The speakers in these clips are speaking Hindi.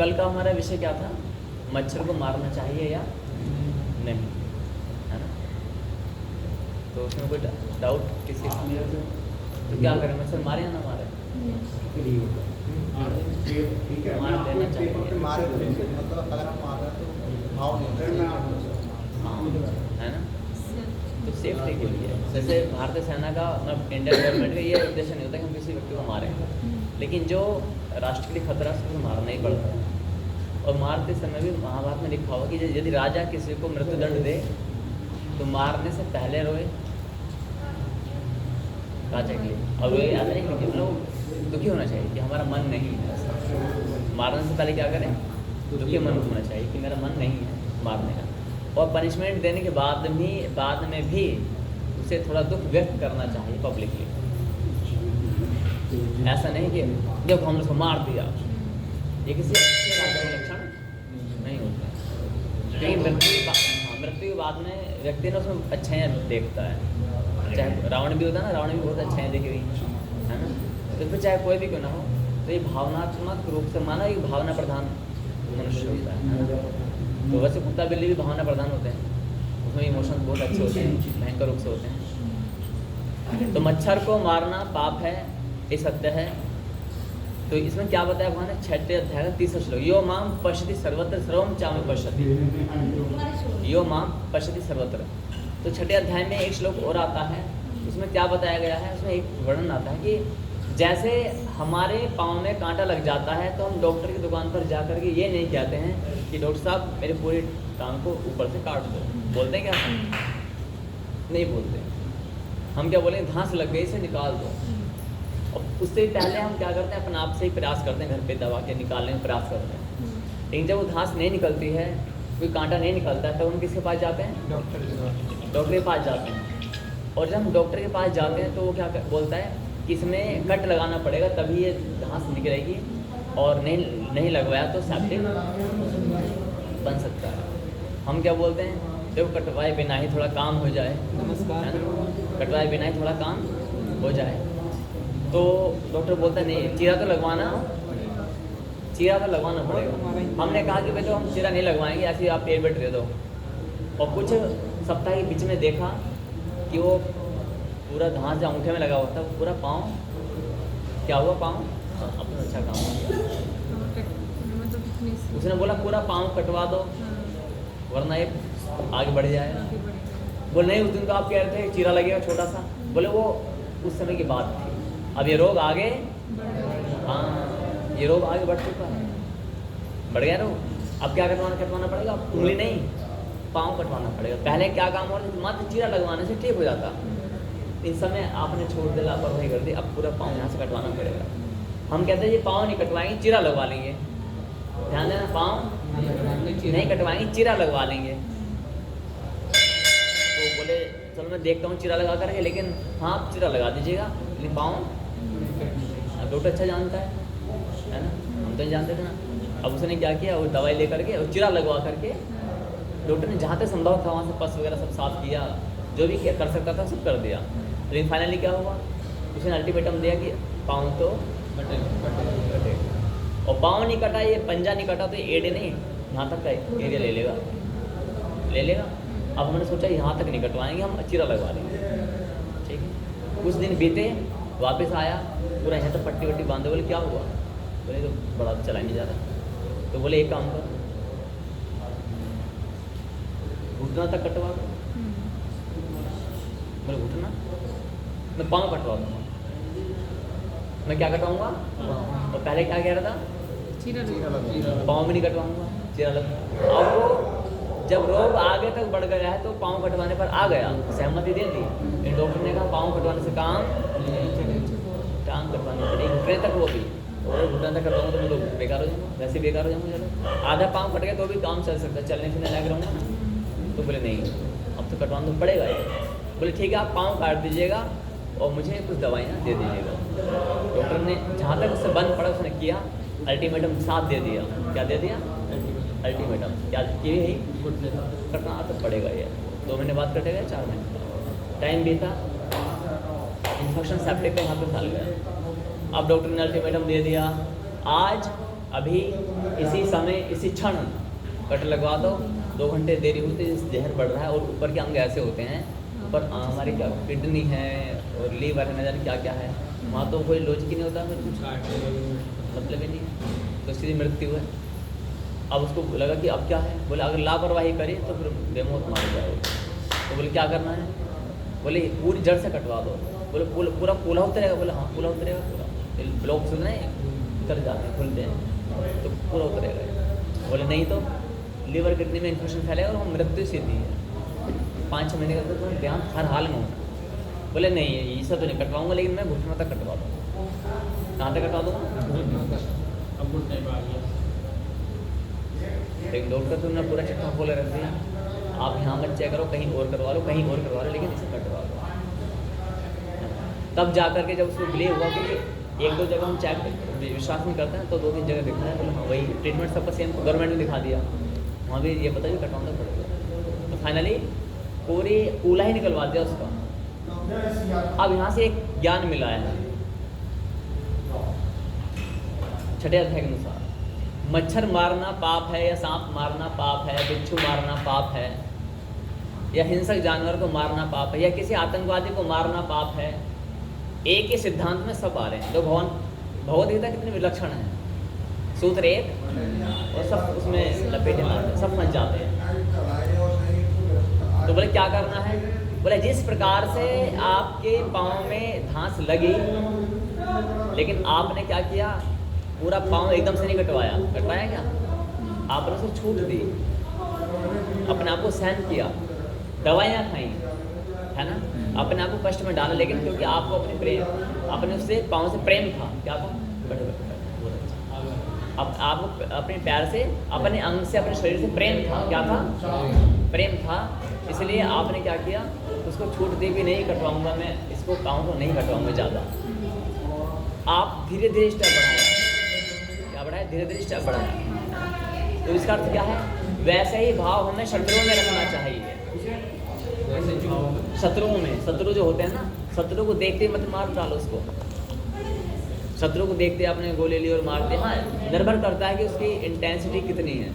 कल का हमारा विषय क्या था? मच्छर को मारना चाहिए या नहीं, है ना? तो उसमें कोई डाउट किसी को? तो क्या करें, मच्छर मारे या ना मारे? मार देना चाहिए, मतलब अगर हम मार रहे हैं तो भाव नहीं हाँ, है ना? तो सेफ्टी के लिए, जैसे भारतीय सेना का मतलब इंडियन गवर्नमेंट का ये उद्देश्य नहीं होता कि हम किसी व्यक्ति को मारें, लेकिन जो राष्ट्र के लिए खतरा है उसको मारना ही पड़ता है। और मारते समय भी महाभारत में लिखा हुआ कि यदि राजा किसी को मृत्युदंड दे तो मारने से पहले रोए राजा के लिए, और रोए ऐसा नहीं कि हम लोग दुखी होना चाहिए कि हमारा मन नहीं है ऐसा। मारने से पहले क्या करें? दुखी मन होना चाहिए कि मेरा मन नहीं है मारने का, और पनिशमेंट देने के बाद में भी उसे थोड़ा दुख व्यक्त करना चाहिए पब्लिकली। ऐसा नहीं कि जब हमने उसको मार दिया, ये किसी अच्छे राजा के लक्षण नहीं होते। क्योंकि मृत्यु के बाद में व्यक्ति ने उसमें अच्छाइयाँ देखता है। चाहे रावण भी होता है ना, रावण भी बहुत अच्छाइयाँ देखी हुई, है ना? तो फिर चाहे कोई भी क्यों ना हो, तो ये भावनात्मक रूप से माना एक भावना प्रधान मनुष्य होता है। तो वैसे कुत्ता बिल्ली भी भावना प्रधान होते हैं, उसमें इमोशंस बहुत अच्छे होते हैं, भयंकर रूप से होते हैं। तो मच्छर को मारना पाप है, ये सत्य है। तो इसमें क्या बताया भगवान ने? 6 अध्याय का 30 श्लोक, यो माम पश्यति सर्वत्र सर्वम चाम पश्यति, यो माम पश्यति सर्वत्र। तो 6 अध्याय में एक श्लोक और आता है, उसमें क्या बताया गया है? उसमें एक वर्णन आता है कि जैसे हमारे पाँव में कांटा लग जाता है तो हम डॉक्टर की दुकान पर जा कर के ये नहीं कहते हैं कि डॉक्टर साहब मेरी पूरी टांग को ऊपर से काट दो, बोलते हैं क्या? नहीं बोलते। हम क्या बोलेंगे? घास लग गई, इसे निकाल दो। और उससे पहले हम क्या करते हैं? अपने आप से ही प्रयास करते हैं, घर पे दबा के निकालने का प्रयास करते हैं। लेकिन जब वो घास नहीं निकलती है, कोई कांटा नहीं निकलता है, तो हम किसके पास जाते हैं? डॉक्टर के पास जाते हैं। और जब हम डॉक्टर के पास जाते हैं तो वो क्या बोलता है कि इसमें कट लगाना पड़ेगा तभी ये घास निकलेगी, और नहीं लगवाया तो सेप्टिक बन सकता है। हम क्या बोलते हैं? देखो कटवाए बिना ही थोड़ा काम हो जाए, नमस्कार, कटवाए बिना ही थोड़ा काम हो जाए। तो डॉक्टर बोलता है नहीं, चीरा तो लगवाना पड़ेगा। हमने कहा कि भाई तो हम चीरा नहीं लगवाएंगे, ऐसे ही आप टेबलेट दे दो। और कुछ सप्ताह के बीच में देखा कि वो पूरा घास जो अंगूठे में लगा हुआ था, वो पूरा पाँव क्या हुआ? पाँव अपना अच्छा काम हो गया। उसने बोला पूरा पाँव कटवा दो वरना ये आगे बढ़ जाएगा। बोले नहीं, उस दिन तो आप कह रहे थे चीरा लगेगा छोटा सा। बोले वो उस समय की बात थी, अब ये रोग आगे, हाँ ये रोग आगे बढ़ चुका है, बढ़ गया रोग। अब क्या कटवाना पड़ेगा? उंगली नहीं, पाँव कटवाना पड़ेगा। पहले क्या काम हो रहा था? मात्र चीरा लगवाने से ठीक हो जाता। इस समय आपने छोड़ दिया, लापरवाही कर दी, अब पूरा पाँव यहाँ से कटवाना पड़ेगा। हम कहते हैं ये पाँव नहीं कटवाएंगे, चीरा लगवा लेंगे। ध्यान देना, पाँव नहीं कटवाएंगे, चीरा लगवा लेंगे। तो बोले चलो मैं देखता हूँ चीरा लगा करके, लेकिन हाँ आप चीरा लगा दीजिएगा, लेकिन पाँव डॉक्टर अच्छा जानता है ना, हम तो नहीं जानते थे ना। अब उसने क्या किया? वो दवाई ले करके और चीरा लगवा करके डॉक्टर ने जहाँ तक संभव था वहाँ से पस वगैरह सब साफ किया, जो भी कर सकता था सब कर दिया। लेकिन फाइनली क्या हुआ? उसने अल्टीमेटम दिया कि पाँव तो कटे, और पाँव नहीं कटा, ये पंजा नहीं कटा तो ये एड़े नहीं, यहाँ तक का एरिया ले लेगा। अब हमने सोचा यहाँ तक नहीं कटवाएंगे, हम चीरा लगवा लेंगे। ठीक है, कुछ दिन बीते, वापस आया, पूरा यहाँ तक पट्टी वट्टी बांधे। बोले क्या हुआ? बोले तो बड़ा चला नहीं जा रहा। तो बोले एक काम कर, घुटना तक कटवा दो। बोले घुटना? मैं पाँव कटवा दूँगा। मैं क्या कटवाऊँगा? और पहले क्या कह रहा था? पाँव भी नहीं कटवाऊँगा, चीरा लगूँगा। अब वो जब रोग आगे तक बढ़ गया है तो पाँव कटवाने पर आ गया, सहमति दे दी। इन डॉक्टर ने कहा पाँव कटवाने से काम टांग कटवानी पड़ेगी, घुटने तक। वो भी और घुटने तक कटवाऊँगा तो मैं तो बेकार हो जाऊँगा, वैसे बेकार हो जाऊँगा। चलो आधा पाँव कट गया तो भी काम चल सकता है, चलने फिरने लायक रहूँगा ना। तो बोले नहीं, अब तो कटवाना तो पड़ेगा ये। बोले ठीक है, आप पाँव काट दीजिएगा और मुझे कुछ दवाइयाँ दे दीजिएगा। डॉक्टर ने जहाँ तक उससे बंद पड़ा उसने किया, अल्टीमेटम साथ दे दिया। क्या दे दिया? अल्टीमेटम क्या कि ही कटना तो पड़ेगा ये। 2 महीने बाद कटेगा, 4 महीने टाइम बीता, इन्फेक्शन सेप्टिक का यहाँ पे फैल गया। अब डॉक्टर ने अल्टीमेटम दे दिया, आज अभी इसी समय इसी क्षण कट लगवा दो, 2 घंटे देरी होती है, जहर बढ़ रहा है और ऊपर के अंग ऐसे होते हैं, ऊपर हमारी क्या किडनी है और लीवर है, न जाने क्या क्या है, वहाँ तो कोई लॉजिक ही नहीं होता, फिर कुछ मतलब ही नहीं, तो सीधी मृत्यु है। अब उसको लगा कि अब क्या है, बोले अगर लापरवाही करी तो फिर बेमौत मार जाएगा। तो बोले क्या करना है, बोले पूरी जड़ से कटवा दो। बोले पूरा पूला उतरेगा, बोले हाँ पूला उतरेगा, पूरा ब्लॉक से नहीं उतर जाते हैं, खुलते हैं तो पूरा उतरेगा। बोले नहीं तो लीवर किडनी में इन्फेक्शन फैलेगा और वो मृत्यु सीधी है, 5-6 महीने का तो ध्यान हर हाल में होना। बोले नहीं ये सब तो नहीं कटवाऊंगा, लेकिन मैं घुटनों तक कटवा दूँगा। कहाँ तक कटवा दूँगा? एक डॉक्टर तो उन्होंने पूरा चिट्ठा खोले रख दिया, आप यहाँ मत चेक करो, कहीं और करवा लो, कहीं और करवा लो, लेकिन इसे कटवा दो। तब जा करके जब उसको बिलीव हुआ, क्योंकि 1-2 जगह हम चेक विश्वास नहीं करते हैं, तो 2-3 जगह दिखा है, बोले हाँ वही ट्रीटमेंट सबका सेम गवर्नमेंट ने दिखा दिया, वहाँ भी ये पता भी कटवाना पड़ेगा। तो फाइनली पूरी कूला ही निकलवा दिया उसका। अब यहाँ से एक ज्ञान मिला है 6ठे अध्याय के अनुसार, मच्छर मारना पाप है या सांप मारना पाप है, बिच्छू मारना पाप है या हिंसक जानवर को मारना पाप है या किसी आतंकवादी को मारना पाप है। एक ही सिद्धांत में सब आ रहे हैं। तो भगवद गीता कितने विलक्षण है, सूत्र 1 और सब उसमें लपेटे मारते हैं, सब फंस जाते हैं। तो बोले क्या करना है, बोले जिस प्रकार से आपके पाँव में धांस लगी, लेकिन आपने क्या किया, पूरा पाँव एकदम से नहीं कटवाया क्या, आपने उसे छूट दी, अपने आप को सहन किया, दवाइयाँ खाई, है ना, अपने आप को कष्ट में डाला, लेकिन क्योंकि आपको अपने उससे पाँव से प्रेम था, क्या था, अब आपको अपने पैर से, अपने अंग से, अपने शरीर से प्रेम था, क्या था, प्रेम था, इसलिए आपने क्या किया, उसको छूट दी भी नहीं कटवाऊंगा मैं, इसको पाँव को नहीं कटवाऊंगा ज़्यादा। आप धीरे धीरे स्टेप बढ़ाया, क्या बढ़ाया, धीरे धीरे स्टेप बढ़ाया। तो इसका अर्थ क्या है, वैसे ही भाव हमें शत्रुओं में रखना चाहिए। शत्रुओं में, शत्रु जो होते हैं ना, शत्रु को देखते ही मत मार डालो उसको, शत्रु को देखते आपने गोली ली और मार दिया। हाँ, निर्भर करता है कि उसकी इंटेंसिटी कितनी है,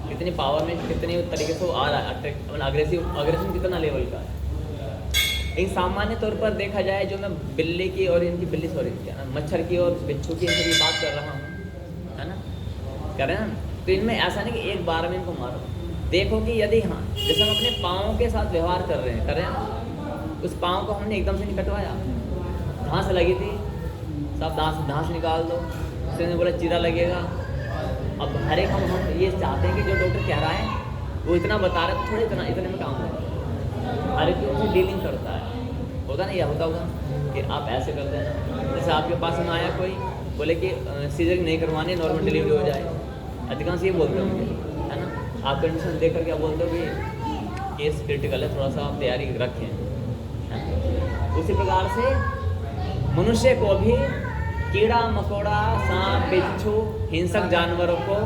कितनी पावर में, कितनी तरीके से वो आ रहा है, अग्रेशन कितना लेवल का है। लेकिन सामान्य तौर पर देखा जाए, जो मैं बिल्ली की और मच्छर की और बिच्छू की इनकी बात कर रहा हूँ, है ना, कर रहे हैं ना, तो इनमें ऐसा नहीं कि एक बार में इनको मारो। देखो कि यदि हाँ, जैसे हम अपने पाँव के साथ व्यवहार कर रहे हैं ना, उस पाँव को हमने एकदम से नहीं कटवाया, घास लगी थी, सब घास निकाल दो, उसने बोला चीरा लगेगा। अब हर एक हम ये चाहते हैं कि जो डॉक्टर कह रहा है वो इतना बता रहा है, तो थोड़े इतने में काम होगा। हर एक उनसे डीलिंग करता है, होता नहीं, या होता होगा कि आप ऐसे करते हैं। जैसे आपके पास में आया कोई, बोले कि सीजर नहीं करवानी, नॉर्मल डिलीवरी हो जाए, अधिकांश ये बोलते होंगे, है ना, आप कंडीशन देख कर क्या बोलते हो कि केस क्रिटिकल है, थोड़ा सा आप तैयारी रखें। उसी प्रकार से मनुष्य को भी कीड़ा मकोड़ा, सांप बिच्छू, हिंसक जानवरों को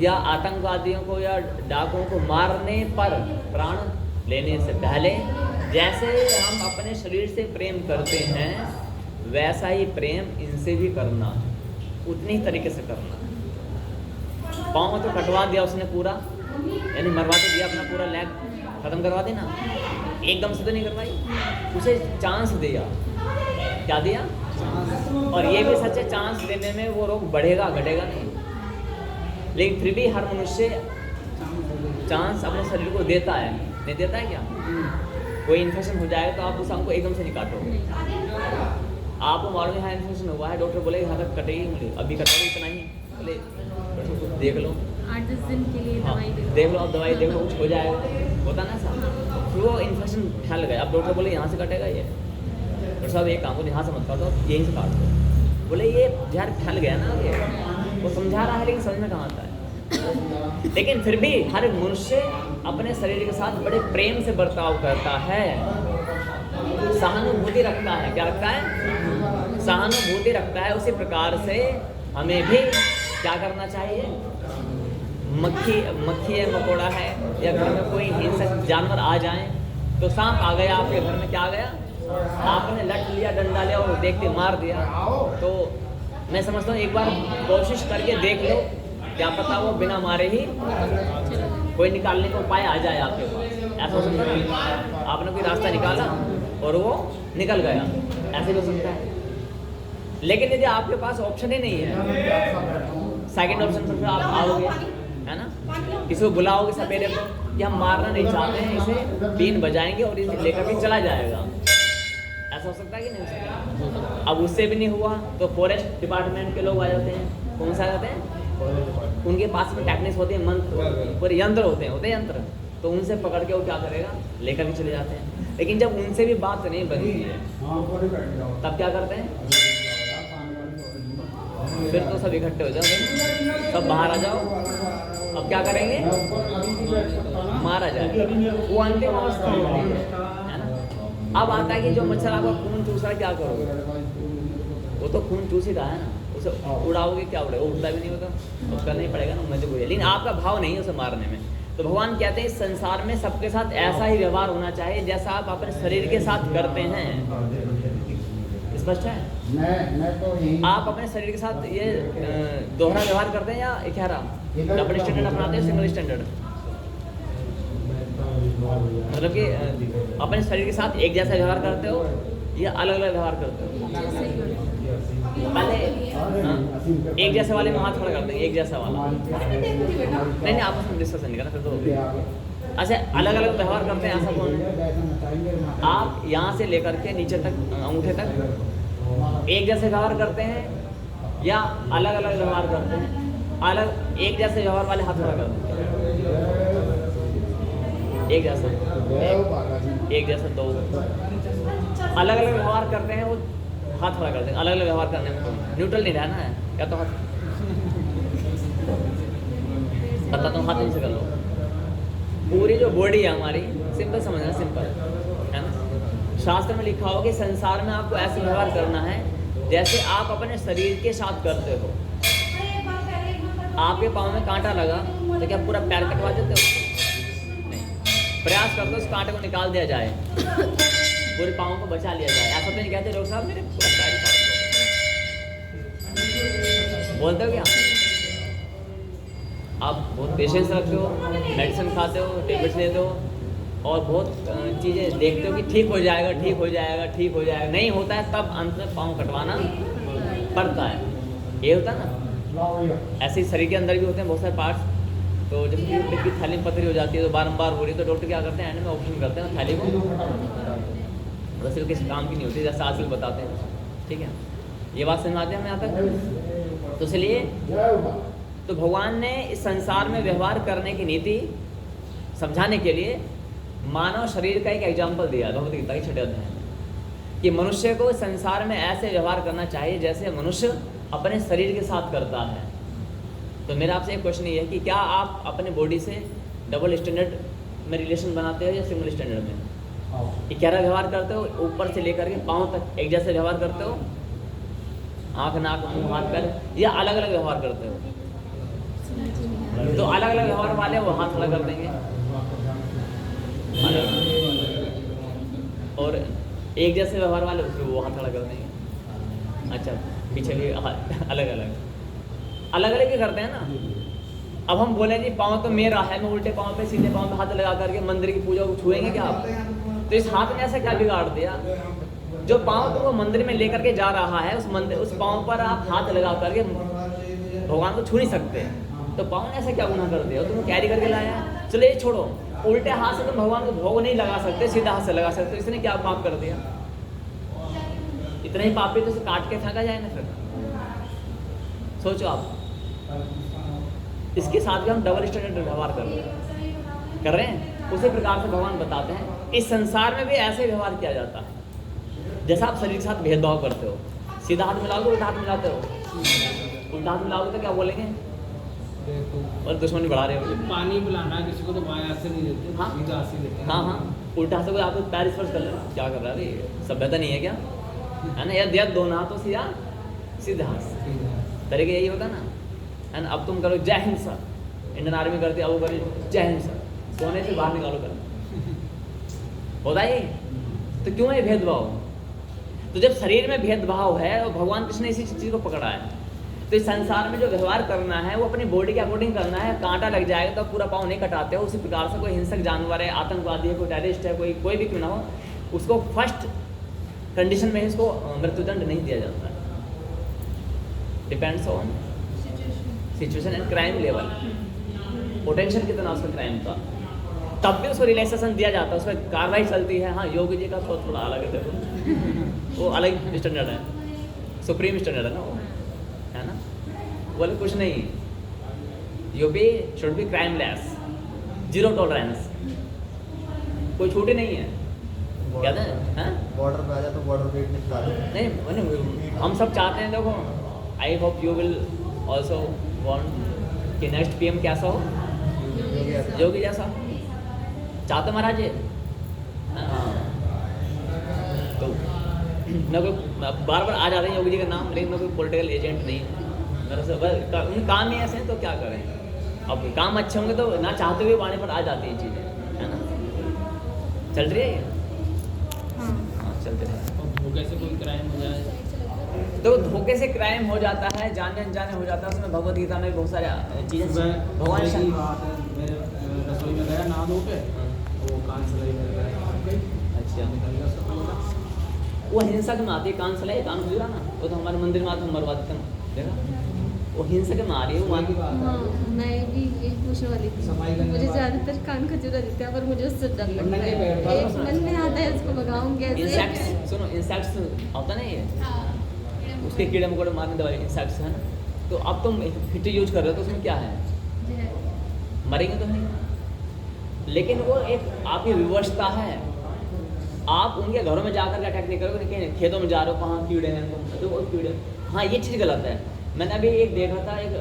या आतंकवादियों को या डाकुओं को मारने पर, प्राण लेने से पहले जैसे हम अपने शरीर से प्रेम करते हैं, वैसा ही प्रेम इनसे भी करना, उतनी ही तरीके से करना। पाँव तो कटवा दिया उसने पूरा, यानी मरवा तो दिया, अपना पूरा लेग खत्म करवा दी ना, एकदम से तो नहीं करवाई, उसे चांस दिया। क्या दिया? और ये भी सच है, चांस देने में वो रोग बढ़ेगा घटेगा नहीं, लेकिन फिर भी हर मनुष्य चांस अपने शरीर को देता है, नहीं देता है क्या? कोई इन्फेक्शन हो जाएगा तो आप उस अंग को एकदम से नहीं काटोगे, आपको मालूम है इन्फेक्शन हुआ है, डॉक्टर बोले यहाँ तक कटेगी मुझे, अभी कटेगी इतना ही, बोले देख लो 8-10 दिन के लिए दवाई देख लो, अब दवाई देख लो, कुछ हो जाएगा, होता ना साहब। फिर वो इन्फेक्शन फैल गया, अब डॉक्टर बोले यहाँ से कटेगा ये, डॉक्टर साहब एक काम को यहाँ से मत काटो, यहीं से काट दो। बोले ये जहर फैल गया ना, ये वो समझा रहा है लेकिन समझ में कहाँ आता है। लेकिन फिर भी हर मनुष्य अपने शरीर के साथ बड़े प्रेम से बर्ताव करता है, सहानुभूति रखता है। क्या रखता है? सहानुभूति रखता है। उसी प्रकार से हमें भी क्या करना चाहिए? मक्खी है, मकोड़ा है, या घर में कोई हिंसक जानवर आ जाए, तो सांप आ गया आपके घर में, क्या आ गया, आपने लठ लिया, डंडा लिया और देखते मार दिया, तो मैं समझता हूँ एक बार कोशिश करके देख लो, क्या पता वो बिना मारे ही कोई निकालने का उपाय आ जाए आपके पास। ऐसा हो सकता है आपने कोई रास्ता निकाला और वो निकल गया, ऐसे भी हो सकता है। लेकिन यदि आपके पास ऑप्शन ही नहीं है, सेकंड ऑप्शन पर आप आओगे, है ना, किसी को बुलाओगे सपेरे को कि हम मारना नहीं चाहते हैं, इसे बीन बजाएंगे और इसे लेकर के चला जाएगा, ऐसा हो सकता है कि नहीं हो सकता? अब उससे भी नहीं हुआ तो फॉरेस्ट डिपार्टमेंट के लोग आ जाते हैं। कौन सा आ जाते हैं? उनके पास में टेक्निक्स होते हैं, मंत्र पूरे यंत्र होते हैं यंत्र, तो उनसे पकड़ के वो क्या करेगा, लेकर के चले जाते हैं। लेकिन जब उनसे भी बात नहीं बनती है तब क्या करते हैं? फिर तो सब इकट्ठे हो जाओ, सब बाहर आ जाओ, अब क्या करेंगे? मारा जाए। वो अंतिम अवस्था है ना। अब आता है कि जो मच्छर आपका खून चूस रहा है, क्या करोगे? वो तो खून चूस ही रहा है ना, उसे उड़ाओगे, क्या उड़ेगा? उड़ता भी नहीं होता, तो करना ही पड़ेगा ना, मजबूरी है। लेकिन आपका भाव नहीं है उसे मारने में। तो भगवान कहते हैं इस संसार में सबके साथ ऐसा ही व्यवहार होना चाहिए जैसा आप अपने शरीर के साथ करते हैं। स्पष्ट है? मैं तो आप अपने शरीर के साथ ये दोहरा व्यवहार करते हैं या इकहरा, डबल स्टैंडर्ड अपनाते हैं, सिंगल स्टैंडर्ड? मतलब कि अपने शरीर के साथ एक जैसा व्यवहार करते हो या अलग अलग व्यवहार करते हो? पहले एक जैसे वाले में हाथ खड़ा करते हैं, एक जैसा वाला नहीं, आपस में डिस्कशन नहीं करना फिर तो। अच्छा, अलग अलग व्यवहार करते हैं, ऐसा कौन है? आप यहाँ से लेकर के नीचे तक, अंगूठे तक एक जैसे व्यवहार करते हैं या अलग अलग व्यवहार करते हैं? अलग एक जैसे व्यवहार वाले हाथ खड़ा करते हैं, एक जैसा, एक जैसा दो, अलग अलग व्यवहार करते हैं, वो हाथ खड़ा करते हैं। अलग अलग व्यवहार करने में न्यूट्रल नहीं रहना है, या तो हाथ पता तो हाथ से कर लो। पूरी जो बॉडी है हमारी, सिंपल समझना, सिंपल है ना। शास्त्र में लिखा हो कि संसार में आपको ऐसे व्यवहार करना है जैसे आप अपने शरीर के साथ करते हो। आपके पाँव में कांटा लगा तो क्या पूरा पैर कटवा देते हो? नहीं, प्रयास करते हो उस कांटे को निकाल दिया जाए, पूरे पाँव को बचा लिया जाए। ऐसा तो नहीं कहते डॉक्टर साहब मेरे पूरा पैर ही काट दो, बोलते हो क्या? आप बहुत पेशेंस रखते हो, मेडिसिन खाते हो, टेबलेट्स लेते हो और बहुत चीज़ें देखते हो कि ठीक हो जाएगा, ठीक हो जाएगा, ठीक हो जाएगा। नहीं होता है तब अंत में पाँव कटवाना पड़ता है। ये होता है ना। ऐसे ही शरीर के अंदर भी होते हैं बहुत सारे पार्ट्स, तो जैसे कि पेट की थैली में पथरी हो जाती है तो बारंबार हो रही है, तो डॉक्टर क्या करते हैं, एंड में ऑपरेशन करते हैं थैली को। वैसे किसी काम की नहीं होती, जैसे आजकल बताते हैं। ठीक है, ये बात समझ आती है हमें यहाँ तक? तो इसलिए तो भगवान ने इस संसार में व्यवहार करने की नीति समझाने के लिए मानव शरीर का एक एग्जाम्पल दिया भगवद गीता के 6 अध्याय में, कि मनुष्य को संसार में ऐसे व्यवहार करना चाहिए जैसे मनुष्य अपने शरीर के साथ करता है। तो मेरा आपसे एक क्वेश्चन ये है कि क्या आप अपने बॉडी से डबल स्टैंडर्ड में रिलेशन बनाते हो या सिंगल स्टैंडर्ड में? इक्यारा व्यवहार करते हो, ऊपर से लेकर के पाँव तक एक जैसे व्यवहार करते हो, आँख नाक मुँह हाथ पैर, या अलग अलग व्यवहार करते हो? तो अलग अलग व्यवहार वाले वो हाथ खड़ा कर देंगे और एक जैसे व्यवहार वाले वो हाथ खड़ा कर देंगे। अच्छा, पीछे भी अलग अलग अलग अलग ही करते हैं ना। अब हम बोले जी पाँव तो मेरा है, मैं उल्टे पाँव पे सीधे पाँव पे हाथ लगा करके मंदिर की पूजा को छुएंगे क्या आप? तो इस हाथ ने ऐसा क्या बिगाड़ दिया? जो पाँव को वो मंदिर में लेकर के जा रहा है, उस पाँव पर आप हाथ लगा करके भगवान को छू नहीं सकते, तो पाँव ने ऐसा क्या गुनाह कर दिया? तुम कैरी करके लाया। चलो ये छोड़ो, उल्टे हाथ से तुम भगवान को भोग नहीं लगा सकते, सीधा हाथ से लगा सकते, इसने क्या पाप कर दिया? इतना ही पापी तो उसे काट के फेंका जाए ना। फिर सोचो आप, इसके साथ भी हम डबल स्टैंडर्ड व्यवहार कर रहे हैं। उसी प्रकार से भगवान बताते हैं इस संसार में भी ऐसे व्यवहार किया जाता है जैसा आप शरीर के साथ भेदभाव करते हो। सीधा हाथ मिलाओगे, उल्टा हाथ मिलाते हो। उल्टा हाथ मिलाओगे तो क्या बोलेंगे? और दुश्मनी बढ़ा रहे हो। पानी पिलाना किसी को तो बाएं हाथ से नहीं देते, हाँ सीधा हाथ से देते हैं। हाँ हाँ, उल्टा से कोई आपको पैर स्पर्श कर ले, क्या कर रहा है? सभ्यता नहीं है क्या? है ना, या दोनों हाथों से या सीधा हाथ से, तरीके यही होता ना। है ना, अब तुम करो जय हिंद सर, इंडियन आर्मी करती है, अब वो करो जय हिंद सर, सोने से बाहर निकालो कर, होता है। तो क्यों है भेदभाव? तो जब शरीर में भेदभाव है, और भगवान कृष्ण ने इसी चीज़ को पकड़ा है तो इस संसार में जो व्यवहार करना है वो अपनी बॉडी के अकॉर्डिंग करना है। कांटा लग जाएगा तो पूरा पाँव नहीं कटाते हो। उसी प्रकार से कोई हिंसक जानवर है, आतंकवादी है, कोई टेररिस्ट है, कोई भी क्यों ना हो, उसको फर्स्ट कंडीशन में इसको मृत्युदंड नहीं दिया जाता है। Depends on situation and crime level, potential कितना उसका क्राइम का, तब भी उसको रिलैक्सेशन दिया जाता है, उसमें कार्रवाई चलती है। हाँ, योगी जी का थोड़ा अलग है, देखो वो अलग स्टैंडर्ड है, सुप्रीम स्टैंडर्ड है ना वो, है ना। बोले कुछ नहीं, UP should be crimeless, zero tolerance, कोई छूट ही नहीं है। कहते हैं बॉर्डर पे आ जाए तो बॉर्डर पे निपटा दो। नहीं, हम सब चाहते हैं, देखो I hope you will also want कि नेक्स्ट पीएम कैसा हो, योगी जैसा चाहते महाराज जी। हाँ, तो मैं कोई बार बार आ जाते हैं योगी जी का नाम, लेकिन मैं कोई पॉलिटिकल एजेंट नहीं हूँ। मेरा से उनके काम ही ऐसे हैं, तो क्या करें। अब काम अच्छे होंगे तो ना चाहते हुए वाणी पर आ जाती हैं चीज़ें, है ना। चल रही है ये, हाँ चलते रहे। और धोखे से कोई क्राइम हो जाए तो धोखे से क्राइम हो जाता है, जाने अनजाने हो जाता है। उसमें भगवत गीता में बहुत सारे चीज़ें भगवान की शंकर, बात है, मेरे रसोई में गया नहा धो के, वो कान सलाई में गया, अच्छा निकल गया सब लोग। वो हिंसक में आती है, कान सलाई कान खुला ना, वो तो हमारे मंदिर में आते हम मरवा देते हैं, देखा वो हिंसक में आ रही है वो। हाँ, मैं भी यही पूछने वाली थी। मुझे ज़्यादातर कान खजूरा दिखता है, पर मुझे उससे डर लगता है। एक मन में आता है उसको भगाऊं कैसे। इंसेक्ट्स, सुनो इंसेक्ट्स होता नहीं है, उसके कीड़े मकोड़े मारने दवाई इंसेक्ट्स है ना। तो अब तुम हिट यूज कर रहे हो तो उसमें क्या है, मरेंगे तो नहीं, लेकिन वो एक आपकी विवशता है। आप उनके घरों में जाकर के अटैक नहीं करोगे, लेकिन खेतों में जा रहे हो, कहाँ कीड़े हैं तो वो कीड़े। हाँ, ये चीज़ गलत है। मैंने अभी एक देखा था, एक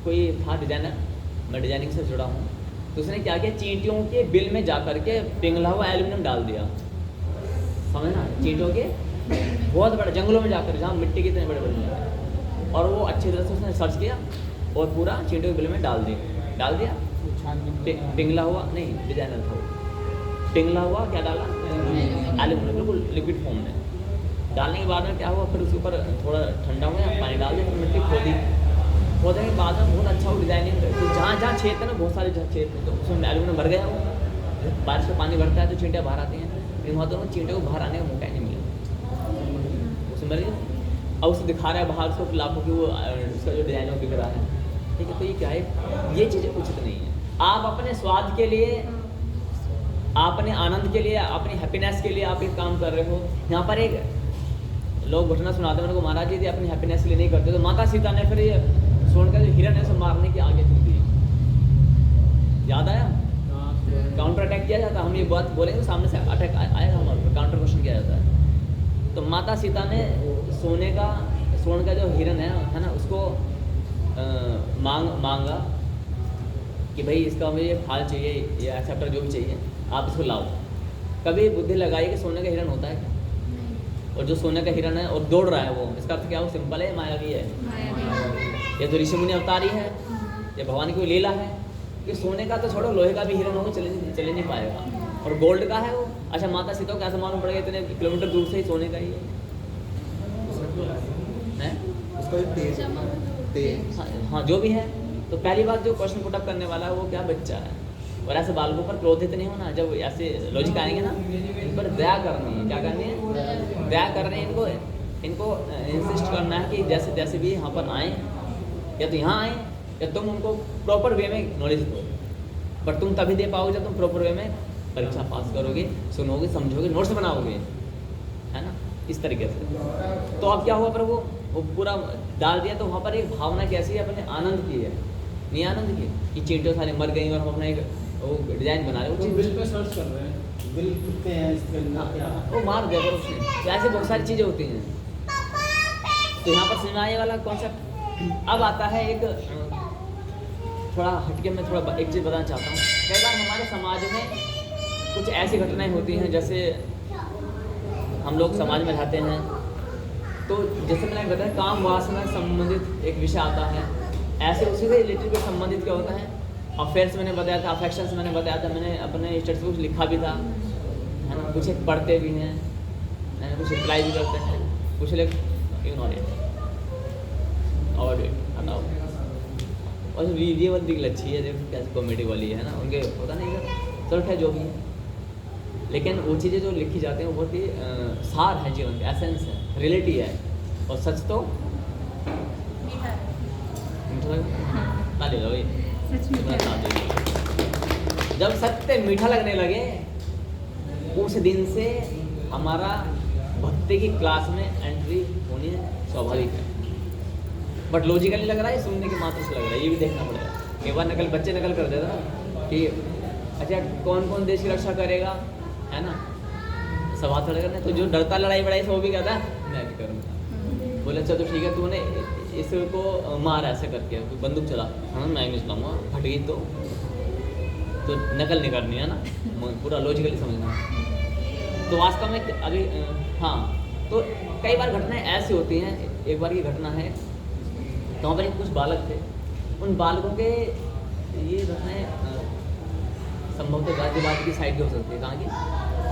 कोई था डिजाइनर, मैं डिजाइनिंग से जुड़ा हूँ, तो उसने क्या किया, चींटियों के बिल में जा कर के पिघला हुआ एल्यूमिनियम डाल दिया, समझ ना। चींटियों के बहुत बड़े जंगलों में जाकर, जहाँ मिट्टी के इतने बड़े बड़े जंगल, और वो अच्छी तरह से उसने सर्च किया और पूरा चींटियों के बिल में डाल दिया। पिघला हुआ नहीं, डिजाइनर था वो, पिघला हुआ क्या डाला, एल्यूमिनियम, बिल्कुल लिक्विड फॉर्म में। डालने के बाद में क्या हुआ, फिर उसके ऊपर थोड़ा ठंडा हुआ, पानी डाल दिया, फिर मिट्टी खोदने के बाद में बहुत अच्छा वो डिजाइनिंग। तो जहाँ छेद है ना, बहुत सारे छेद थे, तो उसमें एल्यूमिनियम भर गया वो। बारिश में पानी भरता है तो चींटियाँ बाहर आती हैं, लेकिन वहाँ तो चींटियों को बाहर आने का मौका ही नहीं मिला, उसमें मर गया। अब उसे दिखा रहा है बाहर से लाखों की वो उसका जो डिजाइन वो बिक रहा है, ठीक है। तो ये क्या है, ये चीज़ें उचित नहीं है। आप अपने स्वाद के लिए, अपने आनंद के लिए, अपनी हैप्पीनेस के लिए आप एक काम कर रहे हो। यहाँ पर एक लोग घटना सुनाते हैं मेरे को, महाराज जी अपनी हैप्पीनेस के लिए नहीं करते, तो माता सीता ने फिर ये सोन का जो हिरण है उसे मारने के आगे चल दी, याद आया, काउंटर अटैक किया जाता। हम ये बात बोलेंगे तो सामने से अटैक आएगा हमारे ऊपर, काउंटर क्वेश्चन किया जाता है। तो माता सीता ने सोन का जो हिरण है ना, उसको मांगा कि भाई इसका मुझे फाल चाहिए, ये एक्सेप्टर जो भी चाहिए आप इसको लाओ। कभी बुद्धि लगाई कि सोने का हिरण होता है क्या, और जो सोने का हिरण है और दौड़ रहा है वो, इसका अर्थ क्या, वो सिंपल है, मायावी है। ये तो ऋषि मुनि अवतारी है, ये भगवान की लीला है कि सोने का तो छोड़ो, लोहे का भी हिरण होगा चले नहीं पाएगा, और गोल्ड का है वो। अच्छा, माता सीता को कैसे मालूम पड़ेगा इतने किलोमीटर दूर से ही सोने का ही है, उसका तेज हाँ जो भी है। तो पहली बात जो क्वेश्चन पुटअप करने वाला है वो क्या, बच्चा है। और ऐसे बालकों पर क्रोधित नहीं होना, जब ऐसे लॉजिक आएंगे ना, इन पर दया करनी है। क्या करनी है, दया करनी है। इनको इंसिस्ट करना है कि जैसे जैसे भी यहाँ पर आएँ, या तो यहाँ आएँ या तुम उनको प्रॉपर वे में नॉलेज दो। पर तुम तभी दे पाओगे जब तुम प्रॉपर वे में परीक्षा पास करोगे, सुनोगे, समझोगे, नोट्स बनाओगे, है ना, इस तरीके से। तो अब क्या हुआ, पर वो पूरा डाल दिया, तो वहाँ पर एक भावना कैसी है, अपने आनंद की है, नहीं आनंद की कि चींटियों सारे मर गई और हम अपना एक वो डिजाइन बना रहे हैं। बिल पे सर्च कर रहे हैं, बिल कितने हैं इसके अंदर, वो मार दिया करो उसने। तो ऐसे बहुत सारी चीज़ें होती हैं। तो यहाँ पर सिनेमा ये वाला कॉन्सेप्ट अब आता है। एक थोड़ा हटके मैं थोड़ा एक चीज़ बताना चाहता हूँ। कई बार हमारे समाज में कुछ ऐसी घटनाएं होती हैं, जैसे हम लोग समाज में रहते हैं, तो जैसे मैंने बताया काम वासना से संबंधित एक विषय आता है, ऐसे उसी से रिलेटेड भी संबंधित क्या होता है, अफेयर्स मैंने बताया था, अफेक्शंस मैंने बताया था, मैंने अपने स्टेटस कुछ लिखा भी था, है ना। कुछ एक पढ़ते भी हैं, कुछ रिप्लाई भी करते हैं, कुछ लोग इग्नोर। और हटाओ। और ये वाली दिल अच्छी है, देखो कैसे कॉमेडी वाली है ना, उनके होता नहीं है चलो खैर जो भी है, लेकिन वो चीज़ें जो लिखी जाती हैं वो बहुत ही सार है, जीवन का एसेंस है, रियलिटी है। और सच तो मीठा है। मीठा लगा ना ले लो भाई, सच मीठा इतना है। साथ दे। जब सत्य मीठा लगने लगे उस दिन से हमारा भक्ति की क्लास में एंट्री होनी है स्वाभाविक है। बट लॉजिकली लग रहा है, सुनने के मात्र से लग रहा है, ये भी देखना पड़ेगा। कई बार बच्चे नकल कर देते ना कि अच्छा कौन कौन देश की रक्षा करेगा, है ना, सवाल थोड़ा करना। तो जो डरता लड़ाई बड़ाई से वो भी कहता है मैं भी करूँगा। बोले अच्छा तो ठीक है, तूने इसको मार ऐसे करके बंदूक चला, हाँ मैं नहीं चलाऊँगा, फट गई तो नकल नहीं करनी है ना, पूरा लॉजिकली समझना। तो वास्तव में अभी हाँ, तो कई बार घटनाएं ऐसी होती हैं। एक बार की घटना है, तो वहाँ पर कुछ बालक थे, उन बालकों के ये घटनाएं संभवतः गाजियाबाद की साइड की हो सकती है। कहाँ की?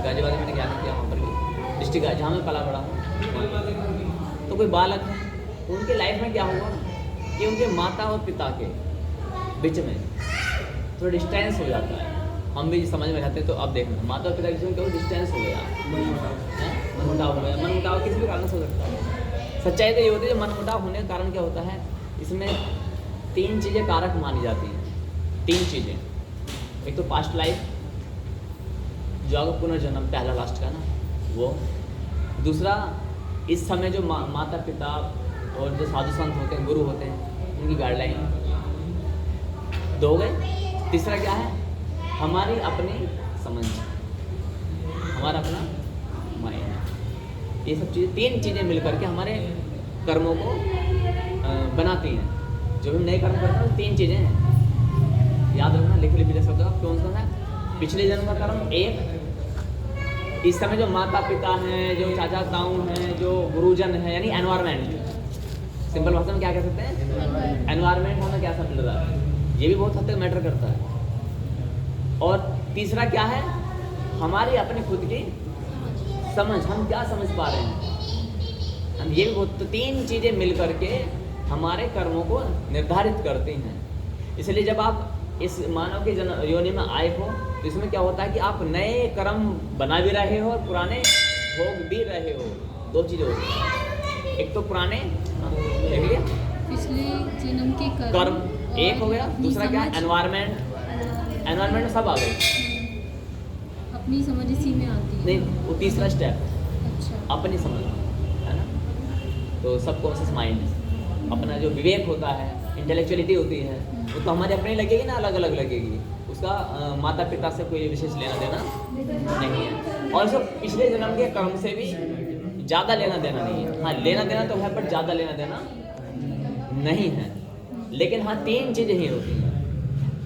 गाजियाबाद में मैंने क्या नहीं किया, वहाँ पर भी डिस्ट्रिक्ट जहाँ में पला बड़ा हूँ। तो कोई बालक है, उनके लाइफ में क्या हुआ कि उनके माता और पिता के बीच में थोड़ा डिस्टेंस हो जाता है। हम भी समझ में रहते हैं, तो अब देखना माता और पिता के बीच में क्यों डिस्टेंस हो गया, मनमुटाव हो गया। मनमुटाव किसी भी कारण से हो सकता है। सच्चाई तो ये होती है, जो मनमुटाव होने का कारण क्या होता है, इसमें 3 चीज़ें कारक मानी जाती हैं। 3 चीज़ें, एक तो पास्ट लाइफ जो आपको पुनर्जन्म पहला लास्ट का ना वो, दूसरा इस समय जो माता पिता और जो साधु संत होते हैं, गुरु होते हैं, उनकी गाइडलाइन 2 हो गए। तीसरा क्या है, हमारी अपनी समझ, हमारा अपना माइंड। ये सब चीज़ें 3 चीज़ें मिलकर के हमारे कर्मों को बनाती हैं। जो भी हम नए कर्म करते हैं 3 चीज़ें हैं, याद रखना, लिख ले सकते हो आप। कौन सा है? पिछले जन्म का कर्म 1, इस समय जो माता पिता हैं, जो चाचा ताऊ हैं, जो गुरुजन हैं, यानी एनवायरनमेंट। सिंपल भाषा में क्या कह सकते हैं, एनवायरनमेंट हमें कैसा मिल रहा है, ये भी बहुत हद तक मैटर करता है। और तीसरा क्या है, हमारी अपनी खुद की समझ, हम क्या समझ पा रहे हैं, हम ये भी बहुत। तो 3 चीज़ें मिल करके हमारे कर्मों को निर्धारित करती हैं। इसलिए जब आप इस मानव के योनि में आए हो, तो इसमें क्या होता है कि आप नए कर्म बना भी रहे हो और पुराने भोग भी रहे हो। 2 चीज़ें होती हैं, एक तो पुराने देख लिया पिछले जन्म के कर्म एक हो गया, दूसरा क्या है, एनवायरनमेंट। एनवायरनमेंट सब आ गए, अपनी समझ इसी में आती है। नहीं वो तीसरा स्टेप अच्छा, अपनी समझ, है ना। तो सबकॉन्शियस माइंड, अपना जो विवेक होता है, इंटेलेक्चुअलिटी होती है, वो तो हमारे अपने लगेगी ना, अलग अलग लगेगी। उसका माता पिता से कोई विशेष लेना देना नहीं है। और सब पिछले जन्म के कर्म से भी ज़्यादा लेना देना नहीं है। हाँ लेना देना तो है, पर ज़्यादा लेना देना नहीं है। लेकिन हाँ 3 चीज़ें ही होती हैं।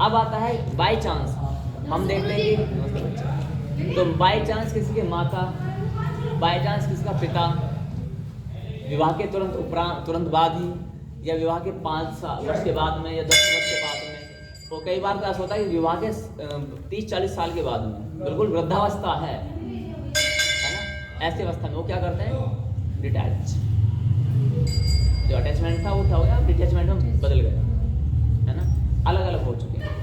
अब आता है बाय चांस, हम देख लेंगे तो बाय चांस किसी के माता, बाय चांस किसी का पिता विवाह के तुरंत बाद ही, या विवाह के 5 वर्ष के बाद में, या 10 वर्ष के बाद में, तो कई बार तो ऐसा होता है कि विवाह के 30-40 साल के बाद में, बिल्कुल वृद्धावस्था है ना, ऐसी अवस्था में वो क्या करते हैं, डिटैच। जो अटैचमेंट था वो था हो गया, डिटैचमेंट में बदल गया, है ना, अलग अलग हो चुके हैं।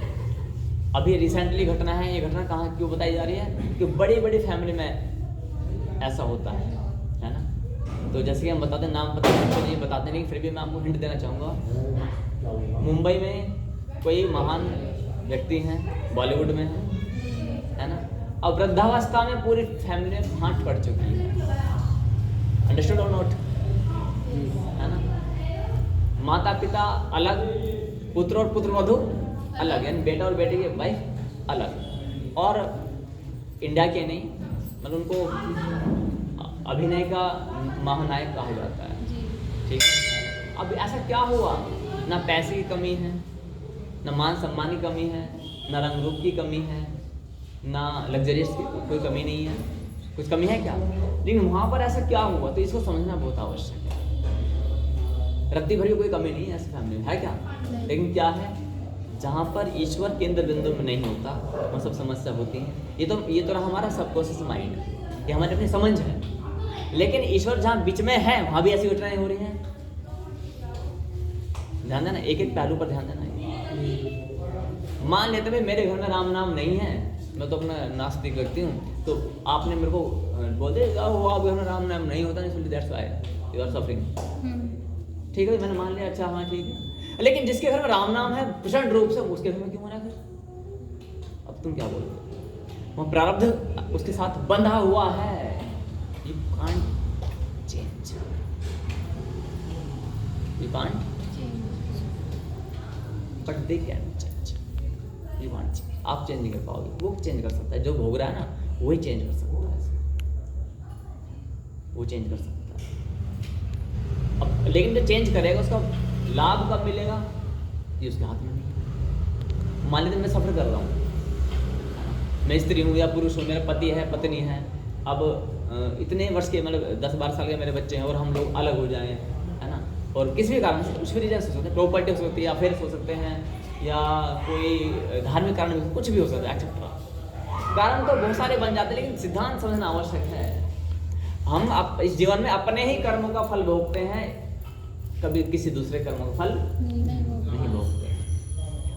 अभी रिसेंटली घटना है, ये घटना कहाँ क्यों बताई जा रही है कि बड़ी बड़ी फैमिली में ऐसा होता है ना। तो जैसे कि हम बताते हैं, नाम पता नहीं बताते नहीं, फिर भी मैं आपको हिंट देना चाहूँगा। मुंबई में कोई महान व्यक्ति हैं, बॉलीवुड में है ना, और वृद्धावस्था में पूरी फैमिली में फांट पड़ चुकी है। अंडरस्टूड और नॉट, है ना। माता पिता अलग, पुत्र और पुत्रवधू अलग, यानी बेटा और बेटे की वाइफ अलग। और इंडिया के नहीं, मतलब उनको अभिनय का महानायक कहा जाता है, ठीक है। अब ऐसा क्या हुआ, ना पैसे की कमी है, ना मान सम्मान की कमी है, ना रंग रूप की कमी है, ना लग्जरियस की कोई कमी नहीं है। कुछ कमी है क्या? लेकिन वहाँ पर ऐसा क्या हुआ, तो इसको समझना बहुत आवश्यक है। रत्ती भरी कोई कमी नहीं है ऐसी फैमिली में, है क्या? लेकिन क्या है, जहाँ पर ईश्वर केंद्र बिंदु में नहीं होता वहाँ सब समस्या होती है। ये तो रहा हमारा सबकॉन्शियस माइंड, ये हमारी अपनी समझ है। लेकिन ईश्वर जहाँ बीच में है वहाँ भी ऐसी घटनाएं हो रही हैं। ध्यान देना, एक एक पहलू पर ध्यान देना। मान लेते भाई मेरे घर में राम नाम नहीं है, मैं तो अपना नास्तिक व्यक्ति हूँ, तो आपने मेरे को बोल दिया वो आप घर में राम नाम नहीं होता, नहीं, that's why you are suffering. ठीक है, मैंने मान लिया, अच्छा हाँ ठीक है। लेकिन जिसके घर में राम नाम है प्रचंड रूप से, उसके घर में क्यों मना कर? अब तुम क्या बोलोगे? वो प्रारब्ध उसके साथ बंधा हुआ है, you can't change, you can't, but they can change, you can't change. आप चेंज नहीं कर पाओगे, वो चेंज कर सकता है, जो भोग रहा है ना वही चेंज कर सकता है, वो चेंज कर सकता है। अब लेकिन जो चेंज करेगा उसका लाभ कब मिलेगा ये उसके हाथ में नहीं। मान लीजिए मैं सफ़र कर रहा हूँ, मैं स्त्री हूँ या पुरुष हूँ, मेरा पति है पत्नी है, अब इतने वर्ष के मतलब 10-12 साल के मेरे बच्चे हैं और हम लोग अलग हो जाएं, है ना, और किसी भी कारण से, कुछ भी रीजन से हो सकते हैं, प्रॉपर्टी हो सकती है, अफेयर्स हो सकते हैं, या कोई धार्मिक कारण, कुछ भी हो सकता है एक्सेट्रा। कारण तो बहुत सारे बन जाते हैं, लेकिन सिद्धांत समझना आवश्यक है। हम इस जीवन में अपने ही कर्मों का फल भोगते हैं, कभी किसी दूसरे कर्मों का फल नहीं भोगते।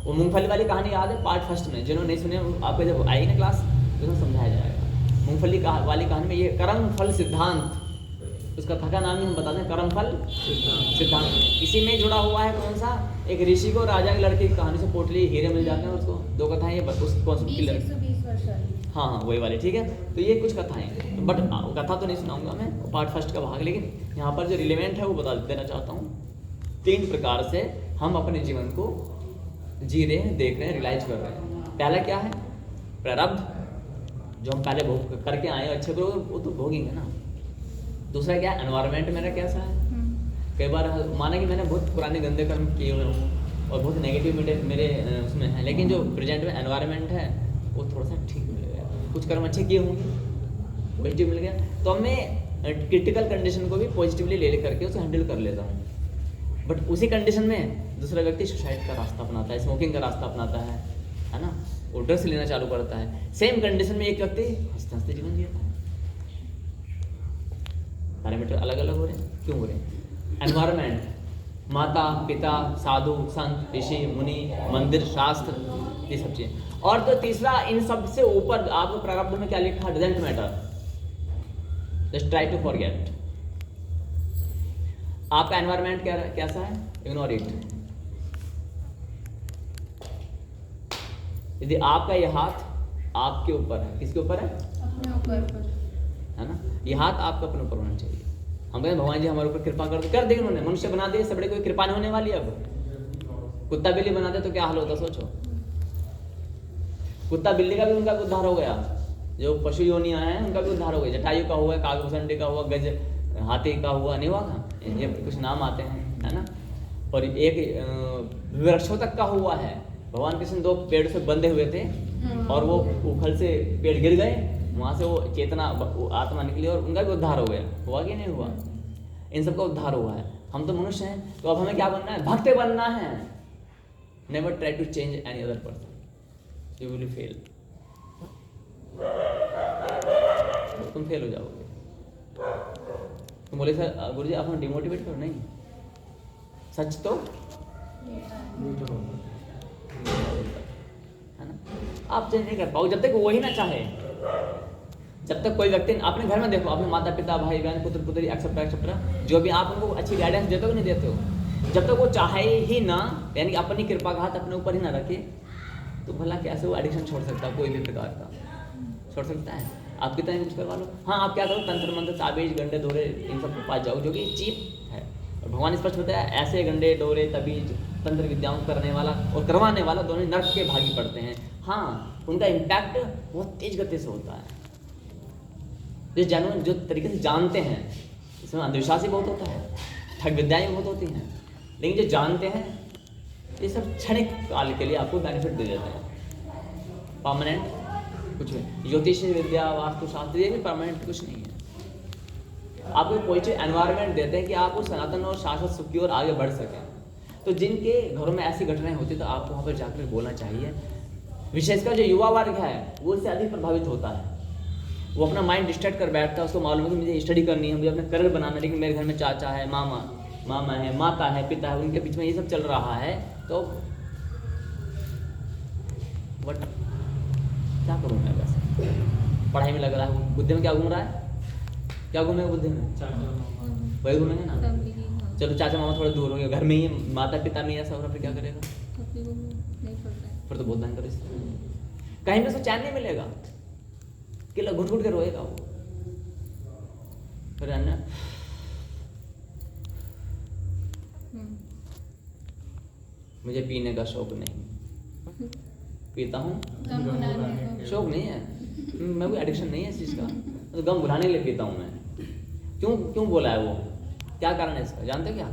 वो मूंगफली वाली कहानी याद है पार्ट फर्स्ट में? जिन्होंने नहीं सुने आपको जब आएगी ना क्लास तो उसमें समझाया जाएगा। मूंगफली वाली कहानी में ये कर्म फल सिद्धांत, उसका कथा का नाम ही हम बता दें, कर्म फल सिद्धांत। इसी में जुड़ा हुआ है कौन सा? एक ऋषि को राजा की लड़की की कहानी से पोटली हीरे मिल जाते हैं उसको। 2 कथाएं ये उस कॉन्सेप्ट की लड़की, हाँ वही वाली, ठीक है। तो ये कुछ कथाएं, बट कथा तो नहीं सुनाऊंगा मैं, पार्ट फर्स्ट का भाग, लेकिन यहाँ पर जो रिलेवेंट है वो बता देना चाहता हूँ। 3 प्रकार से हम अपने जीवन को जी रहे हैं, देख रहे हैं, रियलाइज कर रहे हैं। पहला क्या है? प्रारब्ध, जो हम पहले भोग करके आए अच्छे को वो तो भोगेंगे ना। दूसरा क्या है? एनवायरनमेंट मेरा कैसा है। कई बार माना कि मैंने बहुत पुराने गंदे कर्म किए हुए हूँ और बहुत नेगेटिव मेरे उसमें है, लेकिन जो प्रेजेंट में एनवायरनमेंट है वो थोड़ा सा ठीक मिल गया, कुछ कर्म अच्छे किए होंगे, पॉजिटिव मिल गया, तो अब मैं क्रिटिकल कंडीशन को भी पॉजिटिवली ले करके उसे हैंडल कर लेता हूँ। बट उसी कंडीशन में दूसरा व्यक्ति सुसाइड का रास्ता अपनाता है, स्मोकिंग का रास्ता अपनाता है ना, वो ड्रग्स लेना चालू करता है। सेम कंडीशन में एक व्यक्ति हंसते हंसते जीवन जीता है। पैरामीटर अलग अलग हो रहे हैं, क्यों हो रहे हैं? एनवायरनमेंट, माता पिता, साधु संत ऋषि मुनि, मंदिर शास्त्र, ये सब चीजें। और जो तीसरा, इन सब से ऊपर आपको प्रारब्ध में क्या लिखा? Doesn't matter, just try to forget. आपका एनवायरनमेंट कैसा है? Ignore it. यदि आपका ये हाथ आपके ऊपर है, किसके ऊपर है? अपने ऊपर है ना, ये हाथ आपका अपने ऊपर होना चाहिए। हम कहते भगवान जी हमारे ऊपर कृपा कर दो, कर देंगे उन्होंने, मनुष्य बना दिए, सब बड़े कोई कृपा नहीं होने वाली है। अब कुत्ता बिल्ली बना दे तो क्या हाल होता सोचो। कुत्ता बिल्ली का भी उनका उद्धार हो गया, जो पशु योनियां हैं उनका भी उद्धार हो गया। जटायु का हुआ, काकभूषणी का हुआ, गज हाथी का हुआ, नहीं हुआ था, ये कुछ नाम आते हैं, है ना। और एक वृक्षों तक का हुआ है। भगवान कृष्ण 2 पेड़ से बंधे हुए थे और वो उखल से पेड़ गिर गए, वहाँ से वो चेतना आत्मा निकली और उनका भी उद्धार हो गया। हुआ कि नहीं हुआ? इन सबका उद्धार हुआ है। हम तो मनुष्य हैं, तो अब हमें क्या बनना है? भक्त बनना है। Never try to change any other person, you will fail. तुम फेल हो जाओगे। तुम बोले सर गुरुजी आप हमें डिमोटिवेट करो, नहीं, सच तो है ना। आप चेंज नहीं कर पाओ जब तक वही ना चाहे। जब तक कोई व्यक्ति, अपने घर में देखो, अपने माता पिता भाई बहन पुत्र पुत्री एक्सेट्रा एक्सेट्रा, जो भी आप उनको अच्छी गाइडेंस देते हो कि नहीं देते हो, जब तक वो चाहे ही ना, यानी अपनी कृपा का हाथ अपने ऊपर ही ना रखे, तो भला कैसे वो एडिक्शन छोड़ सकता है? कोई भी प्रकार का छोड़ सकता है? आप कितना कुछ करवा लो। हाँ, आप क्या करो, तंत्र मंत्र ताबीज गंडे डोरे इन सब के पास जाओ, जो कि चीप है। और भगवान स्पष्ट बताया, ऐसे गंडे डोरे तबीज तंत्र विद्याओं करने वाला और करवाने वाला दोनों नर्क के भागी पड़ते हैं। हाँ, उनका इम्पैक्ट बहुत तेज गति से होता है। जो तरीके से जानते हैं, इसमें अंधविश्वास ही बहुत होता है, ठग विद्याएं बहुत होती हैं, लेकिन जो जानते हैं ये सब क्षणिक काल के लिए आपको बेनिफिट दे देते हैं। परमानेंट कुछ नहीं। ज्योतिष विद्या, वास्तुशास्त्र, ये भी परमानेंट कुछ नहीं है। आपको पॉजिटिव एनवायरनमेंट देते हैं कि आप उस सनातन और शाश्वत सुख की ओर आगे बढ़ सकें। तो जिनके घरों में ऐसी घटनाएं होती तो आपको वहाँ पर जाकर बोलना चाहिए। विशेषकर जो युवा वर्ग है वो इससे अधिक प्रभावित होता है। वो अपना माइंड डिस्ट्रैक्ट कर बैठता है, उसको मालूम है कि मुझे स्टडी करनी है, मुझे अपना करियर बनाना है, लेकिन मेरे घर में चाचा है, मामा मामा है, माता है, पिता है, उनके बीच में ये सब चल रहा है, तो बट क्या करूँ मैं? बस पढ़ाई में लग रहा है, बुद्धि में क्या घूम रहा है? क्या घूमेगा बुद्धि में? वही घूमेंगे ना। फैमिली की, हाँ। चलो चाचा मामा थोड़े दूर हो गए, घर में ही माता पिता में ऐसा हो रहा, फिर क्या करेगा? अपने को नहीं पड़ रहा है। फिर तो बहुत भयंकर स्थिति है। कहीं में से चैन नहीं मिलेगा कि घुट घुट के रोएगा वो। फिर अन्य मुझे पीने का शौक नहीं, पीता हूँ, गम भुलाने को। शौक नहीं है, मैं कोई एडिक्शन नहीं है इस चीज़ का, तो गम भुलाने के लिए पीता हूँ मैं। क्यों बोला है वो? क्या कारण है इसका? जानते हो क्या?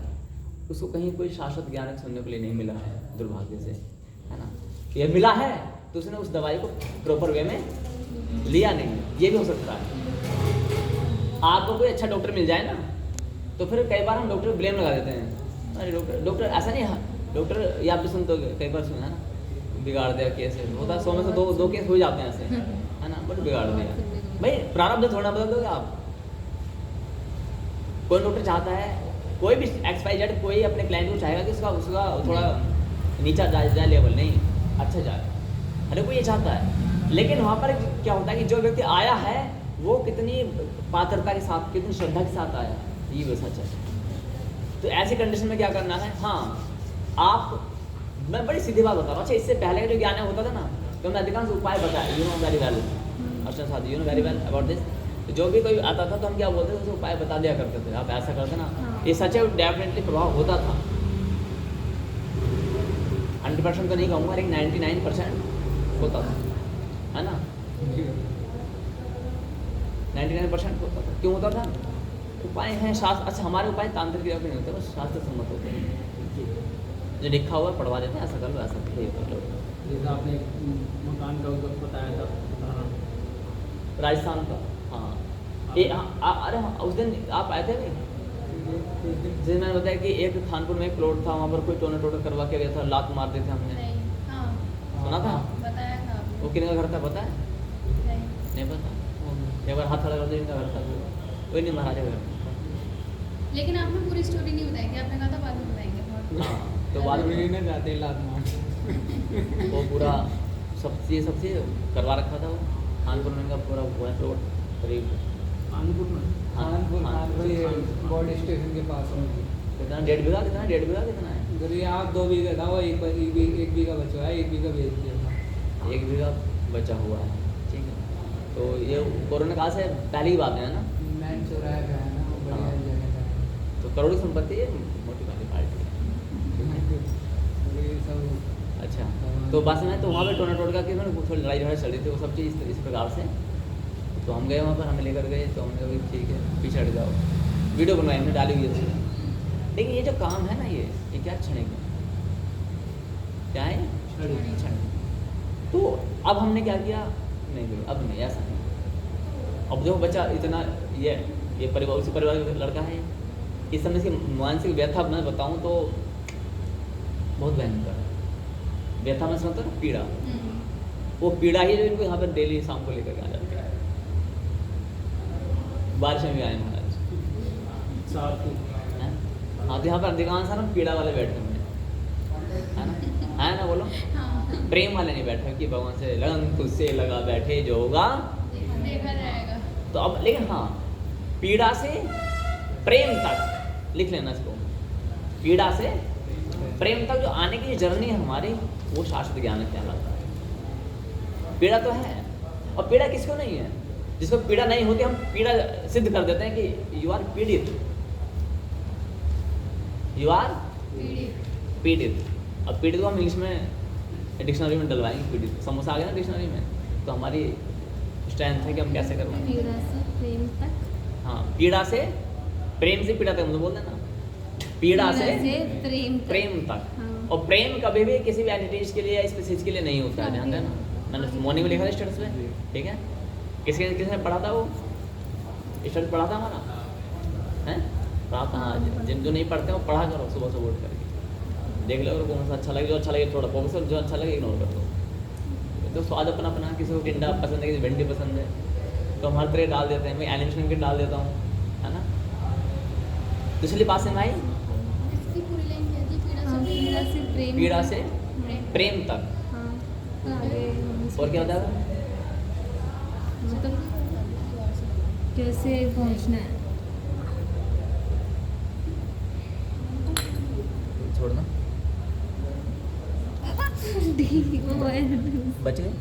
उसको कहीं कोई शाश्वत ज्ञान सुनने के लिए नहीं मिला है, दुर्भाग्य से, है ना। ये मिला है तो उसने उस दवाई को प्रॉपर वे में लिया नहीं, ये भी हो सकता है। आपको कोई अच्छा डॉक्टर मिल जाए ना, तो फिर कई बार हम डॉक्टर ब्लेम लगा देते हैं, अरे डॉक्टर ऐसा नहीं है, डॉक्टर ये आप भी सुनते हो, कई बार सुना है ना, बिगाड़ दिया केस होता है, 100 में से दो केस हो जाते हैं ऐसे, है ना, बट बिगाड़ दिया। भाई प्रारब्ध थोड़ा बदल दोगे आप? कोई डॉक्टर चाहता है, कोई भी XYZ कोई अपने क्लाइंट को चाहेगा कि उसका थोड़ा नीचा जाए लेवल, नहीं अच्छा जाए, अरे कोई ये चाहता है। लेकिन वहाँ पर क्या होता है कि जो व्यक्ति आया है वो कितनी पात्रता के साथ, कितनी श्रद्धा के साथ आया, ये भी सच है। तो ऐसी कंडीशन में क्या करना है? हाँ, आप, मैं बड़ी सीधी बात बता रहा हूँ। अच्छा, इससे पहले का जो ज्ञान होता था ना, तो मैं अधिकांश उपाय बताया, यू नो वेरी वेल अर्चना साथी, you know very well about this. जो भी कोई आता था तो हम क्या बोलते थे, उसे उपाय बता दिया करते थे, आप ऐसा करते ना, ये सच है, डेफिनेटली प्रभाव होता था। 100% तो नहीं कहूँगा, लेकिन 99% होता था, है ना। 99% होता था। क्यों होता था? उपाय हैं शास्त्र। अच्छा, हमारे उपाय तांत्रिक क्रिया के नहीं होते, बस शास्त्र सम्मत होते हैं, जो लिखा हुआ है पढ़वा देते हैं, ऐसा कर लो, ऐसा कर लो। जैसे आपने मकान का बताया था, राजस्थान का, हाँ। अरे उस दिन आप आए थे भाई, जिस मैंने बताया कि एक खानपुर में एक प्लॉट था, वहाँ पर कोई टोना करवा के गया था, लात मार दी थी हमने, सुना था? बताया था वो कितने का घर था पता है? नहीं पता। एक बार हाथ खड़ा कर दिया, इनका घर था, कोई नहीं, महाराजा घर। लेकिन आपने पूरी स्टोरी नहीं बताई कि आपने कहा था बाद में बताएंगे। हाँ, तो बाद में नहीं जाते लात मार वो पूरा सब चीज़ करवा रखा था वो, खानपुर में का पूरा हुआ प्लॉट करीब कानपुर में, बॉडी स्टेशन के पास में। कितना? 1.5 बीघा? कितना? 1.5 बीघा कितना है? अगर यहाँ 2 बीघा था, वो एक बीघा बचा है, 1 बीघा बेच दिया था। 1 बीघा बचा हुआ है, ठीक है। तो ये कोरोना काल से पहले की बात है ना। मैन चौराहा का है ना, वो बढ़िया जगह था। तो करोड़ की संपत्ति है, मोटी वाली पार्टी है। ये सब अच्छा, तो बस में तो वहाँ पे टोटका की थोड़ी लड़ाई झगड़ा चल रही थी, वो सब चीज़ इस प्रकार से। तो हम गए वहाँ पर, हमें लेकर गए, तो हमने कहा ठीक है पीछे हट जाओ, वीडियो बनवाई हमने, डाली हुई है। लेकिन ये जो काम है ना, ये क्या क्षणिक है, क्या है? क्षणिक। तो अब हमने क्या किया? नहीं भाई, अब नहीं, ऐसा नहीं। अब जो बच्चा इतना ये परिवार, उसी परिवार का लड़का है, इस समय की मानसिक व्यथा मैं बताऊँ तो बहुत भयंकर है। व्यथा में समझता ना, पीड़ा, वो पीड़ा ही जो इनको यहाँ पर डेली शाम को लेकर के आ जाती है। बारिश में भी आए महाराज, हाँ, तो यहाँ पर अधिकांश ना पीड़ा वाले बैठे हुए हैं, है ना, बोलो। प्रेम वाले नहीं बैठे कि भगवान से लगन तुझसे लगा बैठे जो होगा देखा जाएगा। तो अब, लेकिन हाँ, पीड़ा से प्रेम तक, लिख लेना इसको, पीड़ा से प्रेम तक जो आने की जर्नी है हमारी, वो शास्त्र ज्ञान कहलाता है। पीड़ा तो है, और पीड़ा किसको नहीं है? जिसको पीड़ा नहीं होती, हम पीड़ा सिद्ध कर देते हैं कि यू आर पीड़ित, यू आर पीड़ित। अब पीड़ित को हम इंग्लिश में डिक्शनरी में डलवाएंगे, पीड़ित समोसा आ गया ना डिक्शनरी में, तो हमारी स्ट्रेंथ है कि हम कैसे करवाएं। पीड़ा से प्रेम तक, हाँ, पीड़ा से प्रेम से पीड़ा तक, मतलब बोल देना, पीड़ा से प्रेम तक। हाँ। और प्रेम कभी भी किसी भी एंटिटीज के लिए या स्पीसीज के लिए नहीं होता है, ध्यान देना। मैंने मॉर्निंग में लिखा था स्टेटस में, ठीक है। किसने पढ़ा था वो स्टेटस, पढ़ा था हमारा है, पढ़ा था। हाँ, जिन जो नहीं पढ़ते वो पढ़ा करो, सुबह सुबह उठ करके देख लो कौन सा अच्छा लगे, जो अच्छा लगे थोड़ा फोकस करो, जो अच्छा लगे इग्नोर कर दो। तो स्वाद अपना अपना, किसी को टिंडा पसंद है, किसी भिंडी पसंद है, तो हम हर तरह डाल देते हैं। मैं एनिमेशन के डाल देता हूँ, है ना। दूसरी बात से भाई, पीड़ा से प्रेम पीड़ा से प्रेम तक। हाँ तो आगे और क्या होता है? मतलब कैसे पहुंचना है। छोड़ना वो है। बच गए?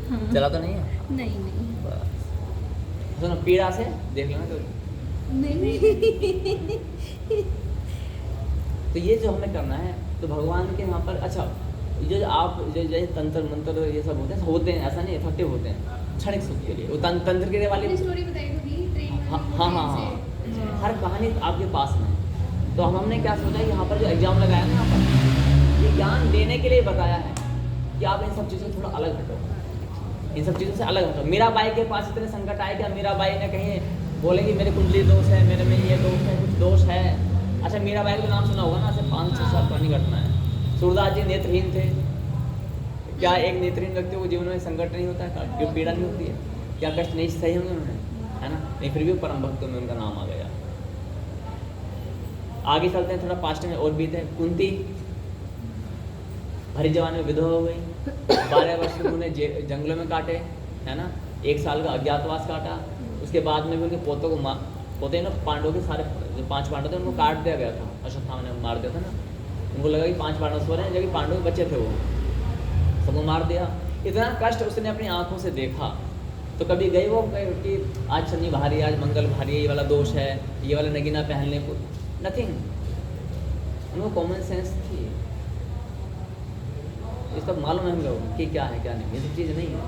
हाँ। चला तो नहीं है? नहीं नहीं बस। सुनो, पीड़ा से देख लेना तो नहीं तो ये जो हमें करना है तो भगवान के यहाँ पर अच्छा ये जो आप जैसे तंत्र मंत्र ये सब होते हैं ऐसा नहीं, इफेक्टिव होते हैं क्षणिक सुख के लिए। वो तंत्र के वाली स्टोरी बताई थी ट्रेन में। हाँ हर कहानी आपके पास में है। तो हमने क्या सोचा कि यहाँ पर जो एग्जाम लगाया ना, यहाँ पर ये ज्ञान देने के लिए बताया है कि आप इन सब चीज़ों से थोड़ा अलग हटो, इन सब चीज़ों से अलग हटो। मीराबाई के पास इतने संकट आए क्या मीराबाई ने कहीं बोले कि मेरे कुंडली दोष है, मेरे में ये दोष है, कुछ दोष है? अच्छा, मीराबाई का नाम सुना होगा ना, ऐसे 500 साल पुरानी घटना है। सूरदास जी नेत्रहीन थे। क्या एक नेत्रहीन व्यक्ति को जीवन में संकट नहीं होता है? क्यों पीड़ा नहीं होती है? क्या कष्ट नहीं सही होंगे उन्होंने, है ना? नहीं, फिर भी परम भक्तों में उनका नाम आ गया। आगे चलते हैं थोड़ा पास्ट में और भी थे। कुंती भरी जवान में विधवा हो गई। 12 वर्ष उन्होंने जंगलों में काटे, है ना? 1 साल का अज्ञातवास काटा। उसके बाद में भी उनके पोतों को पोते ना पांडवों के सारे जो 5 पांडव थे उनको काट दिया गया था। अश्वत्थामा ने मार दिया था ना, उनको लगा कि 5 पांडव सो रहे हैं, जबकि पांडव के बच्चे थे, वो सबको मार दिया। इतना कष्ट उसने अपनी आंखों से देखा। तो कभी गई वो कि आज शनि भारी, आज मंगल भारी, ये वाला दोष है, ये वाला नगीना पहनने को, नथिंग। उनको कॉमन सेंस थी, ये सब मालूम है हम लोग कि क्या है क्या नहीं, ये सब चीज़ नहीं है।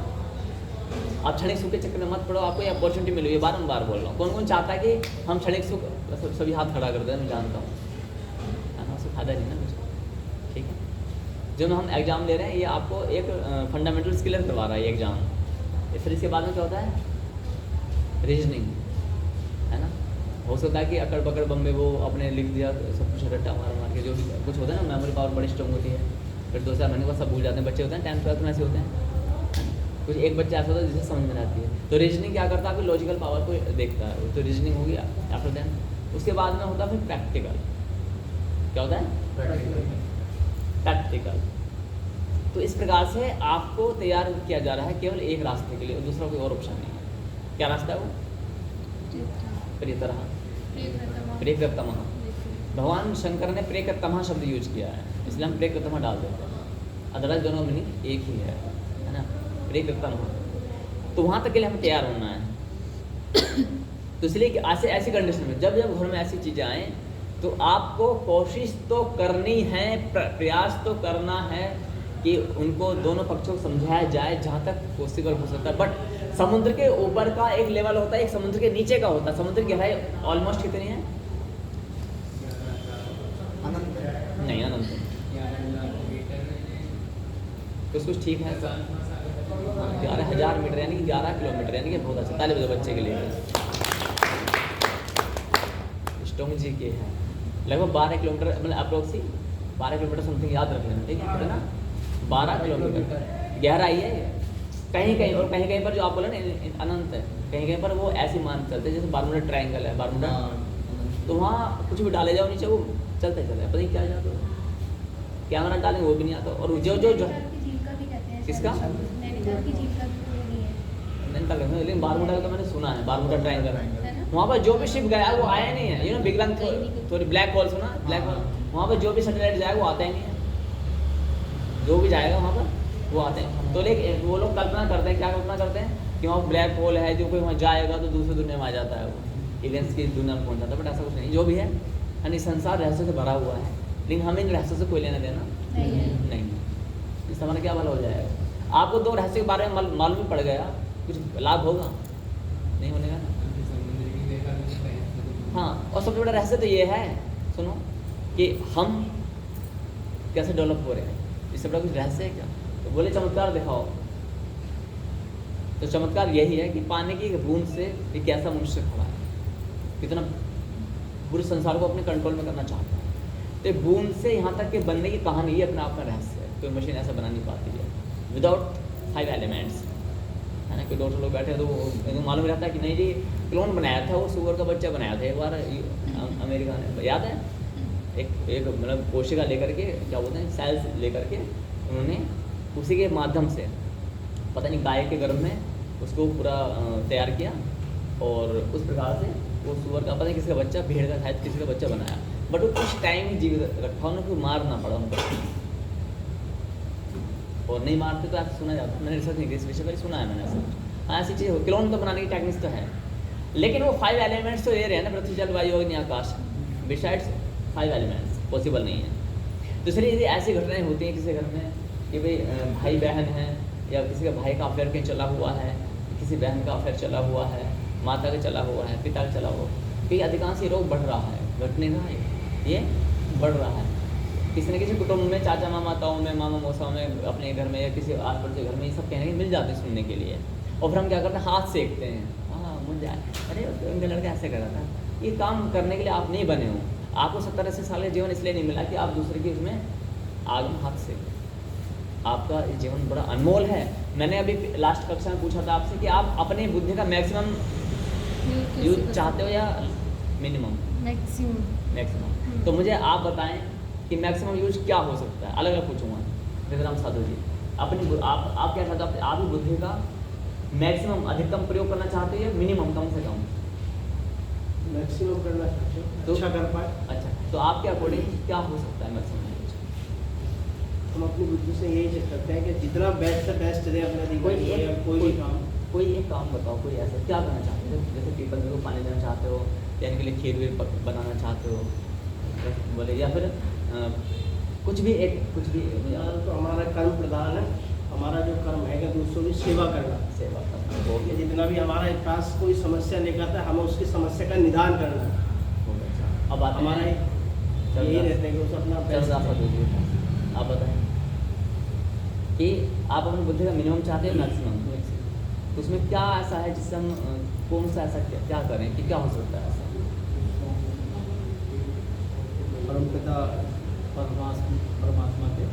आप क्षणिक सुख के चक्कर में मत पड़ो, आपको ये अपॉर्चुनिटी मिली, ये बारंबार बोल रहा हूँ। कौन कौन चाहता है कि हम क्षणिक सुख, सभी हाथ खड़ा कर दें, मैं जानता हूँ, है ना? उससे फायदा नहीं ना मुझे, ठीक है? जो हम एग्जाम ले रहे हैं ये आपको एक फंडामेंटल्स क्लियर करवा रहा है ये एग्जाम। फिर इसके बाद में क्या होता है? रीजनिंग, है ना? हो सकता है कि अकड़ पकड़ बम्बे वो अपने लिख दिया सब कुछ रट्टा मार मार के, जो भी कुछ होता है ना, मेमोरी पावर बड़ी स्ट्रॉन्ग होती है। फिर 2-4 महीने के बाद सब भूल जाते हैं। बच्चे होते हैं 10th 12th में ऐसे होते हैं, कुछ एक बच्चा ऐसा होता है जिसे समझ में आती है। तो रीजनिंग क्या करता है? आपकी लॉजिकल पावर को देखता है। तो रीजनिंग हो गया। आफ्टर देन उसके बाद में होता है फिर प्रैक्टिकल। क्या होता है? प्रैक्टिकल। तो इस प्रकार से आपको तैयार किया जा रहा है केवल एक रास्ते के लिए, और दूसरा कोई और ऑप्शन नहीं है। क्या रास्ता है वो? प्रियतरः प्रियकृतमः। भगवान शंकर ने प्रियकृतमः शब्द यूज किया है, इसलिए हम प्रियकृतमः डाल देते हैं। अदरवाइज दोनों मीनिंग एक ही है ना? प्रियकृतमः। तो वहाँ तक के लिए हमें तैयार होना है। तो इसलिए कि ऐसी कंडीशन में जब जब घर में ऐसी चीज़ें आएँ तो आपको कोशिश तो करनी है, प्रयास तो करना है कि उनको दोनों पक्षों को समझाया जाए जहाँ तक पॉसिबल हो सकता है। बट समुद्र के ऊपर का एक लेवल होता है, एक समुद्र के नीचे का होता है। समुद्र की गहराई ऑलमोस्ट कितनी है? नहीं, अनंत। कुछ ठीक है, 11,000 मीटर यानी कि 11 किलोमीटर, यानी कि बहुत अच्छा। ताली बजाओ बच्चे के लिए। स्टोंग जी के हैं लगभग 12 किलोमीटर, मतलब अप्रोक्सी 12 किलोमीटर समथिंग, याद रख लेना, ठीक है ना? 12 किलोमीटर गहराई है ये। कहीं कहीं और कहीं कहीं पर जो आप बोले ना अनंत है, कहीं कहीं पर वो ऐसी मान चलते हैं जैसे बारमूडा ट्रायंगल है, बारमूडा। तो वहाँ कुछ भी डाले जाओ नीचे वो चलते चलते, पता नहीं क्या जाता, कैमरा डालेंगे वो भी नहीं आता। और जो किसका? नैनीताल, लेकिन बारमूडा का मैंने सुना है, बारमूडा ट्रायंगल वहाँ पर जो भी शिप गया वो आया नहीं है। बिग बैंग थोड़ी ब्लैक होल सुना, ब्लैक होल। वहाँ पर जो भी सैटेलाइट जाएगा वो आता ही नहीं है, जो भी जाएगा वहाँ पर वो आते हैं। तो लेकिन वो लोग कल्पना करते हैं, क्या कल्पना करते हैं कि वहाँ ब्लैक होल है, जो कोई वहाँ जाएगा तो दूसरी दुनिया में आ जाता है, वो एलियंस की दुनिया में पहुँच जाता है। बट ऐसा कुछ नहीं, जो भी है यानी संसार रहस्यों से भरा हुआ है, लेकिन हमें इन रहस्यों से कोई लेना देना नहीं। इससे हमारा क्या भला हो जाएगा? आपको 2 रहस्यों के बारे में मालूम पड़ गया, कुछ लाभ होगा? नहीं होने का ना। हाँ, और सबसे बड़ा रहस्य तो ये है, सुनो, कि हम कैसे डेवलप हो रहे हैं। इससे बड़ा कुछ रहस्य है क्या? तो बोले चमत्कार दिखाओ, तो चमत्कार यही है कि पानी की बूंद से एक ऐसा मनुष्य खड़ा है, कितना पूरे संसार को अपने कंट्रोल में करना चाहता है। तो बूंद से यहाँ तक के बनने की कहानी ही अपने आप में रहस्य है। कोई मशीन ऐसा बना नहीं पाती है विदाउट 5 एलिमेंट्स, है ना? कि 200 लोग बैठे तो मालूम रहता है कि नहीं जी क्लोन बनाया था, वो सुअर का बच्चा बनाया था एक बार अमेरिका ने, याद है? एक मतलब कोशिका लेकर के, क्या बोलते हैं, सेल्स लेकर के उन्होंने उसी के माध्यम से पता नहीं गाय के गर्भ में उसको पूरा तैयार किया और उस प्रकार से वो सुअर का, पता नहीं किसी का बच्चा, भेड़ का शायद किसी का बच्चा बनाया, बट वो कुछ टाइम ही जीवित रखा, उन्हें कोई मार ना पड़ा उनको, और नहीं मारते तो ऐसा सुना जाता, मैंने रिसर्च नहीं की इस विषय पर, सुना है मैंने ऐसा। ऐसी चीज़ क्लोन तो बनाने की टेक्निक्स तो है, लेकिन वो 5 एलिमेंट्स तो ये रहे ना, पृथ्वी जल वायु अग्नि आकाश, बिसाइड्स 5 एलिमेंट्स पॉसिबल नहीं है। तो इसलिए यदि ऐसी घटनाएं होती हैं किसी घर में कि भाई भाई बहन है, या किसी का भाई का अफेयर कहीं चला हुआ है, किसी बहन का अफेयर चला हुआ है, माता का चला हुआ है, पिता का चला हुआ, कि अधिकांश ये रोग बढ़ रहा है, घटने का ये बढ़ रहा है। किसी न किसी कुटुंब में, चाचा मामाताओं में, मामा मौसाओं में, अपने घर में या किसी आस पड़ोस के घर में ये सब कहने मिल जाते हैं सुनने के लिए, और फिर हम क्या करते हैं, हाथ सेकते हैं, हाँ मुझ जाए, अरे उनका लड़का ऐसे कर रहा था। ये काम करने के लिए आप नहीं बने हो, आपको 70-80 साल का जीवन इसलिए नहीं मिला कि आप दूसरे की उसमें आग में हाथ सेकें। आपका जीवन बड़ा अनमोल है। मैंने अभी लास्ट कक्षा में पूछा था आपसे कि आप अपने बुद्धि का मैक्सिमम यूज चाहते हो या मिनिमम? मैक्सिमम। तो मुझे आप बताएं कि मैक्सिमम यूज क्या हो सकता है, अलग अलग पूछूंगा। विक्राम साधु जी, अपनी आप क्या चाहते हो, आप ही बुद्धि का मैक्सिमम अधिकतम प्रयोग करना चाहते हो या मिनिमम कम से कम? मैक्सिमम करना चाहते हो, तो अच्छा कर पाए। अच्छा, तो आपके अकॉर्डिंग क्या हो सकता है मैक्सिमम? हम अपनी बुद्धि से यही चेक करते हैं कि जितना बेस्ट से बेस्ट रहे अपना जीवन, कोई भी काम। कोई एक काम बताओ, कोई ऐसा क्या करना चाहते हो, जैसे पीपल को पानी देना चाहते हो, या इनके लिए खीर वीर बनाना चाहते हो, बोले, या फिर कुछ भी तो हमारा कर्म प्रधान है, हमारा जो कर्म है कि दूसरों की सेवा करना, सेवा करना, कि जितना भी हमारे पास कोई समस्या लेकर आता है, हमें उसकी समस्या का निदान करना है। बहुत अच्छा। अब हमारा यही रहता है कि उसे अपना बेस्ट। आप बताएं कि आप अपनी बुद्धि का मिनिमम चाहते हैं मैक्सिमम, तो उसमें क्या ऐसा है जिससे हम कौन सा ऐसा क्या करें कि क्या हो सकता है ऐसा? परमपिता परमात्मा के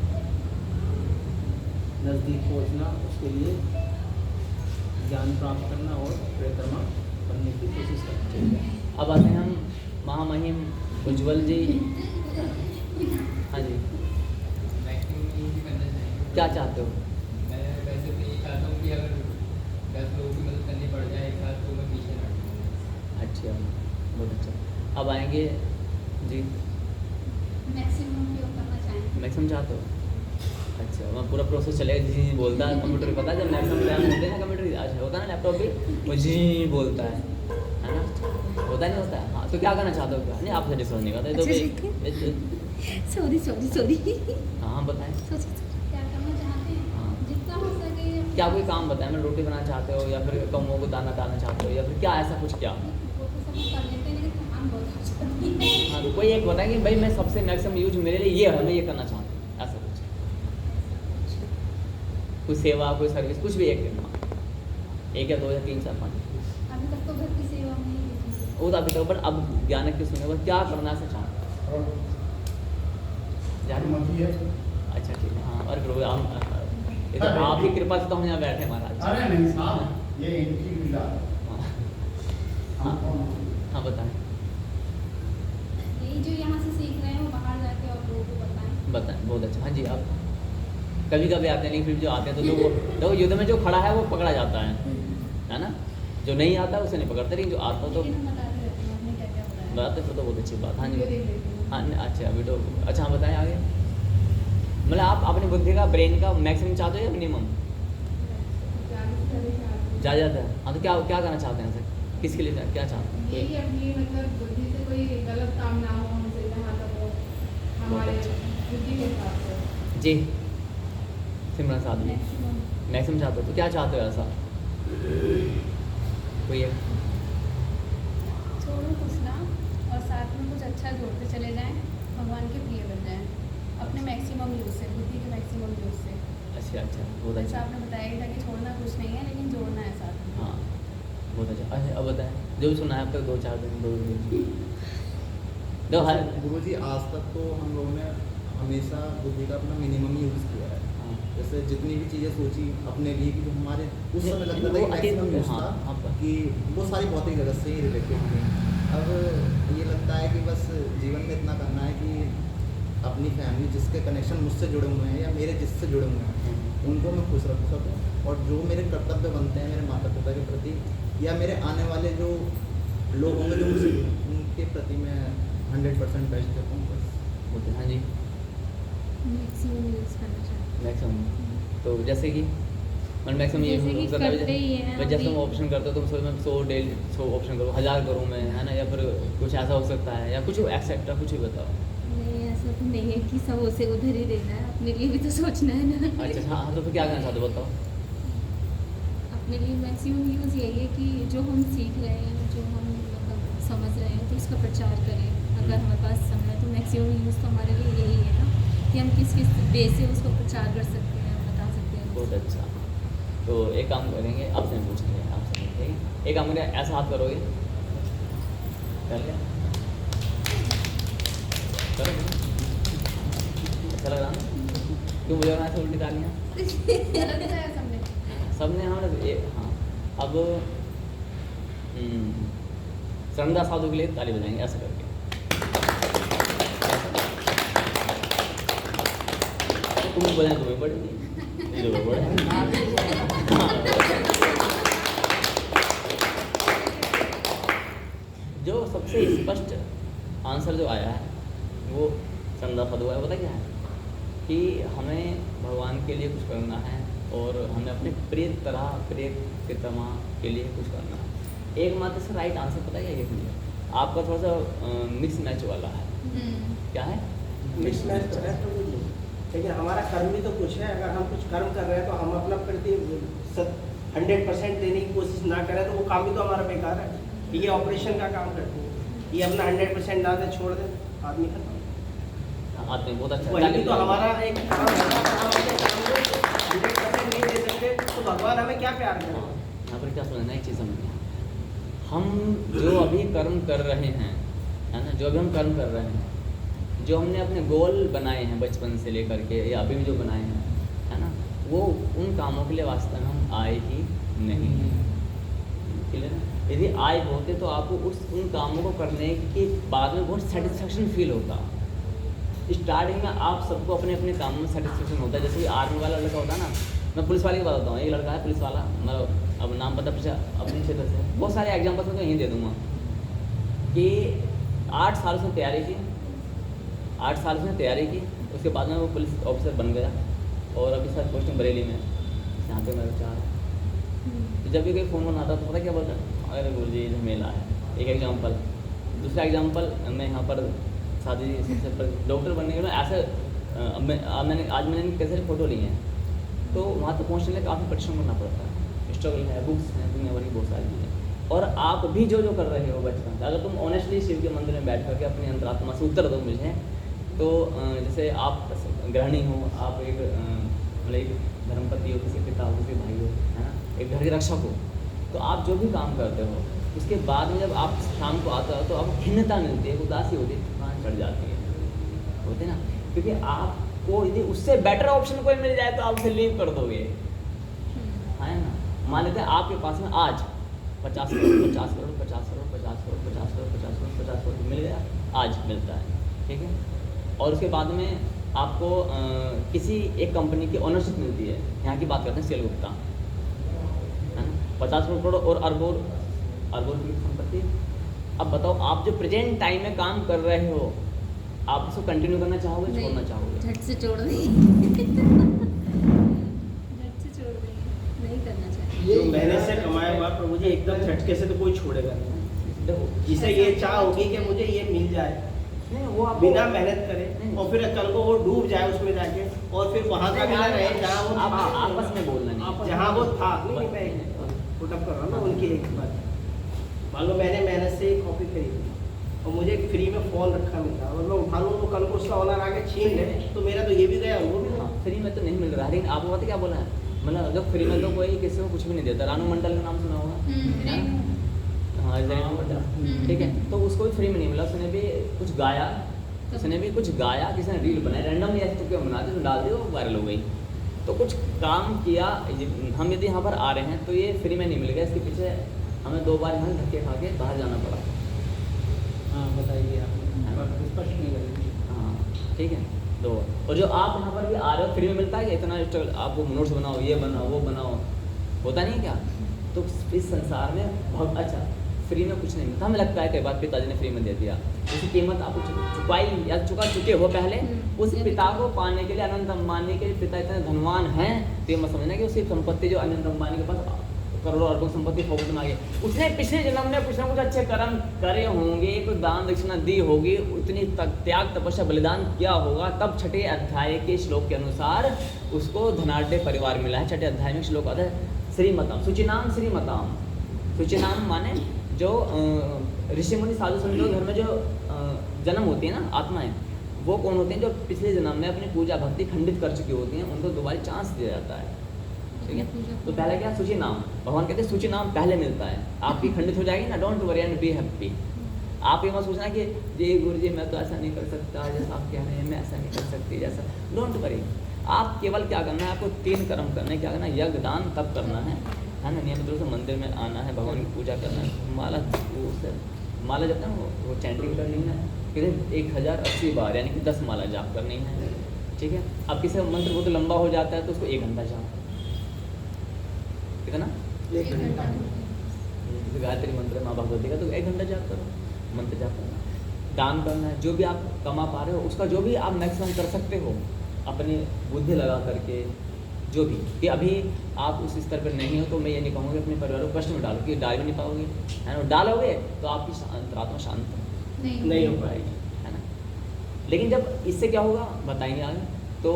नज़दीक पहुंचना, उसके लिए ज्ञान प्राप्त करना और परिक्रमा करने की कोशिश करनी चाहिए। अब आते हैं हम महामहिम उज्ज्वल जी। हाँ जी, क्या चाहते हो? मैं वैसे तो ये चाहता हूँ कि अगर 10 लोगों की मदद करनी पड़ जाए एक साथ, तो मैं पीछे ना हटूँ। अच्छा, बहुत अच्छा। अब आएंगे जी, मैक्सिमम उपयोग करना चाहेंगे। मैक्सिमम चाहते हो? अच्छा, वहाँ पूरा प्रोसेस चलेगा, जी बोलता है कंप्यूटर, पता है जब मैक्सिमम टाइम होते हैं ना कंप्यूटर, अच्छा होता है ना लैपटॉप भी, वो जी बोलता है ना, होता नहीं होता है? हाँ, तो क्या करना चाहते हो? क्या नहीं, आपसे डिस्कस नहीं करते तो सॉरी। हाँ बताएं, क्या करना चाहते हैं? हाँ। जितना हो सके। क्या कोई काम बताएं, मैं रोटी बनाना चाहते हो, या फिर कौमों को दाना डालना चाहते हो, या फिर क्या ऐसा कुछ? क्या वो तो सब कर लेते हैं, लेकिन थकान बहुत हो जाती है। हाँ, तो कोई एक बताएं कि भाई मैं सबसे मैक्सिमम यूज मेरे लिए ये है, मैं ये करना चाहता हूँ, ऐसा कुछ, कोई सेवा, कोई सर्विस, कुछ भी एक करना, 1 या 2 या 3 4 5। अभी तक तो घर की सेवा में ही है। वो तो अभी तक, पर अब ज्ञान के सुने पर क्या करना ऐसा चाहते हो? अच्छा ठीक है, हाँ, और फिर हम इधर आप ही कृपा से तो हम यहाँ बैठे महाराज। अरे नहीं साहब, ये इनकी मिला। हाँ हाँ बताएं। यही जो यहाँ से सीख रहे हैं वो बाहर जाके और लोगों को बताएं, बहुत अच्छा। हाँ जी, आप कभी कभी आते हैं, लेकिन फिर जो आते हैं तो जो युद्ध में जो खड़ा है वो पकड़ा जाता है ना, जो नहीं आता उसे नहीं पकड़ते, लेकिन जो आता तो बताते, फिर तो बहुत अच्छी बात। हाँ जी, हाँ अच्छा, अभी तो अच्छा, हाँ बताएं आगे। मतलब आप अपनी बुद्धि का, ब्रेन का मैक्सिमम चाहते हो या मिनिमम? ज़्यादा है। हाँ, तो क्या क्या करना चाहते हैं सर, किसके लिए क्या चाहते हैं? यही अपनी मतलब बुद्धि से कोई गलत काम ना हो हमसे, जहाँ तक वो हमारे बुद्धि के हिसाब से। जी सिमरन साहब जी, मैक्सिमम चाहते हो, तो क्या चाहते हो ऐसा कोई एक? छोड़ो कुछ ना, और साथ में कुछ अच्छा जोड़ते चले जाएं, भगवान के प्रिय बन जाएं, अपने मैक्सिमम यूज से, बुद्धि के मैक्सिमम यूज से। अच्छा अच्छा, बहुत जैसा अच्छा। आपने बताया ही था कि छोड़ना कुछ नहीं है, लेकिन जोड़ना है साथ में। हाँ बहुत अच्छा। अच्छा अब बताएं, जो भी सुना है अब तक 2-4 दिन, 2 दिन दो हर। गुरुजी आज तक तो हम लोगों ने हमेशा बुद्धि का अपना मिनिमम यूज़ किया है। हाँ जैसे जितनी भी चीज़ें सोची अपने लिए, कि जो हमारे उस समय लगता था वो कि maximum use हाँ, था, हाँ, कि वो सारी भौतिक जगत से ही रिलेटेड थी। अब ये लगता है कि बस जीवन में इतना करना है कि अपनी फैमिली जिसके कनेक्शन मुझसे जुड़े हुए हैं या मेरे जिससे जुड़े हुए हैं उनको मैं खुश रख सकूँ, और जो मेरे कर्तव्य बनते हैं मेरे माता पिता के प्रति या मेरे आने वाले जो लोग होंगे जो मुझसे उनके प्रति मैं 100% बेस्ट देता हूँ बस। होते हैं। हाँ जी, मैक्सिमम यूज़ करना चाहते मैक्सिमम तो जैसे कि मैक्सिमम ये जैसे कि करना है, करते ही हैं जैसे अभी। तुम ऑप्शन करते हो तुम सोच में 100 डेली 100 ऑप्शन करो, 1000 करूँ मैं, है ना, या फिर कुछ ऐसा हो सकता है या कुछ एक्सेट्रा कुछ भी बताओ। नहीं, ऐसा तो नहीं है कि सब उसे उधर ही देना है, अपने लिए भी तो सोचना है ना। अच्छा हाँ, तो फिर क्या करना चाहते हो बताओ। अपने लिए मैक्सिमम यूज़ यही है कि जो हम सीख रहे हैं, जो हम मतलब समझ रहे हैं, तो उसका प्रचार करें। अगर हमारे पास समय है तो मैक्सिमम यूज़ तो हमारे लिए यही है ना कि हम किस किस बेस से उसको प्रचार कर सकते हैं, बता सकते हैं। बहुत अच्छा। तो एक काम करेंगे, आपसे पूछेंगे आपसे, ठीक है, एक काम करेंगे, ऐसा हाथ करोगे, कर लिया, करोगे, अच्छा लग रहा ना, क्यों मुझे ऐसे उल्टी तालियाँ लगता है सबने। सबने, हाँ। अब शरणदास साधु के लिए ताली बजाएंगे ऐसे करके। तुम बजाएं तुम्हें पड़ेगी, ये तो बड़े जो सबसे स्पष्ट आंसर जो आया है वो शरणदास साधु है। पता क्या है कि हमें भगवान के लिए कुछ करना है और हमें अपने प्रियतमा के लिए कुछ करना है। एकमात्र से राइट आंसर पता है क्या है? आपका थोड़ा सा मिक्स मैच वाला है। क्या है? मिक्स मैच तो है तो कुछ, लेकिन हमारा कर्म भी तो कुछ है। अगर हम कुछ कर्म कर रहे हैं तो हम अपना प्रति 100% देने की कोशिश ना करें तो वो काम भी तो हमारा बेकार है। ये ऑपरेशन का काम करते हैं, ये अपना 100% ना दे, छोड़ दे, आदमी खत्म। आदमी बहुत अच्छा वही भी तो हमारा एक काम है, हम अपने काम को 100% नहीं दे सकते तो भगवान हमें क्या प्यार करें? यहाँ पर क्या समझना, एक चीज़ समझना, हम जो अभी कर्म कर रहे हैं, है ना, जो अभी हम कर्म कर रहे हैं, जो हमने अपने गोल बनाए हैं बचपन से लेकर के या अभी भी जो बनाए हैं, है ना, वो उन कामों के लिए वास्तव में हम आए ही नहीं हैं। क्लियर है? यदि आए होते तो आपको उन कामों को करने के बाद में बहुत सेटिस्फेक्शन फील होता। स्टार्टिंग में आप सबको अपने अपने काम में सेटिस्फेक्शन होता है। जैसे कि आर्मी वाला लड़का होता है ना, मैं पुलिस वाले की बात बताता हूँ। एक लड़का है पुलिस वाला, मैं अब नाम पता पीछे अपने क्षेत्र से बहुत सारे एग्जाम्पल्स में तो यहीं दे दूँगा कि 8 साल से तैयारी की, 8 साल से तैयारी की, उसके बाद में वो पुलिस ऑफिसर बन गया और अभी सर पोस्टिंग बरेली में, यहाँ पे मेरा विचार है। तो जब भी कोई फ़ोन वोन आता तो पता क्या बोलता है, अरे गुरु जी झमेला है। एक एग्जाम्पल। दूसरा एग्जाम्पल, मैं यहाँ पर शादी सबसे डॉक्टर बनने के लिए ऐसे मैंने कैसे फ़ोटो ली हैं, तो वहाँ तक पहुँचने के लिए काफ़ी परिश्रम करना पड़ता है, स्ट्रगल है, बुक्स हैं, दुनिया भर की बहुत सारी चीज़ें। और आप भी जो कर रहे हो बचपन से, अगर तुम ऑनेस्टली शिव के मंदिर में बैठ करके अपनी अंतरात्मा से उत्तर दो मुझे, तो जैसे आप गृहिणी हो, आप एक मतलब एक धर्मपति हो, किसी पिता हो, किसी भाई हो, है ना, एक घर के रक्षक हो, तो आप जो भी काम करते हो उसके बाद में जब आप शाम को आते हो तो आपको खिन्नता मिलती है, उदासी होती है, थकान चढ़ जाती है, होती है ना, क्योंकि आपको यदि उससे बेटर ऑप्शन कोई मिल जाए तो आप उसे लीव कर दोगे, है ना। मान लेते हैं आपके पास में आज 50 करोड़ 50 करोड़ 50 करोड़ 50 करोड़ 50 करोड़ 50 करोड़ 50 करोड़ मिल गया, आज मिलता है, ठीक है। और उसके बाद में आपको किसी एक कंपनी की ओनरशिप मिलती है, यहाँ की बात करते हैं सेल गुप्ता, है ना, 50 करोड़ और अरबों की संपत्ति। अब बताओ, आप जो प्रेजेंट टाइम में काम कर रहे हो, आप उसको कंटिन्यू करना चाहोगे, छोड़ना चाहोगे? झट से छोड़ देंगे। झट से छोड़ देंगे, नहीं करना चाहिए। जो मेहनत से कमाया हुआ प्रभु जी एकदम झटके से तो कोई छोड़ेगा नहीं। देखो, जिसे ये चाह होगी कि मुझे ये मिल जाए, नहीं वो आप बिना मेहनत करे, और फिर कल को वो डूब जाए उसमें जाके, और फिर वहाँ का मिला रहे जहाँ वो आप था, आपस में बोलना नहीं, जहाँ वो था। नहीं, मैं पुटअप कर रहा हूँ ना उनकी एक बात। मान लो मैंने मेहनत से एक कॉपी खरीदी और मुझे फ्री में फ़ोन रखा मिलता है, और मैं उठा लूँ तो कल को उसका ऑनर आके छीन ले, तो मेरा तो ये भी गया वो भी गया। फ्री में तो नहीं मिल रहा है, लेकिन आपको पता क्या बोला है, मतलब जब फ्री में तो कोई किसी को कुछ भी नहीं देता। रानू मंडल का नाम सुना होगा, हाँ, रानू मंडल, ठीक है, तो उसको भी फ्री में नहीं मिला, उसने भी कुछ गाया, किसी ने रील बनाई, रैंडमली ऐसे तो क्यों बना दी, डाल दी, वो वायरल हो गई। तो कुछ काम किया, हम यदि यहाँ पर आ रहे हैं तो ये फ्री में नहीं मिल गया, इसके पीछे हमें 2 बार यहाँ धक्के खा के बाहर जाना पड़ा, हाँ बताइए आप, स्पष्ट नहीं करेंगे। हाँ ठीक है। दो और जो आप यहाँ पर भी आ रहे हो फ्री में मिलता है कि इतना स्ट्रगल, आपको नोट्स बनाओ, ये बनाओ, वो बनाओ, होता नहीं है क्या? तो इस संसार में बहुत अच्छा फ्री में कुछ नहीं मिलता। हमें लगता है कई बार पिताजी ने फ्री में दे दिया, उसकी कीमत आपको चुकाई या चुका चुके हो पहले। उस पिता को पाने के लिए, अनंत अंबानी के पिता इतने धनवान हैं तो ये मत समझना कि उसकी संपत्ति जो अनंत अंबानी के पास करोड़ों अरबों संपत्ति फोकट में आ गई, उसने पिछले जन्म में कुछ ना कुछ अच्छे कर्म करे होंगे, कोई दान दक्षिणा दी होगी, उतनी त्याग तपस्या बलिदान किया होगा, तब छठे अध्याय के श्लोक के अनुसार उसको धनाढ़ परिवार मिला है। छठे अध्याय में श्लोक आता है श्रीमताम सुचिनाम श्रीमताम। सुचिनाम माने जो ऋषि मुनि साधु संतों घर में जो जन्म होती है ना आत्माएं, वो कौन होते हैं? जो पिछले जन्म में अपनी पूजा भक्ति खंडित कर चुकी होती हैं, उनको दोबारा चांस दिया जाता है। ठीक है, तो पहले क्या? सूची नाम। भगवान कहते हैं सूची नाम पहले मिलता है, आपकी खंडित हो जाएगी ना, don't worry and be happy. आप ये मत सोचना कि जी गुरु जी मैं तो ऐसा नहीं कर सकता जैसा आप कह रहे हैं, मैं ऐसा नहीं कर सकती जैसा, डोंट वरी। आप केवल क्या करना है, आपको 3 कर्म करने, क्या करना? यज्ञ दान तप करना है ना, नियमित रूप से मंदिर में आना है, भगवान की पूजा करना है, माला जब तक वो चैंटिंग करनी है, फिर 1080 बार यानी कि 10 माला जाप करनी है। ठीक है, अब किसी का मंत्र बहुत लंबा हो जाता है तो उसको 1 घंटा जाप, कितना? 1 घंटा। जैसे गायत्री मंत्र है माँ भगवती का, तो 1 घंटा जाप करो, मंत्र जाप करना। दान करना है, जो भी आप कमा पा रहे हो उसका जो भी आप मैक्सिमम कर सकते हो अपनी बुद्धि लगा करके, जो भी कि अभी आप उस स्तर पर नहीं हो तो मैं ये नहीं कहूँगी अपने परिवार को कष्ट में डालो, कि डाल भी नहीं पाओगे, है ना। डालोगे तो आपकी अंतरात्मा शांत नहीं हो पाएगी, है ना। लेकिन जब इससे क्या होगा बताएंगे आगे। तो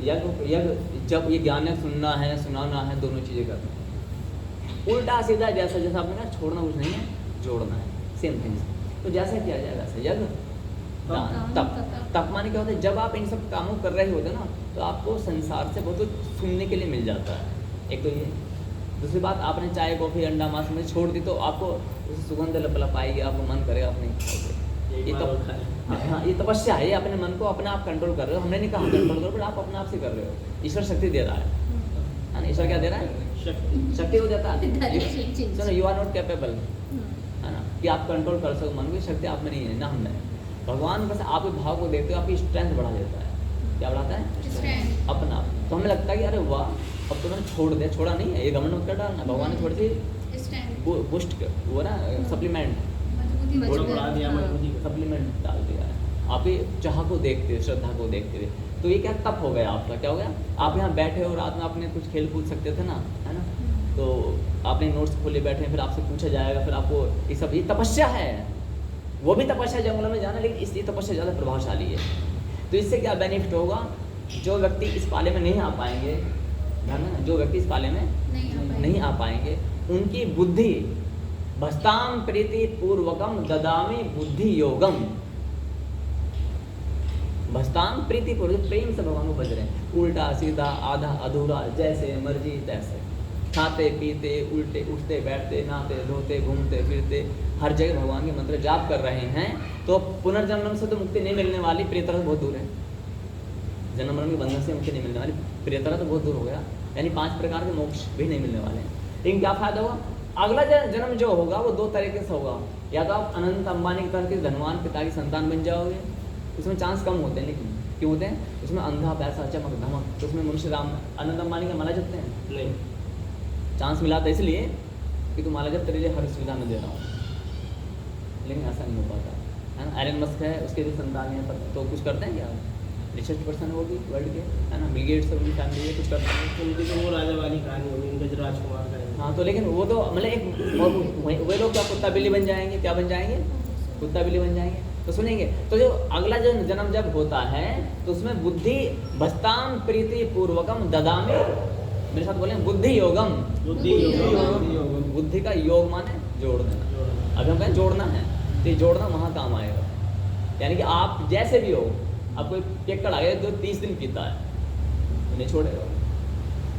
यज्ञ जब ये ज्ञान है, सुनना है सुनाना है, दोनों चीज़ें करना है। उल्टा सीधा जैसा जैसा आपने कहा, छोड़ना कुछ नहीं है, जोड़ना है, सेम थिंग। तो जैसा किया जाए वैसे यज्ञ दान तप। तप माने क्या होता है? जब आप इन सब कामों कर रहे होते ना तो आपको संसार से बहुत कुछ सुनने के लिए मिल जाता है। एक तो ये, दूसरी बात आपने चाय कॉफ़ी अंडा मांस में छोड़ दी तो आपको उसे सुगंध लप आएगी, आपको मन करेगा आप नहीं खाओगे। ये तो हाँ, ये तपस्या है, ये अपने मन को अपने आप कंट्रोल कर रहे हो। हमने नहीं कहा कंट्रोल करो, पर आप अपने आप से कर रहे हो। ईश्वर शक्ति दे रहा है ना। ईश्वर क्या दे रहा है? शक्ति हो जाता है। सुनो, यू आर नॉट कैपेबल, है ना, कि आप कंट्रोल कर सको मन को। शक्ति आप में नहीं है ना, हम में। भगवान बस आपके भाव को देखते हो, आपकी स्ट्रेंथ बढ़ा देता है। क्या बढ़ाता है? अपना आप। तो हमें लगता है कि अरे वाह, अब तो मैंने छोड़ दिया। छोड़ा नहीं है, ये घमंड मत कर डालना। भगवान ने थोड़ी सी बूस्ट वो ना सप्लीमेंट सप्लीमेंट डाल दिया है आपकी चाह को देखते हुए, श्रद्धा को देखते हुए। तो ये क्या तप हो गया आपका? क्या हो गया? आप यहाँ बैठे हो, रात में आपने कुछ खेल कूद सकते थे ना, है ना, तो आपने नोट्स खोले बैठे हैं, फिर आपसे पूछा जाएगा, फिर आपको ये सब, ये तपस्या है। वो भी तपस्या जंगलों में जाना, लेकिन इसलिए तपस्या ज़्यादा प्रभावशाली है। तो इससे क्या बेनिफिट होगा? जो व्यक्ति इस पाले में नहीं आ पाएंगे, ध्यान में, जो व्यक्ति इस पाले में नहीं आ पाएंगे, उनकी बुद्धि भस्ताम प्रीति पूर्वकम ददामी बुद्धि योगम। भस्ताम प्रीति पूर्वक, प्रेम से भगवान को बज रहे हैं, उल्टा सीधा आधा अधूरा, जैसे मर्जी तैसे, खाते पीते उल्टे उठते बैठते नहाते धोते घूमते फिरते, हर जगह भगवान के मंत्र जाप कर रहे हैं। तो पुनर्जन्म से तो मुक्ति नहीं मिलने वाली, प्रियतरा तो बहुत दूर है। जन्म मरण के बंधन से मुक्ति नहीं मिलने वाली, प्रियतरा तो बहुत दूर हो गया, यानी 5 प्रकार के मोक्ष भी नहीं मिलने वाले हैं। लेकिन क्या फायदा होगा? अगला जन्म जो होगा वो 2 तरीके से होगा। या तो आप अनंत अंबानी की तरह के धनवान पिता की संतान बन जाओगे, उसमें चांस कम होते हैं, लेकिन क्यों होते हैं? उसमें अंधा पैसा चमक धमक, तो उसमें मनुष्य राम अनंत अंबानी का माला जपते हैं नहीं, चांस मिला था इसलिए कि तुम माला जब तेरे लिए हर सुविधा में दे रहा हूँ, लेकिन ऐसा नहीं हो पाता, है ना। एलन मस्क है, उसके जो संतान है तो कुछ करते हैं क्या? रिचेस्ट पर्सन है वो भी वर्ल्ड के, है ना। बिल गेट्स उनकी फैमिली है, कुछ करते हैं। उनकी तो वो राजा वाली कहानी होगी, उनका जो राजकुमार का है। हाँ, तो लेकिन वो तो मतलब एक और वे लोग क्या कुत्ता बिल्ली बन जाएंगे? क्या बन जाएंगे? कुत्ता बिल्ली बन जाएंगे। तो सुनेंगे, तो जो अगला जो जन्म जब होता है तो उसमें बुद्धि भस्ताम प्रीति पूर्वकम ददामी, मेरे साथ बोले बुद्धि योगम। बुद्धि का योग माने जोड़ देना। अगर हम कहें जोड़ना है तो ये जोड़ना वहाँ काम आएगा। यानी कि आप जैसे भी हो, आप कोई पियक्कड़ आ गया जो 30 दिन पीता है, नहीं छोड़ेगा।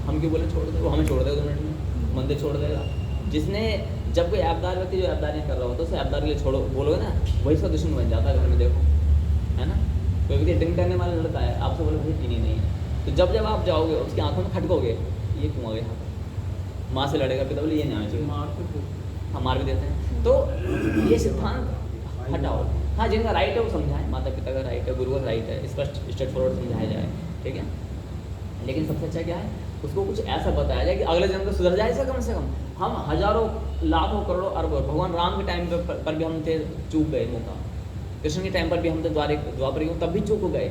हम क्यों बोले छोड़ दे? वो हमें छोड़ देगा 2 मिनट में, मंदिर छोड़ देगा। जिसने जब कोई ऐबदार व्यक्ति जो ऐबदारियाँ कर रहा हो तो उसे ऐबदार के लिए छोड़ो बोलोगे ना, वही उसका दुश्मन बन जाता है। घर में देखो, है ना, कोई व्यक्ति ड्रिंक करने वाला लड़का है, आपसे बोले भाई पीनी नहीं है, तो जब आप जाओगे उसकी आंखों में खटकोगे, ये क्यों आ गया यहाँ पर? माँ से लड़ेगा, पिता बोले ये नहीं आना चाहिए, हाँ मार भी देते हैं। तो ये सिद्धांत हटाओ। हाँ, जिनका राइट है वो समझाएं, माता पिता का राइट है, गुरु का राइट है, स्पष्ट स्ट्रेट फॉरवर्ड समझाया जाए, ठीक है। लेकिन सबसे अच्छा क्या है, उसको कुछ ऐसा बताया जाए कि अगले जन्म तो सुधर जाए इसका कम से कम। हम हजारों लाखों करोड़ों अरबों, भगवान राम के टाइम पर भी हम थे, चूक गए मौका। कृष्ण के टाइम पर भी हम थे द्वापर युग, तब भी चूक गए,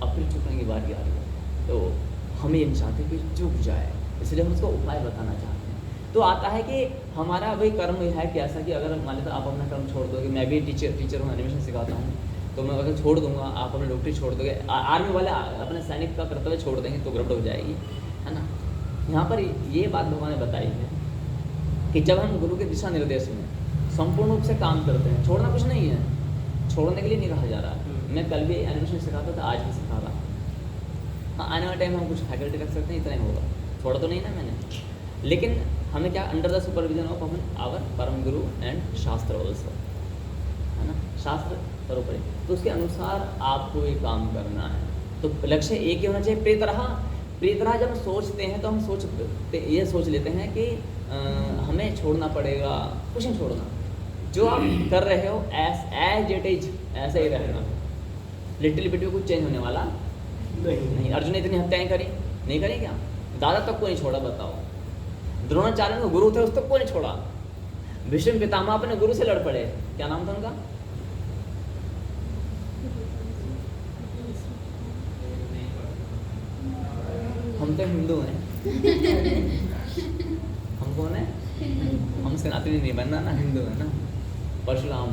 अब फिर चूकने की बारी आ रही है। तो हम ये नहीं चाहते कि चूक जाए, इसलिए हम उसको उपाय बताना चाहते हैं। तो आता है कि हमारा वही कर्म है कि ऐसा कि अगर मान लेते आप अपना कर्म छोड़ दोगे, मैं भी टीचर हूँ, एनिमेशन सिखाता हूँ, तो मैं अगर छोड़ दूंगा, आप अपनी डॉक्टरी छोड़ दोगे, आर्मी वाले अपने सैनिक का कर्तव्य छोड़ देंगे तो गड़बड़ हो जाएगी, है ना। यहाँ पर ये बात भगवान ने बताई है कि जब हम गुरु के दिशा निर्देश में संपूर्ण रूप से काम करते हैं, छोड़ना कुछ नहीं है, छोड़ने के लिए नहीं कहा जा रहा है। मैं कल भी एनिमेशन सिखाता था, आज भी सिखा रहा। हाँ, आने वाले टाइम में हम कुछ फैकल्टी रख सकते हैं, इतना ही होगा, छोड़ा तो नहीं ना मैंने। लेकिन हमें क्या, under the supervision of our परम गुरु एंड शास्त्र ऑल्सो, है ना, शास्त्र सर्वोपरि, तो उसके अनुसार आपको ये काम करना है। तो लक्ष्य एक ही होना चाहिए, प्रियतरा जब हम सोचते हैं तो हम ये सोच लेते हैं कि हमें छोड़ना पड़ेगा, कुछ नहीं छोड़ना, जो आप कर रहे हो एज इट इज ऐसे ही रहना, लिटिल बिट में कुछ चेंज होने वाला नहीं। अर्जुन ने इतनी हत्याएं करी, नहीं करी क्या? दादा तक को नहीं छोड़ा, बताओ। द्रोणाचार्य को गुरु थे, उस तक को नहीं छोड़ा। भीष्म पितामह अपने गुरु से लड़ पड़े, क्या नाम था उनका? हम तो हिंदू हैं। हम कौन है? हम सनातनी नहीं बनना ना, हिंदू है ना। परशुराम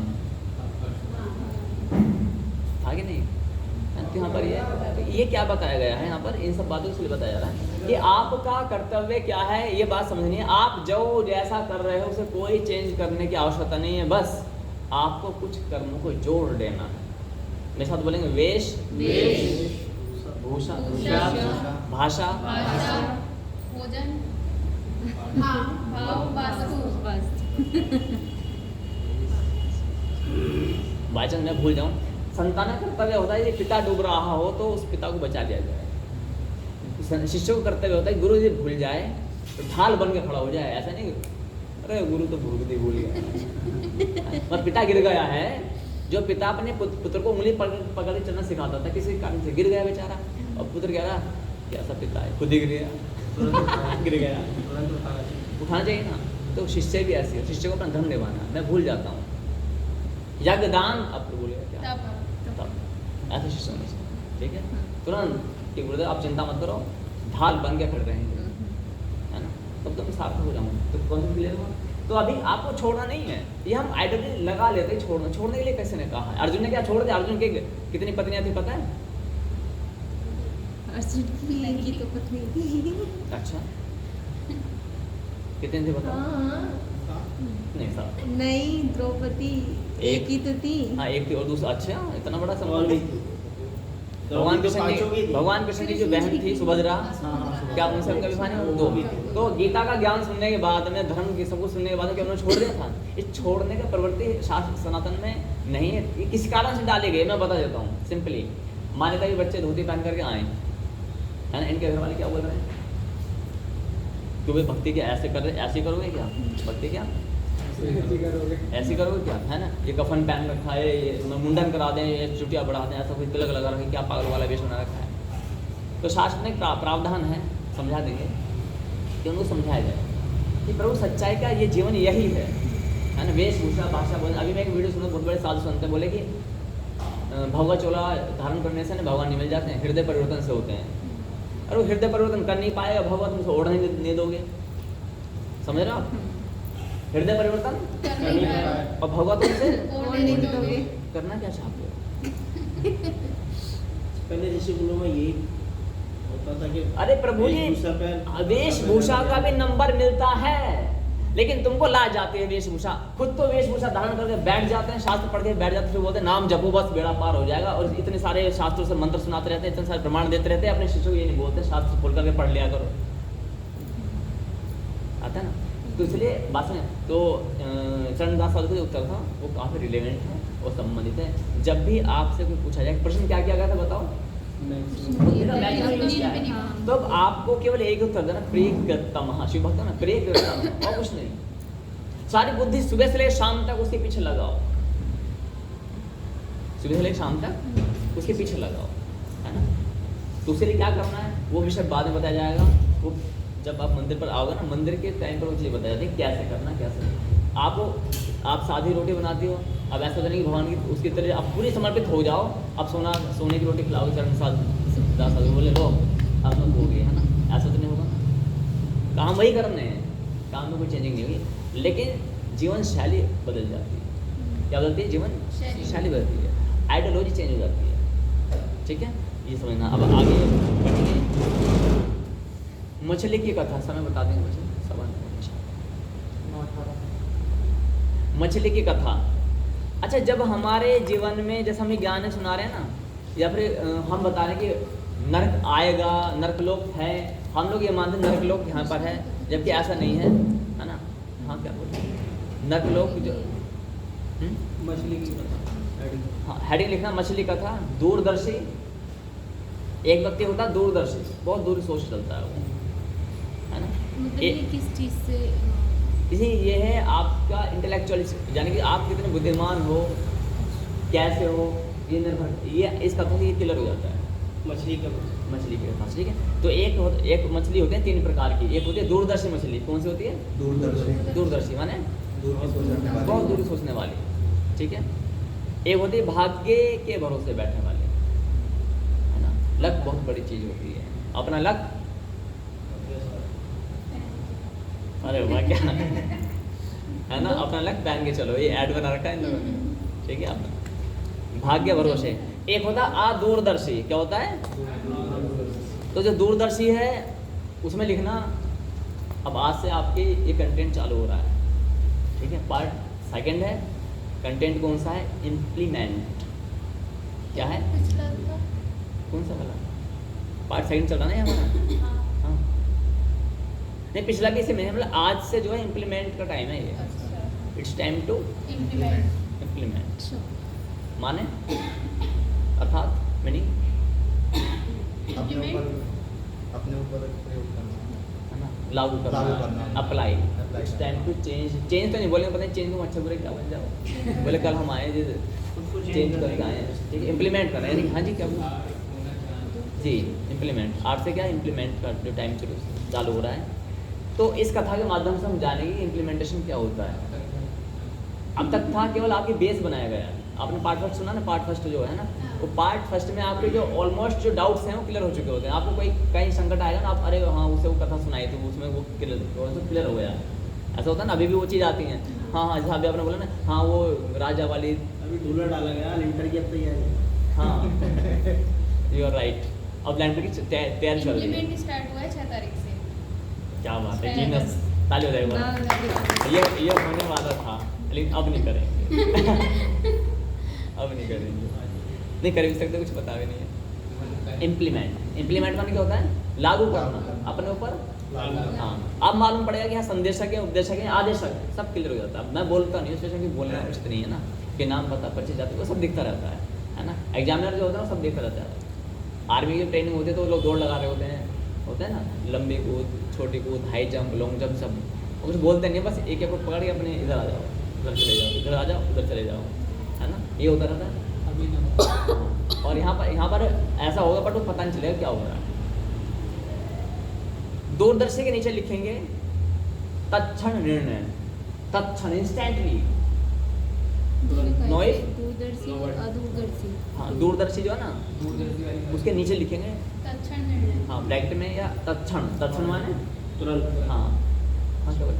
था कि नहीं? तो यहाँ पर ये क्या बताया गया है, यहाँ पर इन सब बातों के लिए बताया जा रहा है कि आपका कर्तव्य क्या है, ये बात समझनी है। आप जो जैसा कर रहे हो उसे कोई चेंज करने की आवश्यकता नहीं है, बस आपको कुछ कर्मों को जोड़ देना है। मेरे साथ बोलेंगे, वेश, भूषा, भाषा, भोजन, भाव, बाईचांस मैं भूल जाऊँ, संतान का कर्तव्य होता है कि पिता डूब रहा हो तो उस पिता को बचा दिया जाए। शिष्य को कर्तव्य होता है गुरु जी भूल जाए तो ढाल बन के खड़ा हो जाए। ऐसा नहीं अरे गुरु तो भूल गया, पर पिता गिर गया है। जो पिता अपने पुत्र को उंगली पकड़ के चलना सिखाता था, किसी कारण से गिर गया बेचारा, और पुत्र कह रहा कैसा पिता है, खुद ही गिर गया, गिर गया, उठाना चाहिए ना। तो शिष्य भी ऐसी है, शिष्य को अपना धर्म निभाना। मैं भूल जाता हूँ, यज्ञदान अब बोलेगा क्या, तब ऐसे शिष्य होने चाहिए, ठीक है। तुरंत कि गुरुदेव आप चिंता मत करो, ढाल बन के खड़े रहेंगे, है ना, तब तो मैं सार्थक हो जाऊँगा। तो कौन सा क्लियर हुआ? तो अभी आपको छोड़ना नहीं है, ये हम आइडियली लगा लेते हैं छोड़ने के लिए। कैसे ने कहा है, अर्जुन ने क्या छोड़ दिया? अर्जुन के कितनी पत्नियां थी पता है? अर्जुन की तो पत्नी थी। अच्छा, कितने थे बताओ? नहीं साहब, नहीं, द्रौपदी एक ही तो थी। हाँ एक थी, और दूसरा, अच्छा इतना बड़ा और संबंध। भी थी। भगवान तो पांचों की कृष्ण थी। भगवान कृष्ण की जो बहन थी सुभद्रा, क्या उनसे उनका विवाह नहीं हुआ? दो भी थी। तो गीता का ज्ञान सुनने के बाद में, धर्म के सब कुछ सुनने के बाद क्या उन्होंने छोड़ दिया था? इस छोड़ने का प्रवृत्ति शास्त्र सनातन में नहीं है। ये किस कारण से डाले गए मैं बता देता हूँ सिंपली। मान्यता के बच्चे धोती पहन करके आए, है ना, इनके घर वाले क्या बोल रहे हैं कि भाई भक्ति क्या ऐसे कर रहे, ऐसे करोगे क्या? भक्ति क्या ऐसी करोगे क्या, है ना? ये कफन पहन रखा है, ये मुंडन करा दें, ये चुटिया बढ़ा दें, ऐसा कोई तिलक लगा रखे, क्या पागल वाला वेश बना रखा है। तो शास्त्र में प्रावधान है, समझा देंगे कि उनको समझाया जाए कि प्रभु सच्चाई का ये जीवन यही है ना। वेशभूषा, भाषा, बोल। अभी मैं एक वीडियो सुना, बहुत बड़े साधु संत बोले कि भगवा चोला धारण करने से ना भगवान नहीं मिल जाते हैं, हृदय परिवर्तन से होते हैं। और वो हृदय परिवर्तन कर नहीं पाएगा भगवान, तुमसे ओढ़ने नहीं दोगे, समझ रहे हो आप? हृदय परिवर्तन और भगवान तुमसे नहीं दोगे। करना क्या चाहते हो? पहले ऋषि कुलों में यही होता था कि अरे प्रभु जी, वेशभूषा का भी नंबर मिलता है, लेकिन तुमको ला जाती है वेशभूषा। खुद तो वेशभूषा धारण करके बैठ जाते हैं, शास्त्र पढ़ के बैठ जाते हैं, फिर बोलते हैं नाम जपो बस बेड़ा पार हो जाएगा। और इतने सारे शास्त्रों से मंत्र सुनाते रहते हैं, इतने सारे प्रमाण देते रहते हैं, अपने शिष्यों को ये नहीं बोलते शास्त्र खोल करके पढ़ लिया करो, आता है ना। तो इसलिए बात सुने, तो चरणदास साधु का जो उत्तर था वो काफ़ी रिलेवेंट है और संबंधित है। जब भी आपसे कोई पूछा जाए प्रश्न क्या किया गया था बताओ, तो अब आपको केवल एक उत्तर देना, प्रियतम। शिव भक्त ना, प्रियतम, और कुछ नहीं। सारी बुद्धि सुबह से लेकर शाम तक उसके पीछे लगाओ, सुबह से लेकर शाम तक उसके पीछे लगाओ, है ना। तो उसके लिए क्या करना है वो विषय बाद में बताया जाएगा। वो जब आप मंदिर पर आओगे ना, मंदिर के टाइम पर वो चीज़ बताई जाती है कैसे करना, कैसे आप सादी रोटी बनाती हो, अब ऐसा नहीं कि भगवान की उसकी तरह आप पूरी समर्पित हो जाओ, अब सोने की रोटी खिलाओगे चरण साथ बोले लो आप लोग हो गए, है ना। ऐसा तो नहीं होगा ना, काम वही करने हैं, काम में कोई चेंजिंग नहीं हुई, लेकिन जीवन शैली बदल जाती है। क्या बदलती है? जीवन शैली बदलती है, आइडियोलॉजी चेंज हो जाती है, ठीक है, ये समझना। अब आगे बढ़ेंगे। मछली की कथा समय बता देंगे, मछली की कथा। अच्छा, जब हमारे जीवन में जैसे हम ज्ञान सुना रहे हैं ना, या फिर हम बता रहे हैं कि नरक आएगा, नरकलोक है, हम लोग ये मानते हैं नरकलोक यहाँ पर है, जबकि ऐसा नहीं है ना। हाँ, क्या बोलते हैं नरकलोक जो मछली की हाँ, हेडिंग लिखना मछली कथा। दूरदर्शी एक व्यक्ति होता है, दूरदर्शी, बहुत दूर सोच चलता है वो, है ना। मतलब ये किस चीज़ से इसी ये है आपका इंटेलेक्चुअल, यानी कि आप कितने बुद्धिमान हो, कैसे हो, ये निर्भर, ये इस कथन से ये क्लियर हो जाता है। मछली के पास, ठीक है। तो एक मछली होती है 3 प्रकार की। एक होती है दूरदर्शी मछली। कौन सी होती है? दूरदर्शी माने बहुत दूर सोचने वाली, ठीक है। एक होती है भाग्य के भरोसे बैठने वाली, है ना। लक बहुत बड़ी चीज होती है, अपना लक, अरे वाह क्या है ना, अपना लक पहन के चलो, ये ऐड बना रखा है इन लोगों ने, ठीक है। अपना भाग्य भरोसे। एक होता है अदूरदर्शी। क्या होता है? तो जो दूरदर्शी है उसमें लिखना, अब आज से आपके ये कंटेंट चालू हो रहा है, ठीक है। पार्ट सेकंड है, कंटेंट कौन सा है? इम्प्लीमेंट। क्या है? कौन सा वाला? पार्ट सेकंड चल रहा ना हमारा, हाँ नहीं, पिछला भी इसी में है, मतलब आज से जो है इम्प्लीमेंट का टाइम है ये। It's time to implement. माने अर्थात मीनिंग अपने ऊपर प्रयोग करना, है ना, लागू करना, apply. It's time to change. Change तो नहीं बोलेंगे, पता नहीं चेंज को अच्छा बुरे क्या बन जाओ, बोले कल हम आए चेंज करके आए, ठीक है। इम्प्लीमेंट करना है, हाँ जी, क्या बोल जी, इम्प्लीमेंट। आर्ट से क्या इम्प्लीमेंट का जो टाइम चालू हो रहा है। तो इस कथा के माध्यम से हम जानेंगे कि इम्प्लीमेंटेशन क्या होता है। अब तक था केवल आपकी बेस बनाया गया है। आपने पार्ट फर्स्ट सुना ना, पार्ट फर्स्ट जो है ना, वो पार्ट फर्स्ट में आपके जो ऑलमोस्ट जो डाउट्स हैं वो क्लियर हो चुके होते हैं। आपको कोई कहीं संकट आएगा ना, आप अरे हाँ उसे वो कथा सुनाई थी, उसमें वो क्लियर हो गया। ऐसा होता है ना, अभी भी वो चीज़ आती हैं। हाँ हाँ, जैसा अभी आपने बोला ना, हाँ वो राजा वाली, अभी धूला डाला गया लिंटर की अब तैयारी। हाँ यू आर राइट। अब लैंडर की तैयारी चल रही है। स्टार्ट हुआ है 6 तारीख से। क्या बात है, जीनियस, ताली हो जाएगा। ये होने वाला था, लेकिन अब नहीं करेंगे अब नहीं करेंगे, नहीं कर भी सकते, कुछ पता भी नहीं है। इम्प्लीमेंट माने क्या होता है? लागू करना अपने ऊपर। हाँ, अब मालूम पड़ेगा कि हाँ संदेशक है, उपदेशक है, आदेशक है, सब क्लियर हो जाता है। मैं बोलता नहीं, स्पेशल कि बोलना उचित नहीं है ना, कि नाम पता परिचय जाते वो सब दिखता रहता है ना। एग्जामिनर जो होता है वो सब दिखता रहता है। आर्मी की ट्रेनिंग होती है तो लोग दौड़ लगा रहे होते हैं ना, लंबी कूद, छोटी कूद, हाई जंप, लॉन्ग जंप, सब कुछ बोलते नहीं, बस एक एक को पकड़ के अपने इधर आ जाओ, उधर चले जाओ, इधर आ जाओ, उधर चले जाओ, है ना, ये होता रहता है। और यहाँ पर ऐसा होगा बट वो पता नहीं चलेगा क्या हो रहा है। दूरदर्शी के नीचे लिखेंगे तत्क्षण निर्णय, तत्क्षण, इंस्टेंटली। नॉइज, दूरदर्शी और अदूरदर्शी। हाँ, दूरदर्शी जो है ना, उसके नीचे लिखेंगे तत्क्षण निर्णय। हाँ, ब्रैकेट में, या तत्क्षण। तत्क्षण माने तुरंत। हाँ हाँ, क्या बोले?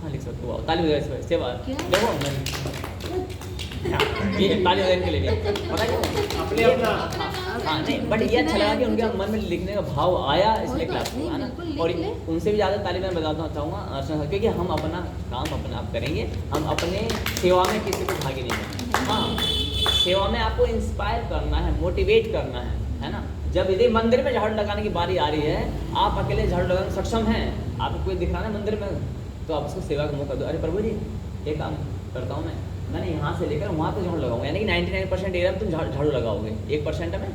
हाँ लिख सकते हो, ताली बजाओ इस पर, सेवा देखो ये ताली बजाने के लिए भी पता है क्यों? अपने अपना हाँ नहीं, बट ये अच्छा लगा कि उनके मन में लिखने का भाव आया, इसलिए क्लास को, है ना। और उनसे भी ज़्यादा ताली मैं बताना चाहूँगा, क्योंकि हम अपना काम अपने आप करेंगे, हम अपने सेवा में किसी को भागी नहीं देंगे। हाँ, सेवा में आपको इंस्पायर करना है, मोटिवेट करना है ना। जब यदि मंदिर में झाड़ू लगाने की बारी आ रही है, आप अकेले झाड़ू लगाने में सक्षम हैं, आपको कोई दिख रहा है मंदिर में, तो आप उसको सेवा का मौका दो। अरे प्रभु जी ये काम करता हूँ मैंने यहाँ से लेकर वहाँ तक झाड़ू लगाऊंगा, यानी कि 99% एरिया में तुम झाड़ू लगाओगे, 1% में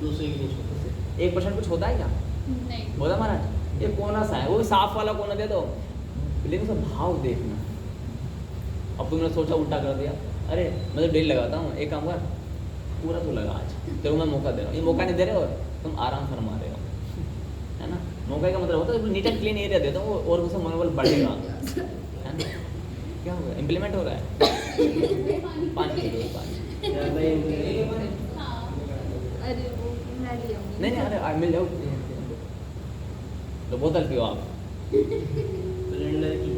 दूसरे की नहीं 1% कुछ होता है क्या? नहीं। होता महाराज, ये कोना सा है, वो भी साफ वाला कोना दे दो, लेकिन उसका भाव देखना। अब तुमने सोचा उल्टा कर दिया, अरे मैं तो डेली लगाता हूँ, एक काम कर पूरा तो लगा आज, तेरे को मैं मौका दे रहा हूँ, ये मौका नहीं दे रहे हो तुम आराम फरमा रहे हो, है ना। मौका का मतलब होता है नीट एंड क्लीन एरिया देता हूँ और उससे मनोबल बढ़ेगा, है ना। क्या होगा, इम्प्लीमेंट हो रहा है। पानी पी लो, पानी। अरे वो मैं ले आऊंगी। नहीं अरे आज मिल जाओ तो बोतल पियो आप। सिलेंडर की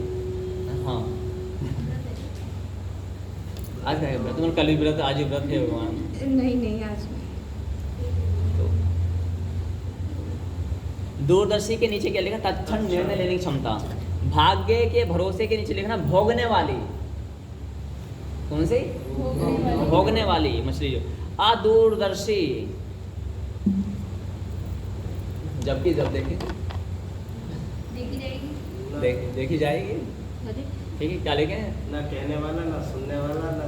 हाँ आज क्या है व्रत, तुम्हारा कल भी व्रत आज भी व्रत है भगवान। नहीं आज नहीं। तो दूरदर्शी के नीचे क्या लिखा, तत्क्षण निर्णय लेने की क्षमता। भाग्य के भरोसे के नीचे लिखना भोगने वाली, कौन सी भोगने वाली मछली जो अदूरदर्शी, जबकि जब देखे देखी जाएगी। देखी जाएगी। अरे ठीक है, क्या लिखे, ना कहने वाला, ना सुनने वाला, ना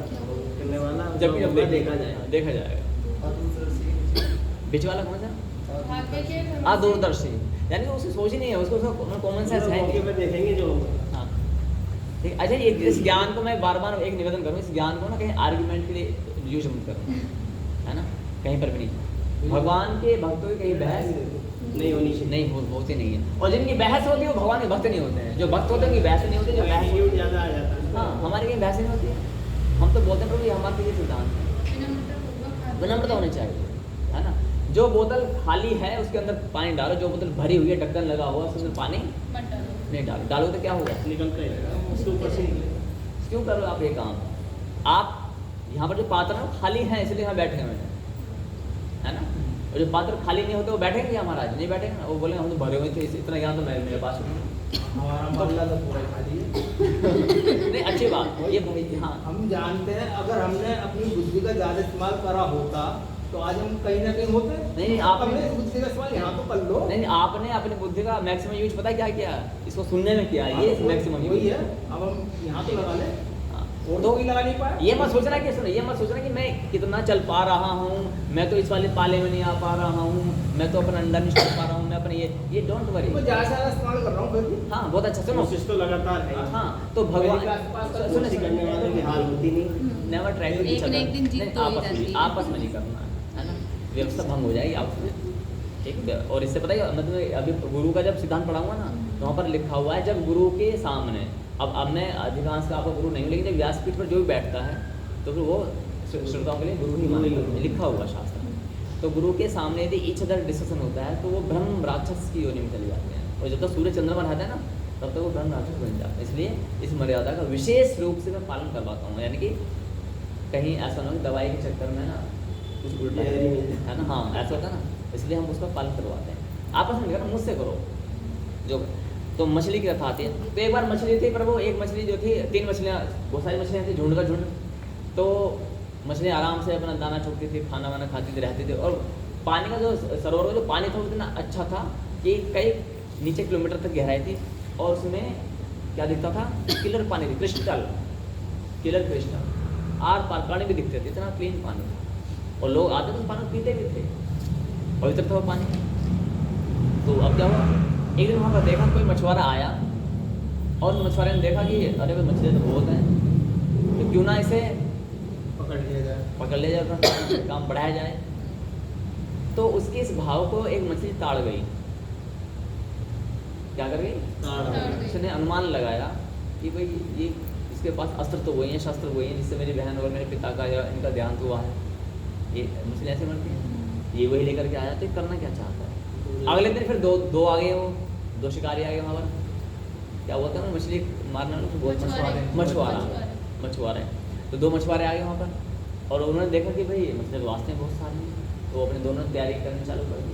करने वाला, जबकि जब देखा जाए। देखा जाएगा। बीच वाला कौन सा, भाग्य के अदूरदर्शी, यानी कि उसे सोच ही नहीं है, उसको कॉमन सेंस है मौके नहीं। पे देखेंगे जो हाँ ठीक। अच्छा ये इस ज्ञान को मैं बार बार एक निवेदन करूँ, इस ज्ञान को ना कहीं आर्ग्यूमेंट के लिए यूज मत करूँ, है ना, कहीं पर भी नहीं। भगवान के भक्तों की कहीं बहस नहीं होनी चाहिए। नहीं होती नहीं है, और जिनकी बहस होती है वो भगवान के भक्त नहीं होते हैं। जो भक्त होते हैं उनकी बहस नहीं होती, जो बहस एटीट्यूड ज़्यादा आ जाता है। हाँ हमारी कहीं बहस नहीं होती है। हम तो बोलते हैं प्रभु ये हमारे लिए सिद्धांत है, विनम्रता होनी चाहिए, है ना। जो बोतल खाली है उसके अंदर पानी डालो, जो बोतल भरी हुई है ढक्कन लगा हुआ उसके अंदर पानी नहीं डालो, डालो तो क्या होगा, निकलता है उसके ऊपर से निकले। क्यों करो आप ये काम। आप यहाँ पर जो पात्र है वो खाली है इसलिए यहाँ बैठे हुए हैं, है ना। और जो पात्र खाली नहीं होते वो बैठेंगे क्या महाराज, नहीं बैठेंगे ना। वो बोले हम तो भरे हुए थे, इतना ज्ञान तो मेरे पास नहीं। हमारा मामला तो पूरा खाली है। नहीं अच्छी बात ये भाई, हाँ हम जानते हैं अगर हमने अपनी बुद्धि का ज्यादा इस्तेमाल करा होता तो आज हम कहीं ना कहीं होते। नहीं, आप- अपने बुद्धि का इस्तेमाल यहाँ तो कर लो। नहीं आपने अपनी बुद्धि का मैक्सिमम यूज पता है क्या किया, इसको सुनने में किया, ये मैक्सिमम यूज वही है। अब हम यहाँ तो लगा लें और तो तो कोई लगा नहीं पाया। ये मत सोचना कि सुनो, ये मत सोचना कि मैं कितना चल पा रहा हूँ, मैं तो इस वाले पाले में नहीं आ पा रहा हूँ, मैं तो अपना अंडा नहीं छोड़ पा रहा हूँ, मैं अपने ये डोंट वरी। मैं ज्यादा से ज्यादा इस्तेमाल कर रहा हूँ फिर भी। हाँ बहुत अच्छा सुनो। कोशिश तो लगातार है। हाँ तो भगवान मेरे आसपास का सुनो कोशिश करने वालों की हाल होती नहीं। नेवर ट्राई टू एक ना एक दिन जीत तो ही जाती है। आपस में नहीं करना है ना, व्यवस्था भंग हो जाएगी आपस में, ठीक है। और इससे पता है मतलब अभी गुरु का जब सिद्धांत पढ़ाऊंगा ना तो वहाँ पर लिखा हुआ है जब गुरु के सामने, अब मैं अधिकांश का आपका गुरु नहीं हूँ, लेकिन जब व्यासपीठ पर जो भी बैठता है तो फिर वो श्रोताओं के लिए गुरु ही माना जाता है, लिखा हुआ शास्त्र में। तो गुरु के सामने यदि ईच अदर डिस्कशन होता है तो वो ब्रह्म राक्षस की योनि में चले जाते हैं, और जब तक सूर्य चंद्रमा रहता है ना तब तक वो ब्रह्म राक्षस बन जाता है। इसलिए इस मर्यादा का विशेष रूप से मैं पालन करवाता हूँ, यानी कि कहीं ऐसा ना हो दवाई के चक्कर में ना कुछ उल्टा है ना, हाँ ऐसा होता है ना, इसलिए हम उसका पालन करवाते हैं। आपस में करना, मुझसे करो जो। तो मछली की कथा आती है, तो एक बार मछली थी, पर वो एक मछली जो थी, 3 मछलियाँ, बहुत सारी मछलियाँ थी, झुंड का झुंड। तो मछली आराम से अपना दाना चुगती थी, खाना वाना खाती थी, रहती थी। और पानी का जो सरोवर जो पानी था वो इतना अच्छा था कि कई नीचे किलोमीटर तक गहराई थी, और उसमें क्या दिखता था, क्लियर पानी थी, क्रिस्टल, क्लियर क्रिस्टल, आर पार पानी भी दिखते थे, इतना क्लीन पानी था। और लोग आते तो पानी पीते भी थे, पवित्र था वो पानी। तो अब क्या हुआ, एक दिन वहाँ पर देखा कोई मछुआरा आया, और उस मछुआरे ने देखा कि अरे भाई मछलियाँ तो बहुत हैं, तो क्यों ना इसे पकड़ लिया जाए। पकड़ लिया जाए, अपना काम बढ़ाया जाए। तो उसके इस भाव को एक मछली ताड़ गई। क्या कर गई, उसने अनुमान लगाया कि भाई ये इसके पास अस्त्र तो वही है, शस्त्र वही है जिससे मेरी बहन और मेरे पिता का या इनका देहांत हुआ है, ये मछली ऐसे मरती है, ये वही लेकर के आया। तो ये करना क्या चाहता है। अगले दिन फिर दो आ गए, वो 2 शिकारी आ गए वहाँ पर। क्या बोलते हैं मछली मारने वालों को बोलते हैं मछुआरे। तो 2 मछुआरे आ गए वहाँ पर, और उन्होंने देखा कि भाई मछली वास्ते में बहुत सारी हैं। तो अपने दोनों तैयारी करनी चालू कर दी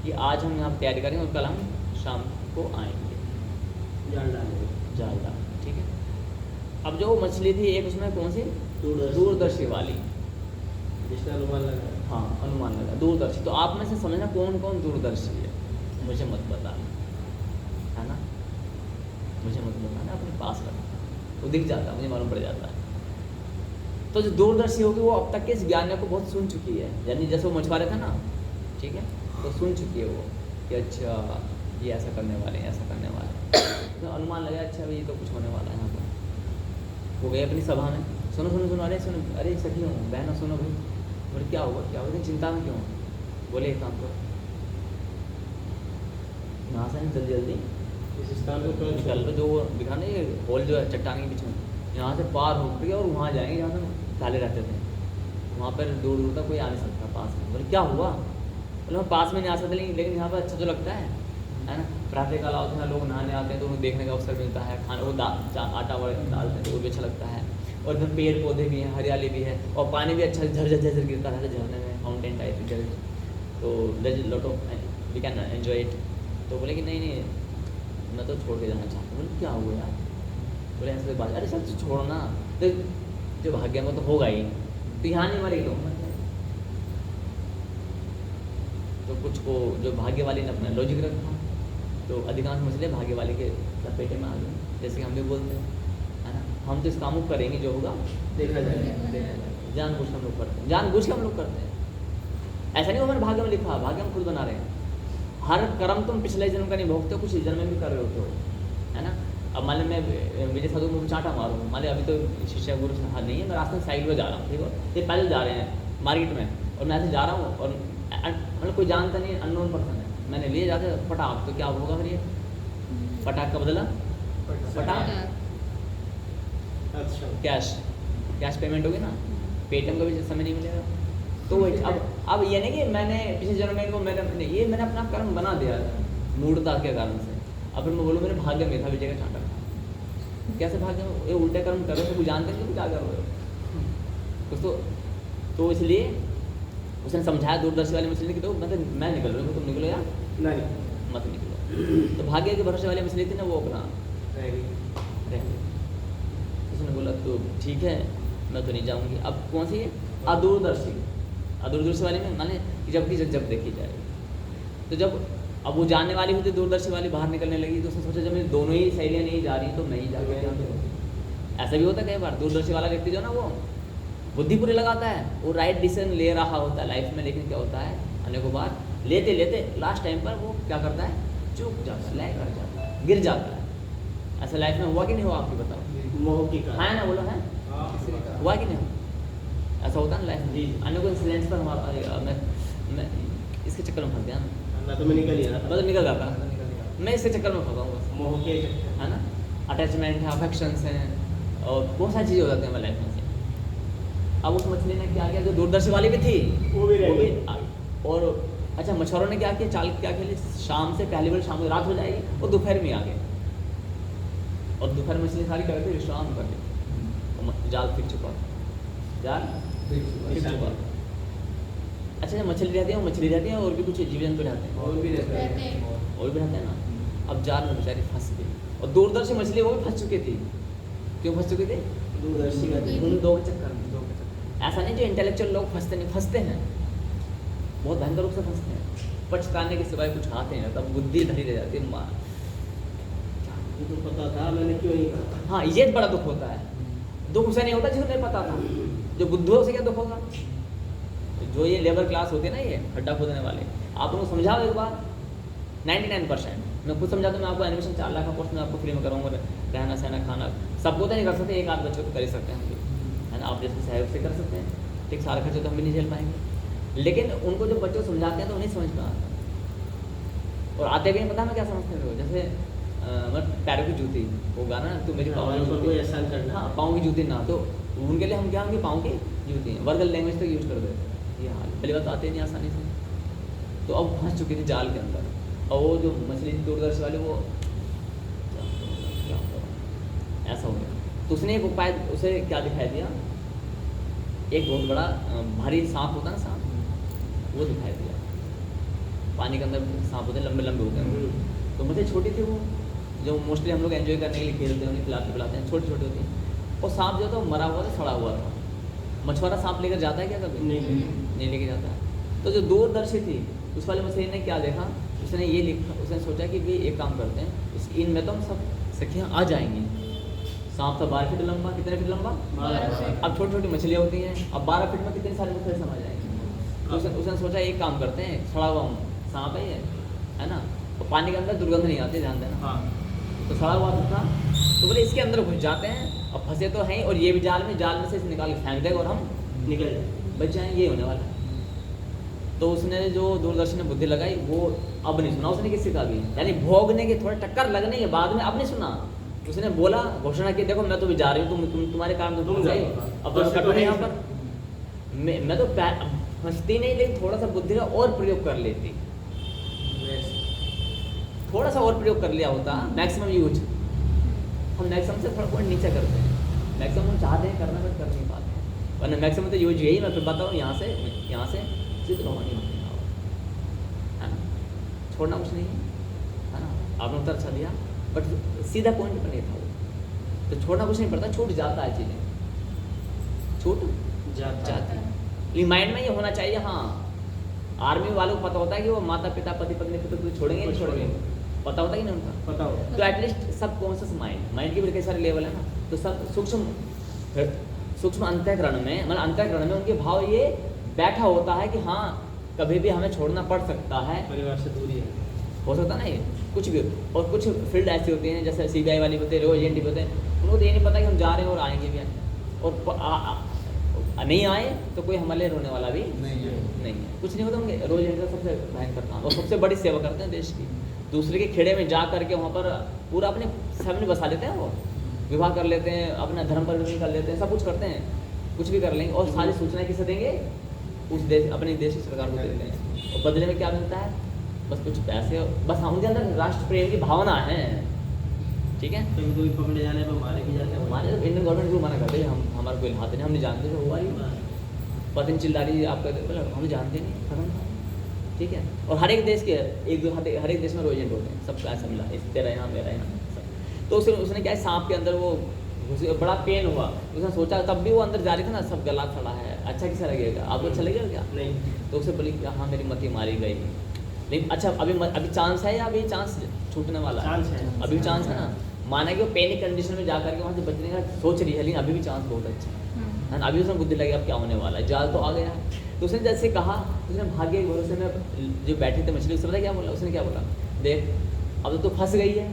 कि आज हम यहाँ तैयारी करेंगे और कल हम शाम को आएंगे, जाल डालेंगे। जाल डाल, ठीक है। अब जो मछली थी एक उसमें कौन सी, दूरदर्शी वाली, जिसने अनुमान लगाया। हाँ अनुमान लगा दूरदर्शी। तो आप में से समझना कौन कौन दूरदर्शी है, मुझे मत बताना, है ना, मुझे मत बताना, अपने पास रखना, वो दिख जाता है, मुझे मालूम पड़ जाता है। तो जो दूरदर्शी होगी वो अब तक के इस ज्ञान को बहुत सुन चुकी है, यानी जैसे वो मछुआरे थे ना, ठीक है, तो सुन चुकी है वो कि अच्छा ये ऐसा करने वाले हैं, ऐसा करने वाले हैं। तो अनुमान लगा अच्छा भाई ये तो कुछ होने वाला है यहाँ पर। वो गए अपनी सभा में, सुनो सुनो सुनो, अरे सुनो, अरे सखी हूँ बहनों सुनो भाई। बोले क्या हुआ क्या हुआ, चिंता में क्यों हो? बोले एक काम करो, यहाँ से जल्दी जल्दी इस स्थान को निकल लो, जो वो दिखा नहीं ये होल जो है चट्टान के बीच में, यहाँ से पार होकर और वहाँ जाएंगे जहाँ से काले रहते थे, वहाँ पर दूर दूर तक कोई आ नहीं सकता पास में। बोले क्या हुआ? बोले हम पास में नहीं आ सकते, लेकिन यहाँ पर अच्छा तो लगता है ना। प्रातः काल होते हैं, लोग नहाने आते हैं तो उन्हें देखने का अवसर मिलता है, खाना वो आटा वगैरह डालते हैं तो वो भी अच्छा लगता है। और इधर पेड़ पौधे भी हैं, हरियाली भी है, और पानी भी अच्छा झरझर झरझर गिरता रहता है झरने में, माउंटेन टाइप इधर, तो lot of we can enjoy it. तो बोले कि नहीं नहीं मैं तो छोड़ के जाना चाहता हूँ। बोले क्या हुआ यार? बोले ऐसे बात, अरे सर छोड़ना, तो जो भाग्य में तो होगा ही, तो यहाँ नहीं मरेगी तो तो कुछ को जो भाग्य वाले ने अपना लॉजिक रखा, तो अधिकांश मछलियाँ भाग्य वाले के लपेटे में आ गई, जैसे कि हम भी बोलते हैं, है ना। हम तो इस काम को करेंगे, जो होगा देखा जाएगा। जानबूझ के हम लोग करते हैं, जानबूझ के हम लोग करते हैं। ऐसा नहीं हमारे भाग्य में लिखा, भाग्य हम खुद बना रहे हैं। हर कर्म तुम पिछले जन्म का नहीं भोगते हो, कुछ इस जन्म में भी कर रहे होते हो, है ना। अब मान लो मैं विजय साधु में चाटा मारूँ, मान लो अभी तो शिष्य गुरु हाथ नहीं है, मैं रास्ते में साइकिल पर जा रहा हूँ, ठीक है, ये पैदल जा रहे हैं मार्केट में, और मैं ऐसे जा रहा हूँ और मतलब कोई जानता नहीं, अननोन पर्सन है, मैंने लिए जाते पटाख, तो क्या होगा फिर ये पटाख का बदला पटाख अच्छा, कैश पेमेंट होगी ना, पेटीएम का भी समय नहीं मिलेगा। तो वही अब ये नहीं कि मैंने पिछले जन्म में इनको मैंने अपना कर्म बना दिया मूर्खता के कारण से। अब फिर मैं बोलूँ मेरे भाग्य में था विजय का चांटा, कैसे भाग्य में? ये उल्टे कर्म कर रहे हो, कुछ जानते नहीं क्या कर रहे हो कुछ तो इसलिए उसने समझाया दूरदर्शी वाली मछली की, तो मतलब मैं निकल रहा हूँ, तुम निकलो या नहीं मत निकलो। तो भाग्य के भरोसे वाली मछली थी ना, वो अपना रह गई। रह गई। उसने बोला तो ठीक है मैं तो नहीं जाऊँगी। अब कौन सी है? अदूरदर्शी वाली में माने जब देखी जाएगी, तो जब अब वो जाने वाली हुई थी दूरदर्शी वाली, बाहर निकलने लगी, तो उसने सोचा जब मेरी दोनों ही सहेलियाँ नहीं जा रही तो मैं ही जाकर क्या करूँ। ऐसा भी होता है कई बार, दूरदर्शी वाला व्यक्ति जो ना वो बुद्धि पूरी लगाता है, वो राइट डिसीजन ले रहा होता है लाइफ में, लेकिन क्या होता है अनेकों बार लेते लेते लास्ट टाइम पर वो क्या करता है, चूक जाता है, लैग कर जाता है, गिर जाता है। ऐसा लाइफ में हुआ कि नहीं हुआ, आपकी बताओ। मोह की हाँ ना, बोलो है हुआ कि नहीं? ऐसा होता है ना लाइफ में, अनेकों इंसिडेंट्स पर हमारा मैं इसके चक्कर में फंस गया ना, तो मैं निकल ही रहा था। मतलब निकल जाता, मैं इसके चक्कर में फंसा हूँ बस, मोह के चक्कर। है ना। अटैचमेंट है, अफेक्शंस हैं, और बहुत सारी चीज़ें हो जाती हैं हमारी लाइफ में से। अब उस मछली ने क्या किया, जो दूरदर्शी वाली भी थी वो भी रह गई। और अच्छा मछुआरों ने क्या किया, चाल क्या खेली, शाम से पहली बार शाम को रात हो जाएगी और दोपहर में आ गए, और दोपहर मछली सारी कर दी, विश्राम कर दी, जाल फिर चुका, जाल फिर चुका। अच्छा जब मछली रहती है, वो मछली रहती है, और भी कुछ जीव जंतु रहते हैं, रहते हैं। और भी रहते हैं ना। अब जाल में बेचारी फंस गई, और दूरदर्शी मछली वो भी फंस चुकी थी। क्यों फंस चुकी थी? दूरदर्शी का उन दो के चक्कर में। ऐसा नहीं जो इंटेलेक्चुअल लोग फंसते नहीं, फंसते हैं, बहुत भयंकर रूप से फंसते हैं, पछताने के सिवाय कुछ हाथ नहीं रहता, बुद्धि धरी रह जाती है। तो पता था, मैंने क्यों नहीं कहा। हाँ ये बड़ा दुख होता है, दुख उसे नहीं होता जिसे नहीं पता था, जो बुद्धू है उसे क्या दुख होगा। जो ये लेबर क्लास होती है ना, ये खड्डा खोदने वाले, आप उनको समझाओ एक बार, 99% मैं खुद समझाता हूँ। मैं आपको एनिमेशन 4 लाख का कोर्स मैं आपको फ्री में कराऊंगा, रहना सहना खाना सबको तो नहीं कर सकते, एक आध बच्चों को कर ही सकते हैं हम लोग, है ना। आप जैसे सहयोग से कर सकते हैं, ठीक, सारा खर्चा तो हम भी नहीं झेल पाएंगे, लेकिन उनको जब बच्चों को समझाते हैं तो उन्हें समझ में आता है। और आते भी नहीं पता मैं क्या समझते हो, जैसे मतलब पैरों की जूती, वो गाना तो मेरी पाँव की पर कोई जूती, एहसान करना। हाँ पाँव की जूती ना, तो उनके लिए हम क्या होंगे, पाँव की जूती हैं, वर्गल लैंग्वेज तक यूज़ कर देते हैं। ये हाल पहली बात तो आते नहीं आसानी से, तो अब फंस चुकी थी जाल के अंदर, और वो जो मछली थी दूरदर्शी वाली, वो ऐसा हो गया। तो उसने एक उपाय उसे क्या दिखाई दिया, एक बहुत बड़ा भारी सांप होता है ना, सांप, वो दिखाई दिया। पानी के अंदर सांप होते हैं, लंबे लंबे होते हैं, तो मछली छोटी थी वो, जो मोस्टली हम लोग एंजॉय करने के लिए खेलते हैं, उन्हें खिलाते पिलाते हैं, छोटी छोटी होती हैं। और सांप जो था मरा हुआ था, सड़ा हुआ था। मछुआरा सांप लेकर जाता है क्या कभी? नहीं लेके जाता है। तो जो दूरदर्शी थी उस वाले मछली ने क्या देखा, उसने ये लिखा, उसने सोचा कि भाई एक काम करते हैं, इनमें तो हम सब सखियाँ आ जाएंगी। सांप था 12 फीट लंबा, कितने फीट लंबा? 12 फीट। अब छोटी छोटी मछलियाँ होती हैं, अब 12 फीट में कितने सारे मछली समा जाएंगे। तो उसने सोचा एक काम करते हैं, सड़ा हुआ सांप है ये, है ना, तो पानी के अंदर दुर्गंध नहीं आती, ध्यान देना। हाँ। तो सड़ा हुआ था तो बोले इसके अंदर घुस जाते हैं और फंसे तो हैं, और ये भी जाल में से इसे निकाल के फेंक देगा और हम निकल जाए। बच जाएंगे, ये होने वाला है। तो उसने जो दूरदर्शन में बुद्धि लगाई वो अब नहीं सुना उसने किसी का भी, यानी भोगने के थोड़े टक्कर लगने के बाद में अब नहीं सुना। उसने बोला, घोषणा की, देखो मैं तो भी जा रही हूँ, तुम्हारे कारण तुम गए, अब तो कटो नहीं यहाँ पर। मैं तो फंसती नहीं, लेकिन थोड़ा सा बुद्धि का और प्रयोग कर लेती, थोड़ा सा और प्रयोग कर लिया होता, मैक्सिमम यूज। हम मैक्सिमम से थोड़ा पॉइंट नीचे करते हैं, मैक्सिमम हम चाहते हैं करना बट कर नहीं पाते हैं, वरना मैक्सिमम तो यूज यही। मैं फिर बताऊँ यहाँ से सिद्ध रोहानी है ना, छोड़ना कुछ नहीं है ना। आपने उत्तर अच्छा दिया बट सीधा पॉइंट पर नहीं था वो, तो छोड़ना कुछ नहीं पड़ता, छूट जाता है चीज़ें, छूट जाती है। लेकिन माइंड में ये होना चाहिए, हाँ आर्मी वालों को पता होता है कि वो माता पिता पति पत्नी को छोड़ेंगे नहीं छोड़ेंगे, पता होता है कि नहीं उनका, पता हो। तो एटलीस्ट सब कॉन्शियस माइंड के भी कई सारे लेवल है ना, तो सब सूक्ष्म अंतःकरण में, मतलब अंतःकरण में उनके भाव ये बैठा होता है कि हाँ कभी भी हमें छोड़ना पड़ सकता है, परिवार से दूरी है, हो सकता है ना ये कुछ भी। और कुछ फील्ड ऐसी होती हैं जैसे CBI वाली होते हैं, रोज एजेंट होते हैं, उनको तो ये नहीं पता कि हम जा रहे हैं और आएंगे भी, और नहीं आए तो कोई हमारे रोने वाला भी नहीं है। कुछ नहीं होता। उनके रोज एजेंट का सबसे भयंकर काम, और सबसे बड़ी सेवा करते हैं देश की, दूसरे के खेड़े में जा करके वहाँ पर पूरा अपने फैमिली बसा लेते हैं, वो विवाह कर लेते हैं, अपना धर्म परिवर्तन कर लेते हैं, सब कुछ करते हैं, कुछ भी कर लेंगे, और सारी सूचनाएं किसे देंगे, उस देश, अपने देश की सरकार को देते हैं, और बदले में क्या मिलता है, बस कुछ पैसे, बस उनके अंदर राष्ट्र प्रेम की भावना है, ठीक है। कभी कोई पकड़े जाने पर मारे भी जाते हैं। हमारे तो इंडियन गवर्नमेंट रूल मना करते हैं, हम हमारा कोई हाथ नहीं, हम नहीं जानते थे, हुआ ही पतन चिल्ला रही आपका, हम जानते नहीं, खत्म था, ठीक है। और हर एक देश के हर एक देश में एजेंट होते हैं, सबका ऐसा मिला, इस तेरा यहाँ मेरा यहाँ सब। तो उसने क्या है, सांप के अंदर वो बड़ा पेन हुआ, उसने सोचा, तब भी वो अंदर जा रही था ना, सब गला खड़ा है, अच्छा किसा लगेगा, आपको अच्छा लगेगा क्या? नहीं, तो उसे बोली हाँ मेरी मती मारी गई, लेकिन अच्छा अभी चांस है या अभी चांस छूटने वाला है? चांस है। अभी चांस है ना, माना कि वो पैनिक कंडीशन में जा करके वहाँ से बचने का सोच रही है, लेकिन अभी भी चांस बहुत अच्छा है ना, अभी उसमें बुद्धि लगी अब क्या होने वाला है, जाल तो आ गया है। तो उसने जैसे कहा, उसने भाग्य के भरोसे में जो बैठे थे मछली, उसने क्या बोला, उसने क्या बोला, देख अब तो फंस गई है,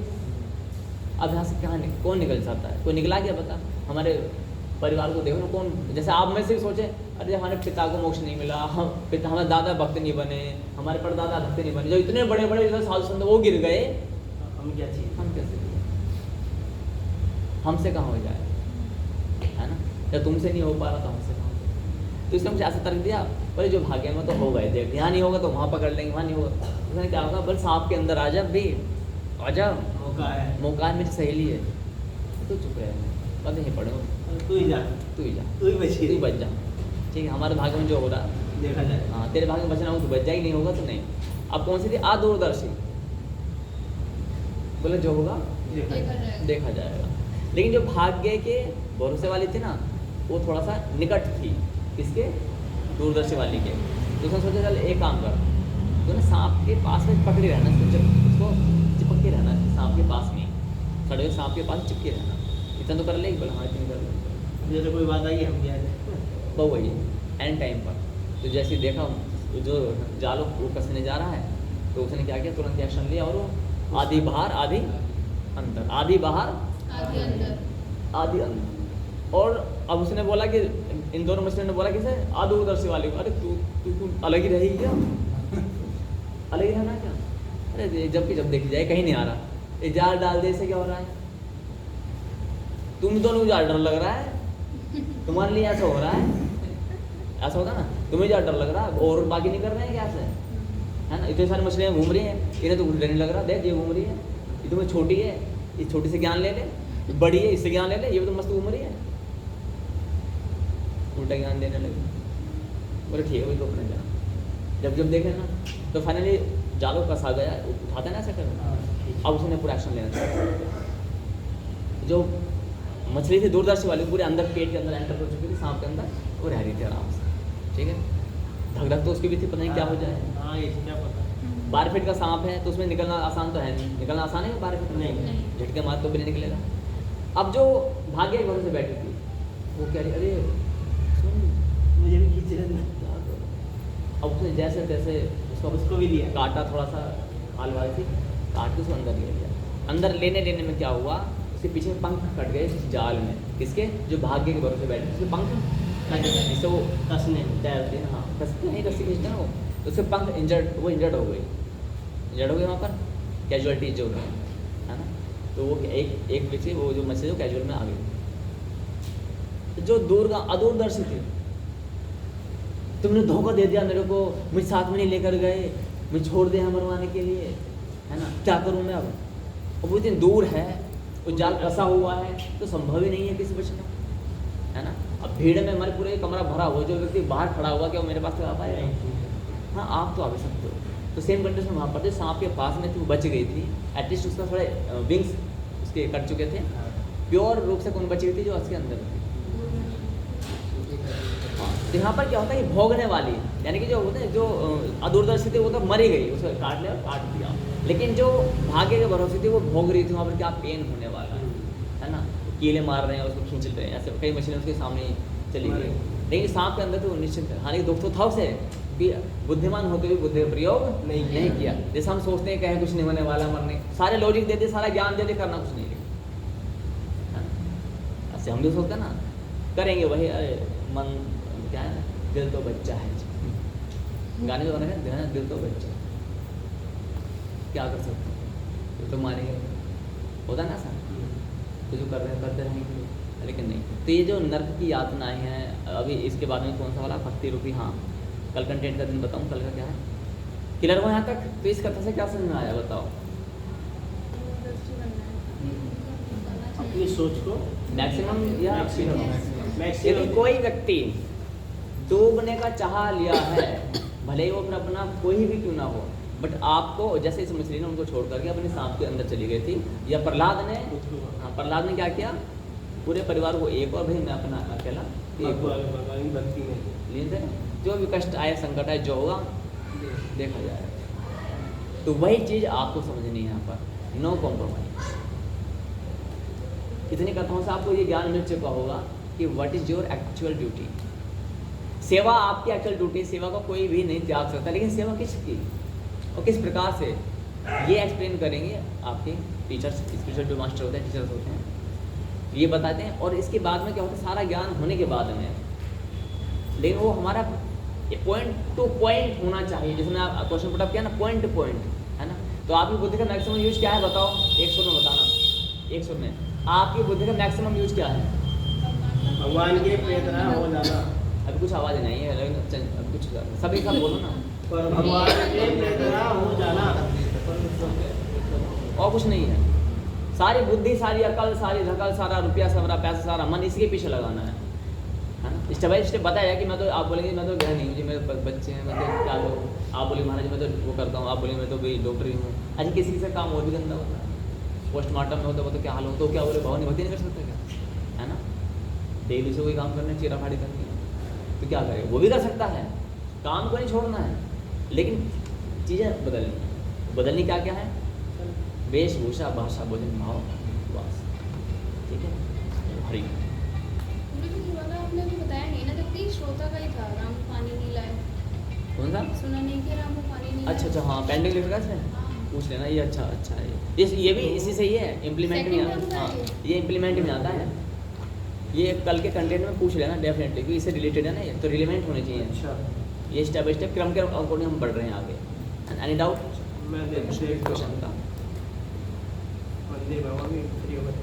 अब यहाँ से कहाँ कौन निकल सकता है, कोई निकला क्या बता, हमारे परिवार को देखो ना, कौन, जैसे आप में से भी सोचे, अरे हमारे पिता को मोक्ष नहीं मिला, हमारे दादा भक्त नहीं बने, हमारे परदादा भक्त नहीं बने, जो इतने बड़े बड़े साधु संत वो गिर गए, हम क्या चाहिए, हम कैसे, हमसे कहाँ हो जाए, है ना, जब तुमसे नहीं हो पा रहा तो हमसे कहाँ हो जाए। तो इसने मुझे ऐसा तर्क दिया, बोले जो भाग्य में तो हो गए, देख यहाँ नहीं होगा तो वहाँ पकड़ लेंगे, वहाँ नहीं होगा उसने क्या होगा, बस सांप के अंदर आ जा भी, आ जा, मौका है, मेरी सहेली है, तो चुप रहे, बस यहीं पढ़ो, तू ही जा, तू ही जा, तू ही बची, तू ही बच जा, ठीक है। हमारे भाग्य में जो हो रहा है देखा जाए, हाँ, तेरे भाग्य में बचना हो तो बच जाएगी, नहीं होगा तो नहीं। अब कौन सी थी, अदूरदर्शी, बोले जो होगा देखा जाएगा। लेकिन जो भाग्य के भरोसे वाली थी ना, वो थोड़ा सा निकट थी, किसके, दूरदर्शी वाली के। तो उसने सोचा चल एक काम कर, तो ना सांप के पास में पकड़े रहना, उसको चिपक के रहना, सांप के पास में खड़े हुए सांप के पास चिपके रहना, इतना तो कर लेगी, बोला हाँ इतनी कर लेंगे, जैसे कोई बात आई हम भी आ जाए, तो वही एंड टाइम पर। तो जैसे देखा जो जालो वो कसने जा रहा है, तो उसने क्या किया, तुरंत एक्शन लिया, और वो आधी बाहर आधी अंदर, आधी बाहर आधी अंदर। और अब उसने बोला कि इन दोनों मछलियों ने बोला किसे, अदूरदर्शी वाले को, अरे तू अलग ही रहेगी क्या, अलग ही रहना क्या, अरे जब देखी जाए कहीं नहीं आ रहा, ये जाल डाल दे, से क्या हो रहा है, तुम दोनों को जाल डर लग रहा है, तुम्हारे लिए ऐसा हो रहा है, ऐसा होता ना, तुम्हें ज्यादा डर लग रहा है और बाकी नहीं कर रहे हैं क्या से, है ना, इतनी सारी मछलियाँ घूम रही हैं, इन्हें तो डर नहीं लग रहा, देख ये घूम रही है, ये तुम्हें छोटी है, इस छोटी से ज्ञान ले ले, बड़ी है इससे ज्ञान ले ले, ये भी तो मस्त घूम रही है, उल्टा ज्ञान देने लगे। बोले ठीक है भाई, तो अपने जाना, जब देखे ना तो फाइनली जालो कसा गया, उठाता ना ऐसा कर, अब उसने पूरा एक्शन लेना था। जो मछली थी दूरदर्शी वाली, पूरे अंदर पेट के अंदर एंटर हो चुकी थी, सांप के अंदर, वो रह रही थी आराम से, ठीक है। धक तो उसकी भी थी, पता नहीं क्या हो जाए, हाँ ये क्या पता, 12 फीट का सांप है तो उसमें निकलना आसान तो है नहीं, निकलना आसान है 12 फीट नहीं। झटके मार तो भी नहीं निकलेगा। अब जो भाग्य के भरोसे बैठी थी, वो कह रही अरे सुन, मुझे भी खींच रहे थे, अब उसने जैसे तैसे उसको भी लिया, काटा, थोड़ा सा हाल वाल थी, काट के उसको अंदर ले लिया। अंदर लेने में क्या हुआ, उसके पीछे पंख कट गए इस जाल में, किसके, जो भाग्य के भरोसे बैठे उसके पंख कट गए, जिससे वो कसने तैरते हैं, हाँ कसते नहीं, रस्सी खींचते हैं वो, तो उसके पंख इंजर्ड हो गई वहाँ पर, कैजुअलिटी जो है ना, तो वो एक व्यक्ति वो जो मछली वो कैजुअल में आ गई, तो जो अदूरदर्शी थे, तुमने धोखा दे दिया मेरे को, मुझे साथ में नहीं लेकर गए, मुझे छोड़ दे मरवाने के लिए, है ना, क्या करूँ मैं अब वो इतनी दूर है, वो जाल फंसा हुआ है, तो संभव ही नहीं है किसी बचना, है ना। अब भीड़ में हमारे पूरे कमरा भरा हुआ, जो व्यक्ति बाहर खड़ा हुआ क्या वो मेरे पास तो आ पाएगा? हाँ आप तो आ भी सकते हो। तो सेम कंडीशन वहाँ पर थे, सांप के पास में थी, वो बच गई थी, एटलीस्ट उसका थोड़े विंग्स उसके कट चुके थे, प्योर रूप से कौन बची हुई थी, जो उसके अंदर थी। तो यहाँ पर क्या होता है कि भोगने वाली, यानी कि जो होते हैं जो अदूरदर्शी थे वो तो मरी गई, उसे काट लिया, काट दिया, लेकिन जो भाग्य के भरोसे थी वो भोग रही थी, वहाँ पर क्या पेन होने वाला है ना, कीले मार रहे हैं, उसको खींच रहे हैं, ऐसे कई मशीनें उसके सामने चली गई, लेकिन सांप के अंदर तो निश्चित है। हालांकि दुख तो था उसे कि बुद्धिमान होते हुए बुद्धि का प्रयोग नहीं किया। जैसे हम सोचते हैं कहीं कुछ नहीं होने वाला, मरने, सारे लॉजिक देते, सारा ज्ञान देते, करना कुछ नहीं, ऐसे हम भी सोचते ना, करेंगे वही, अरे मन क्या है, दिल तो बच्चा है, गाने में बना है दिल तो बच्चा, क्या कर सकते हैं, दिल तो मारेंगे, होता ना सर, तो जो कर रहे हैं करते रहेंगे, लेकिन नहीं। तो ये जो नर्क की यातनाएं हैं, अभी इसके बाद में कौन सा वाला भक्ति रूपी, हाँ कल कंटेंट का दिन बताऊँ, कल का क्या है, क्लियर हो यहाँ तक? तो इस कथा से क्या समझ में आया बताओ? अपनी सोच को मैक्सिमम या मैक्सिमम यदि कोई व्यक्ति डूबने का चाह लिया है, भले ही वो फिर अपना कोई भी क्यों ना हो, बट आपको, जैसे इस मछली ने उनको छोड़ करके अपने सांप के अंदर चली गई थी, या प्रहलाद ने, हाँ प्रहलाद ने क्या किया, पूरे परिवार को एक और भाई मैं अपना अकेला लीजिए, जो भी कष्ट आए, संकट आए, जो होगा देखा जाएगा। तो वही चीज़ आपको समझनी है यहाँ पर, नो कॉम्प्रोमाइज। इतनी कथाओं से आपको ये ज्ञान मिल चुका होगा कि what is your actual duty. सेवा आपकी एक्चुअल ड्यूटी, सेवा को कोई भी नहीं त्याग सकता, लेकिन सेवा किसकी और किस प्रकार से, ये एक्सप्लेन करेंगे आपके टीचर्स, स्पिरिचुअल जो मास्टर होते हैं, टीचर्स होते हैं, ये बताते हैं। और इसके बाद में क्या होता है, सारा ज्ञान होने के बाद में, लेकिन वो हमारा पॉइंट टू पॉइंट होना चाहिए, जिसमें आप क्वेश्चन पुट अप किया ना, पॉइंट टू पॉइंट, है ना। तो आपकी बुद्धि का मैक्सिमम यूज क्या है बताओ, एक सुर में बताना, एक सुर में आपकी बुद्धि का मैक्सिमम यूज क्या है? भगवान के प्रेरणा हो जाना। अभी कुछ आवाज़ नहीं है, लेकिन अब कुछ सभी सब बोलो ना, पर भगवान के प्रेरणा हो जाना, और कुछ नहीं है। सारी बुद्धि, सारी अकल, सारी धकल, सारा रुपया, सारा पैसा, सारा मन इसी के पीछे लगाना है ना। स्टेप बाई स्टेप बताया कि मैं तो, आप बोलेंगे मैं तो गया नहीं, मुझे मेरे बच्चे हैं, मैं तो क्या करूँ, आप बोलेंगे महाराज मैं तो वो करता हूँ, आप बोलेंगे मैं तो भाई डॉक्टर ही हूँ। अच्छा किसी से काम और भी गंदा होता है, पोस्टमार्टम में होता है, वो तो क्या हाल हो, तो क्या बोले भाव नहीं भक्ति नहीं कर सकते क्या, है ना। डेली से कोई काम करना है, चीरा फाड़ी करनी है, तो क्या करें, वो भी कर सकता है, काम को नहीं छोड़ना है, लेकिन चीज़ें बदलनी क्या क्या है, वेशभूषा, भाषा, भोजन, भाव, बस, ठीक है। हरी आपने अभी बताया नहीं ना, जबकि श्रोता का ही था, राम को पानी नहीं लाए, कौन सा? सुना नहीं कि राम को पानी नहीं अच्छा अच्छा, हाँ पेंडिंग लिख रखा है इसमें, हाँ। पूछ लेना, ये अच्छा अच्छा है, ये भी इसी से ही है, इम्प्लीमेंट में आता है, हाँ ये इम्प्लीमेंट में आता है, ये कल के कंटेंट में पूछ लेना डेफिनेटली, क्योंकि इससे रिलेटेड है ना, ये तो रिलेवेंट होने चाहिए। अच्छा ये स्टेप बाई स्टेप क्रम के अकॉर्डिंग हम बढ़ रहे हैं आगे। एनी डाउट मैं क्वेश्चन का? मंदिर बाबा भी फ्री हो गए।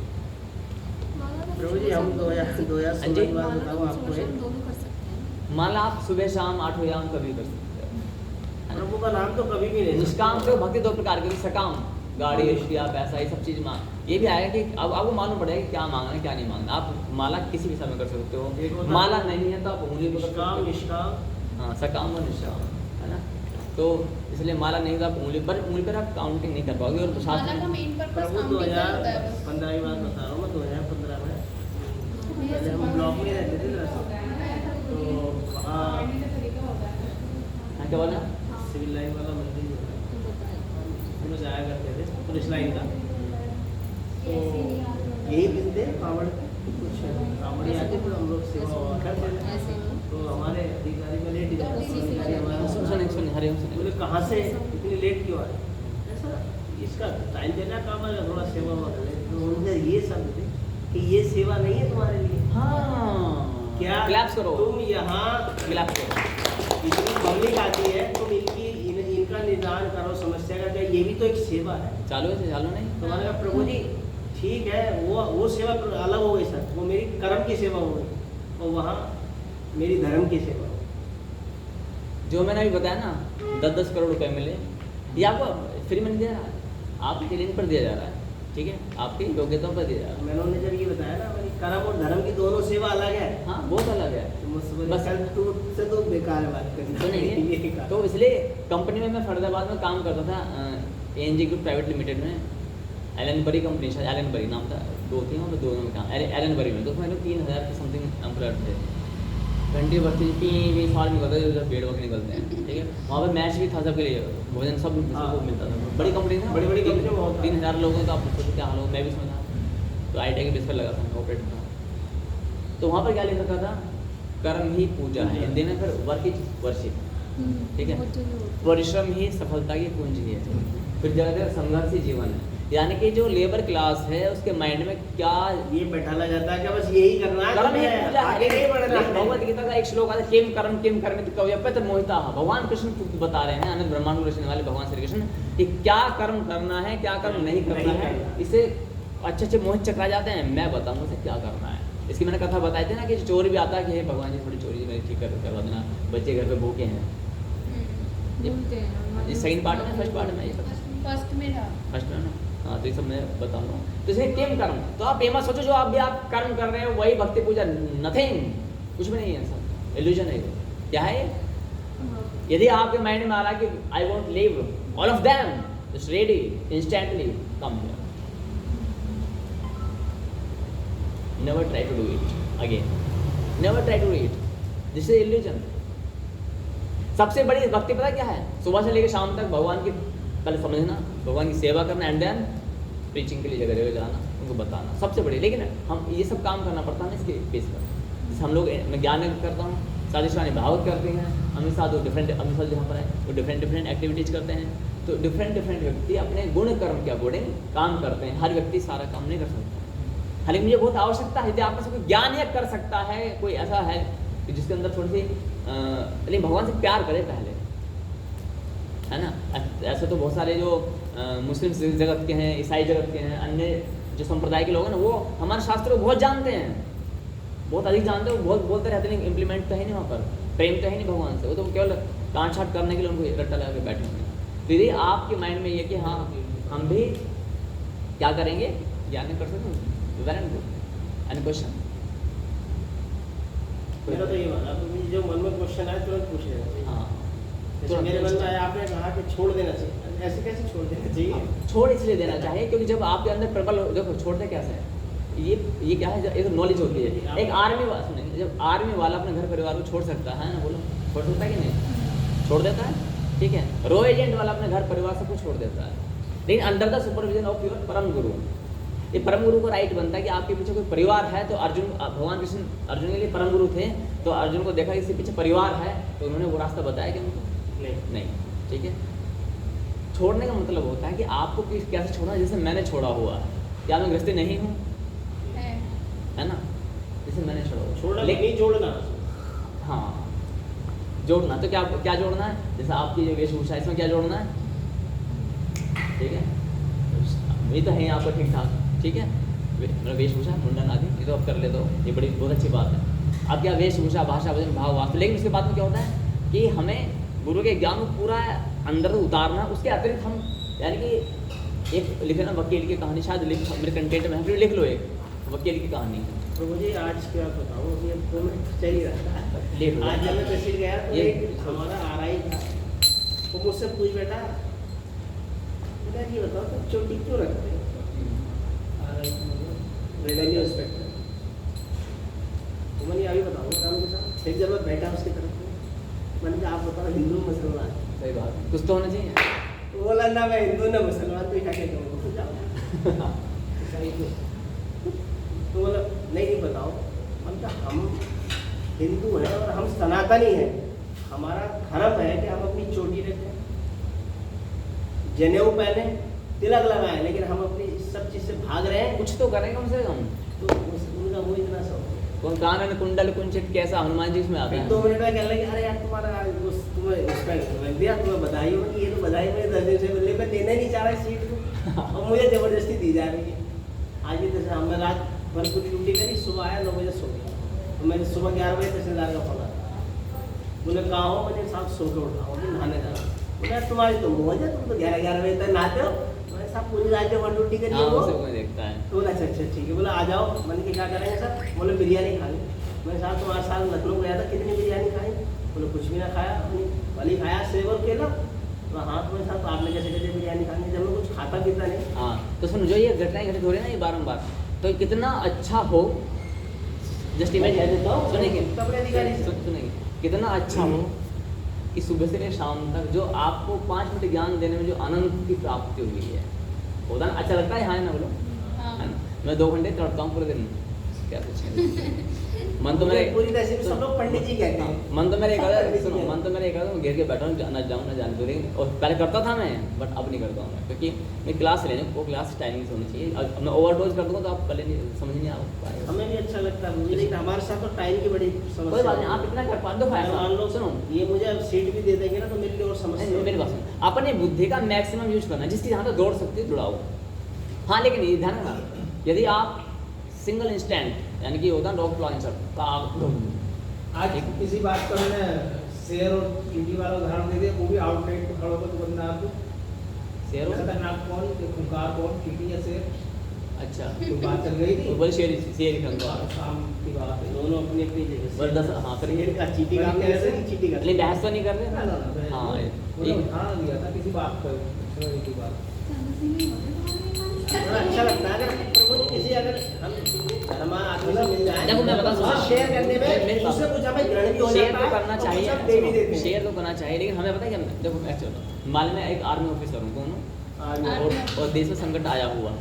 माला का प्रभु जी हम 2016 हाँ जी। की बात बताऊँ आपको, दोनों कर सकते हैं। माला आप सुबह शाम 8 बजे आम कभी कर सकते हो। प्रभु का नाम तो कभी भी नहीं। निष्काम तो भक्ति दो प्रकार की, सकाम गाड़ी, रुपया, पैसा, ये सब चीज़ मांग, ये भी आएगा कि अब आपको मालूम पड़ेगा कि क्या मांगना है क्या नहीं मांगना। आप माला किसी भी समय कर सकते हो, माला नहीं है तो आप उंगली पर कर सकते हो। निष्काम, हाँ सकाम और निष्काम, है ना। तो इसलिए माला नहीं तो आप उंगली पर आप काउंटिंग नहीं कर पाओगे। और माला का शास्त्र मेन पर्पस प्रभु काम भी करता है बस। 2015 की बात बता रहा हूँ मैं, 2015 में पहले हम ब्लॉक में रहते थे ना, तो वहाँ हाँ क्या बोला? सिविल लाइन वाला मंदिर जो है हम लोग जाया करते थे, पुलिस लाइन का। तो यही दिन थे कांवड़ के, कुछ कांवड़ी आती तो हम लोग सेवा करते थे। तो हमारे अधिकारी में लेट गया, अधिकारी हमारा सुन हरिओम सुन। बोले कहाँ से इतनी लेट क्यों आए? ऐसा इसका टाइम देना काम है, थोड़ा सेवा हुआ करे। तो उनका ये शब्द थे कि ये सेवा नहीं है तुम्हारे लिए। हाँ, क्या क्लैप्स करो, तुम यहाँ क्लैप्स करो। इतनी पब्लिक आती है, तुम इनका निदान करो समस्या का, क्या ये भी तो एक सेवा है। चालू है, चालू नहीं? तो मैंने कहा प्रभु जी ठीक है, वो सेवा अलग हो गई सर, वो मेरी कर्म की सेवा हो गई और वहाँ मेरी धर्म की सेवा हो गई। जो मैंने अभी बताया ना 10-10 करोड़ रुपए मिले, ये आपको फ्री में नहीं दिया रहा है, आपके लिंक पर दिया जा रहा है, ठीक है, आपकी योग्यताओं पर दिया जा रहा है। मैंने उन्हें जब ये बताया ना, मेरी कर्म और धर्म की दोनों सेवा अलग है, हाँ बहुत अलग है। तो मुझसे बोले, बस- "कल तू से तो बेकार है बात करनी।" तो नहीं ये है, कहा। तो इसलिए कंपनी में मैं फरीदाबाद में काम करता था, ANG ग्रुप प्राइवेट लिमिटेड में, एलन बरी कंपनी, शायद एलन बरी नाम था, 2 थी और दोनों में काम, एलन बरी में, तो उसमें 3000 के समथिंग एम्प्लॉयड थे। घंटे भर्ती 3 साल निकलते थे, जब पेड़ वक्त निकलते हैं, ठीक है, वहाँ पर मैच भी था सबके लिए, भोजन सब हाँ। सबको मिलता था, बड़ी कंपनी थी, बड़ी कंपनी में बहुत था। 3000 लोगों का, आप सोचो क्या हाल हो, मैं भी उसमें था, तो ITI के बेस पर लगा था, ऑपरेटर था। तो वहाँ पर क्या लिख रखा था, कर्म ही पूजा है, हिंदी में फिर वर्क इज वर्शिप, ठीक है, वो तो ये होता परिश्रम ही सफलता की कुंजी है। फिर जगह जगह संघर्ष ही जीवन है, यानी कि जो लेबर क्लास है उसके माइंड में क्या ये बैठाला जाता है कि बस यही करना है, कर्म ही तुम्हें पूजा है। आगे नहीं बढ़ना है। भगवद गीता का एक श्लोक आता है, किम कर्म कव्यपत मोहिता। भगवान कृष्ण बता रहे हैं, अनंत ब्रह्मांड को रचने वाले भगवान श्री कृष्ण, कि क्या कर्म करना है, क्या कर्म नहीं करना है, इसे अच्छे मोहित चकरा जाते हैं। मैं बताऊंगा उसे क्या करना है। इसकी मैंने कथा बताई थी ना कि चोर भी आता है कि हे भगवान जी थोड़ी चोरी मेरी ठीक करवा देना, बच्चे घर पे भूखे हैं। बोलते हैं हमारे ये सेकंड पार्ट में, फर्स्ट पार्ट में, ये फर्स्ट में था। फर्स्ट में ना, हाँ, तो ये सब मैं बताऊंगा। तो इसलिए किम कर्म, तो आप ये मत सोचो जो आप कर्म कर रहे हो वही भक्ति पूजा, नथिंग, कुछ भी नहीं है, सब इल्यूजन है। क्या है? हाँ। यदि आपके माइंड में आ रहा है कि I want live all of them, just ready instantly come here, never try to do it again, never try to do it, this is illusion. सबसे बड़ी भक्ति पता क्या है? सुबह से लेकर शाम तक भगवान की पहले समझना, भगवान की सेवा करना, एंड देन प्रीचिंग के लिए जगह जगह जाना, उनको बताना, सबसे बड़ी। लेकिन हम ये सब काम करना पड़ता है इसके बेस पर। जैसे हम लोग, मैं ज्ञान करता हूँ, साधु शिवानी भागवत करते हैं, अमित साधु डिफरेंट, अमित साधु जहाँ पर है वो डिफरेंट एक्टिविटीज़ करते हैं। तो डिफरेंट व्यक्ति अपने गुण कर्म के अकॉर्डिंग काम करते हैं। हर व्यक्ति सारा काम नहीं कर सकता। हालांकि मुझे बहुत आवश्यकता है, यदि आपका कोई ज्ञान या कर सकता है, कोई ऐसा है कि जिसके अंदर थोड़ी सी लेकिन भगवान से प्यार करे पहले, है ना। ऐसे तो बहुत सारे जो मुस्लिम जगत के हैं, ईसाई जगत के हैं, अन्य जो संप्रदाय के लोग हैं ना, वो हमारे शास्त्र को बहुत जानते हैं, बहुत अधिक जानते हैं, वो बहुत बोलते रहते हैं, इम्प्लीमेंट तो है नहीं वहाँ पर, प्रेम तो है नहीं भगवान से, वो तो केवल कांट छाट करने के लिए उनको रट्टा लगा के बैठे होंगे। तो यदि आपके माइंड में ये कि हाँ हम भी क्या करेंगे, ज्ञान कर सकते हैं, वेरी गुड। Any question? मेरा तो ये माना, तो मुझे जो मन में क्वेश्चन आए तुरंत पूछ लेना चाहिए। हाँ, जैसे मेरे मन में आया, आपने कहा कि छोड़ देना चाहिए, ऐसे कैसे छोड़ देना चाहिए? छोड़ इसलिए देना चाहिए क्योंकि जब आपके अंदर प्रबल, देखो छोड़ते कैसे है, ये क्या है, ये तो नॉलेज होती है। एक आर्मी वाला, सुनिए, जब आर्मी वाला अपने घर परिवार को छोड़ सकता है ना, बोलो छोड़ सकता है कि नहीं? छोड़ देता है, ठीक है। रो एजेंट वाला अपने घर परिवार सबको छोड़ देता है, लेकिन under the supervision of your परम गुरु, ये परम गुरु को राइट बनता है कि आपके पीछे कोई परिवार है। तो अर्जुन, भगवान कृष्ण अर्जुन के लिए परम गुरु थे, तो अर्जुन को देखा कि इसके पीछे परिवार है, तो उन्होंने वो रास्ता बताया कि उनको नहीं, ठीक है। छोड़ने का मतलब होता है कि आपको कैसे छोड़ना, जैसे मैंने छोड़ा हुआ है। क्या मैं गृहस्थी नहीं हूँ, है ना, जैसे मैंने छोड़ा हुआ, छोड़ना लेकिन नहीं जोड़ना। हाँ, जोड़ना तो क्या जोड़ना है, जैसे आपकी जो वेशभूषा है इसमें क्या जोड़ना है, ठीक है, ये तो है आपका ठीक ठाक, ठीक है, मतलब वेशभूषा, मुंडन आदि ये तो आप कर लेते हो, ये बड़ी बहुत अच्छी बात है। अब क्या वेशभूषा, भाषा, वजन, भाव, वास्तव, लेकिन उसके बाद में क्या होता है कि हमें गुरु के ज्ञान को पूरा अंदर उतारना, उसके अतिरिक्त हम, यानी कि एक लिखे ना वकील की कहानी, शायद मेरे कंटेंट में फिर लिख लो, एक वकील की कहानी। तो मुझे आज क्या बताऊँ, अभी अब 2 मिनट चल ही रहा था। लिख लो। आज जब मैं तहसील गया तो ये- एक हमारा RI था, वो मुझसे पूछ बैठा, बेटा ये बताओ तो चोटी क्यों रखते हो? Revenue inspector. तो मैंने अभी बताऊँगा काम के साथ, एक जब मैं बैठा उसकी तरफ में, मैंने कहा आप बताओ हिंदू मुसलमान? सही बात है, कुछ तो होना चाहिए। तो बोला ना मैं हिंदू ना मुसलमान, तो क्या कहते हो, तो जाओ। तो बोला नहीं बताओ, हम हिंदू हैं और हम सनातनी हैं, हमारा धर्म है कि हम अपनी चोटी रखें, जनेऊ पहने, तिलक लगाएं, लेकिन हम अपनी सब चीज़ से भाग रहे हैं, कुछ तो करें कम से कम। तो उनका वो इतना शौक है। कौन कानन कुंडल कुंचित कैसा हनुमान जी इसमें आता फिर है। 2 मिनट में कहने लगे अरे यार तुम्हारा तुम्हें उसका लग दिया, तुम्हें बधाई हो कि ये तो बधाई मुझे 10 दिन से मिले, मैं लेना ही नहीं चाह रहा सीट को और मुझे ज़बरदस्ती दी जा रही है। आज भी जैसे मैं रात भर कुछ ड्यूटी करी, सुबह आया 9 बजे सो गया, तो मैंने सुबह 11 बजे तहसीलदार का फोन आया, बोले कहाँ हो, मैंने साहब सो के उठा हूँ, नहाने जाना। बोले तुम्हारी तो मौज है, तुम तो 11 बजे तक नहाते हो। मैंने साहब पूरी रात जब ड्यूटी करी हाँ, वो, उसे कोई देखता है। तो बोला अच्छा ठीक है। बोला आ जाओ। मैंने कि क्या करेंगे सर? बोले बिरयानी खा ली। मैं साहब तुम्हारे साथ लखनऊ गया था, कितनी बिरयानी खाई? बोले कुछ भी ना खाया, अपनी वाली खाया सेव और केला। तो हाँ तुम्हारे साथ आपने कैसे कैसे बिरयानी खानी, जब मैं कुछ खाता पीता नहीं। हाँ तो सुन, जो ये घटनाएं घटित हो रही है ना ये बारंबार, तो कितना अच्छा हो, जस्ट मैं कह इमेजिन, देता हूँ सुनेंगे कपड़े अधिकारी से। सुनेंगे, कितना अच्छा हो कि सुबह से लेकर शाम तक जो आपको 5 मिनट ज्ञान देने में जो आनंद की प्राप्ति हुई है, होता ना, अच्छा लगता है। हाँ ना, बोलो है ना। मैं 2 घंटे चढ़ता हूँ पूरे दिन, क्या सोचेंगे। मन तो मेरे पूरी तरह से सब लोग पंडित जी कहते हैं। मन तो मेरे एक पंडित जी सुनो, कहते हैं। मन तो मेरे एक घेर के बैठा हूँ, ना जाऊँ ना जाने दो, लेकिन और पहले करता था मैं, बट अब नहीं करता हूँ मैं, क्योंकि मैं क्लास लेने वो क्लास टाइमिंग से होनी चाहिए। अब मैं ओवरडोज कर दूँगा तो आप पहले नहीं समझ नहीं आ पाएगा। हमें भी अच्छा लगता है, लेकिन हमारे साथ तो टाइम की बड़ी समस्या कोई बात नहीं, आप इतना कर पा दो मैं मान लो सुनो, ये मुझे अब सीट भी दे देंगे ना तो मेरे लिए और समस्या नहीं, मेरी बात सुनो, अपनी बुद्धि का मैक्सिमम यूज करना, जिसकी जहाँ तक दौड़ सकती है दौड़ाओ। हाँ लेकिन ये ध्यान रखना, यदि आप सिंगल इंस्टेंट यानी कि होता है डॉग प्लॉन्चर का आज किसी बात पर मैंने शेर और चींटी वाला उदाहरण दे दिया, वो भी आउटलेट पे खड़ा होकर तो बंदा आपको शेर हो खतरनाक कौन, खुंखार कौन, चींटी या शेर, अच्छा, तो बात चल रही वो थी बोले शेर ही खंगा शाम की बात है। दोनों अपनी अपनी जगह बोले 10 हाँ फिर शेर का चीटी का कैसे चीटी का नहीं बहस तो नहीं कर ना, ना, रहे। ना, हाँ उन्होंने उदाहरण दिया था किसी बात पर, समझने की बात। थोड़ा अच्छा लगता है अगर प्रभु किसी अगर हम हमारा आदमी से मिल जाए देखो मैं बता दूं, उससे शेयर करने मेरी में बात उससे कुछ हमें ग्रहण भी हो शेयर जाता तो है करना और चाहिए, कुछ हम दे भी देते हैं। शेयर तो करना चाहिए, लेकिन हमें पता है क्या, देखो मैं चलो मान मैं एक आर्मी ऑफिसर हूँ, कौन हूँ, और देश में संकट आया हुआ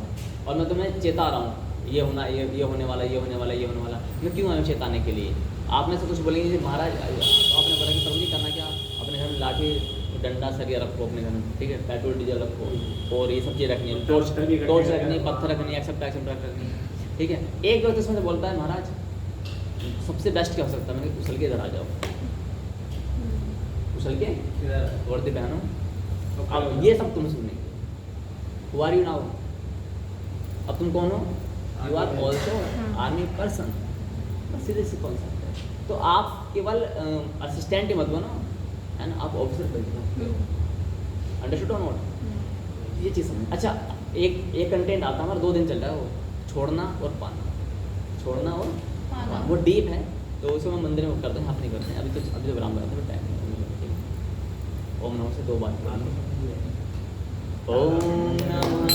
और मैं तुम्हें चेता रहा हूँ, ये होना, ये होने वाला, ये होने वाला, ये होने वाला। मैं क्यों आया हूँ चेताने के लिए? आप में से कुछ बोलेंगे महाराज आपने बोला कि प्रभु जी करना क्या, अपने घर में लाठी डंडा सरिया रखो अपने घर में, ठीक है, पेट्रोल डीजल रखो और ये सब चीज़ रखनी है, टॉर्च रखनी है, पत्थर रखनी है, एक्सेप्ट रखनी है, ठीक है। एक व्यक्ति उसमें से बोलता है महाराज सबसे बेस्ट क्या हो सकता है, मैंने उछल के इधर आ जाओ, उछल के वर्दी पहनो, अब ये सब तुम सुनेंगे। Who are you now? अब तुम कौन हो? You are also army person. बस सीधे से कॉन्सेप्ट है। तो आप केवल असिस्टेंट ही मत बनो, है ना, आप ऑफिसर बन जाओ। अंडरस्टूड और नॉट? ये चीज़ समझ। अच्छा एक कंटेंट आता है हमारा 2 दिन चल रहा है, वो छोड़ना और पाना, छोड़ना और पाना, वो डीप है, तो उसको हम मंदिर में करते हैं, यहाँ पे नहीं करते हैं। अभी तो विराम कराते हैं, टाइम नहीं। ओम नमः से 2 बार ओम नमः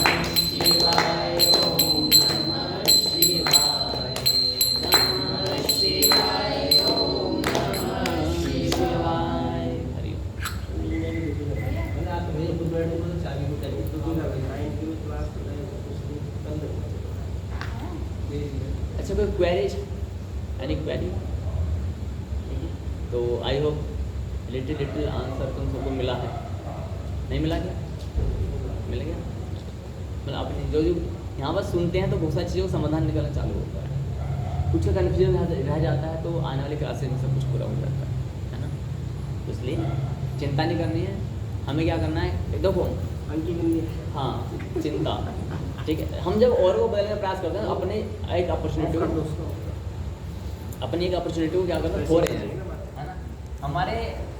शिवाय, ओम नमः शिवाय, नमः शिवाय, ओम नमः शिवाय। हरि ओम। मैंने आप मेरे खुद बैठने को तो चाबी को चाहिए तो दूल्हा भाई अच्छा कोई क्वेरीज, एनी क्वेरी? तो आई होप लिटिल आंसर तुम सबको मिला है, नहीं मिला क्या? मिल गया? मतलब अपने जो यहाँ पर सुनते हैं तो बहुत सारी चीज़ों का समाधान निकलना चालू होता है, कुछ का कन्फ्यूजन रह जाता है, तो आने वाली क्लासेज में सब कुछ पूरा हो जाता है ना। तो इसलिए चिंता नहीं करनी है, हमें क्या करना है, देखो हाँ चिंता, ठीक है। हम जब और को बदलने का प्रयास करते हैं अपने एक अपॉर्चुनिटी को, अपनी एक अपॉर्चुनिटी को क्या करना, खो रहे हैं, है ना। हमारे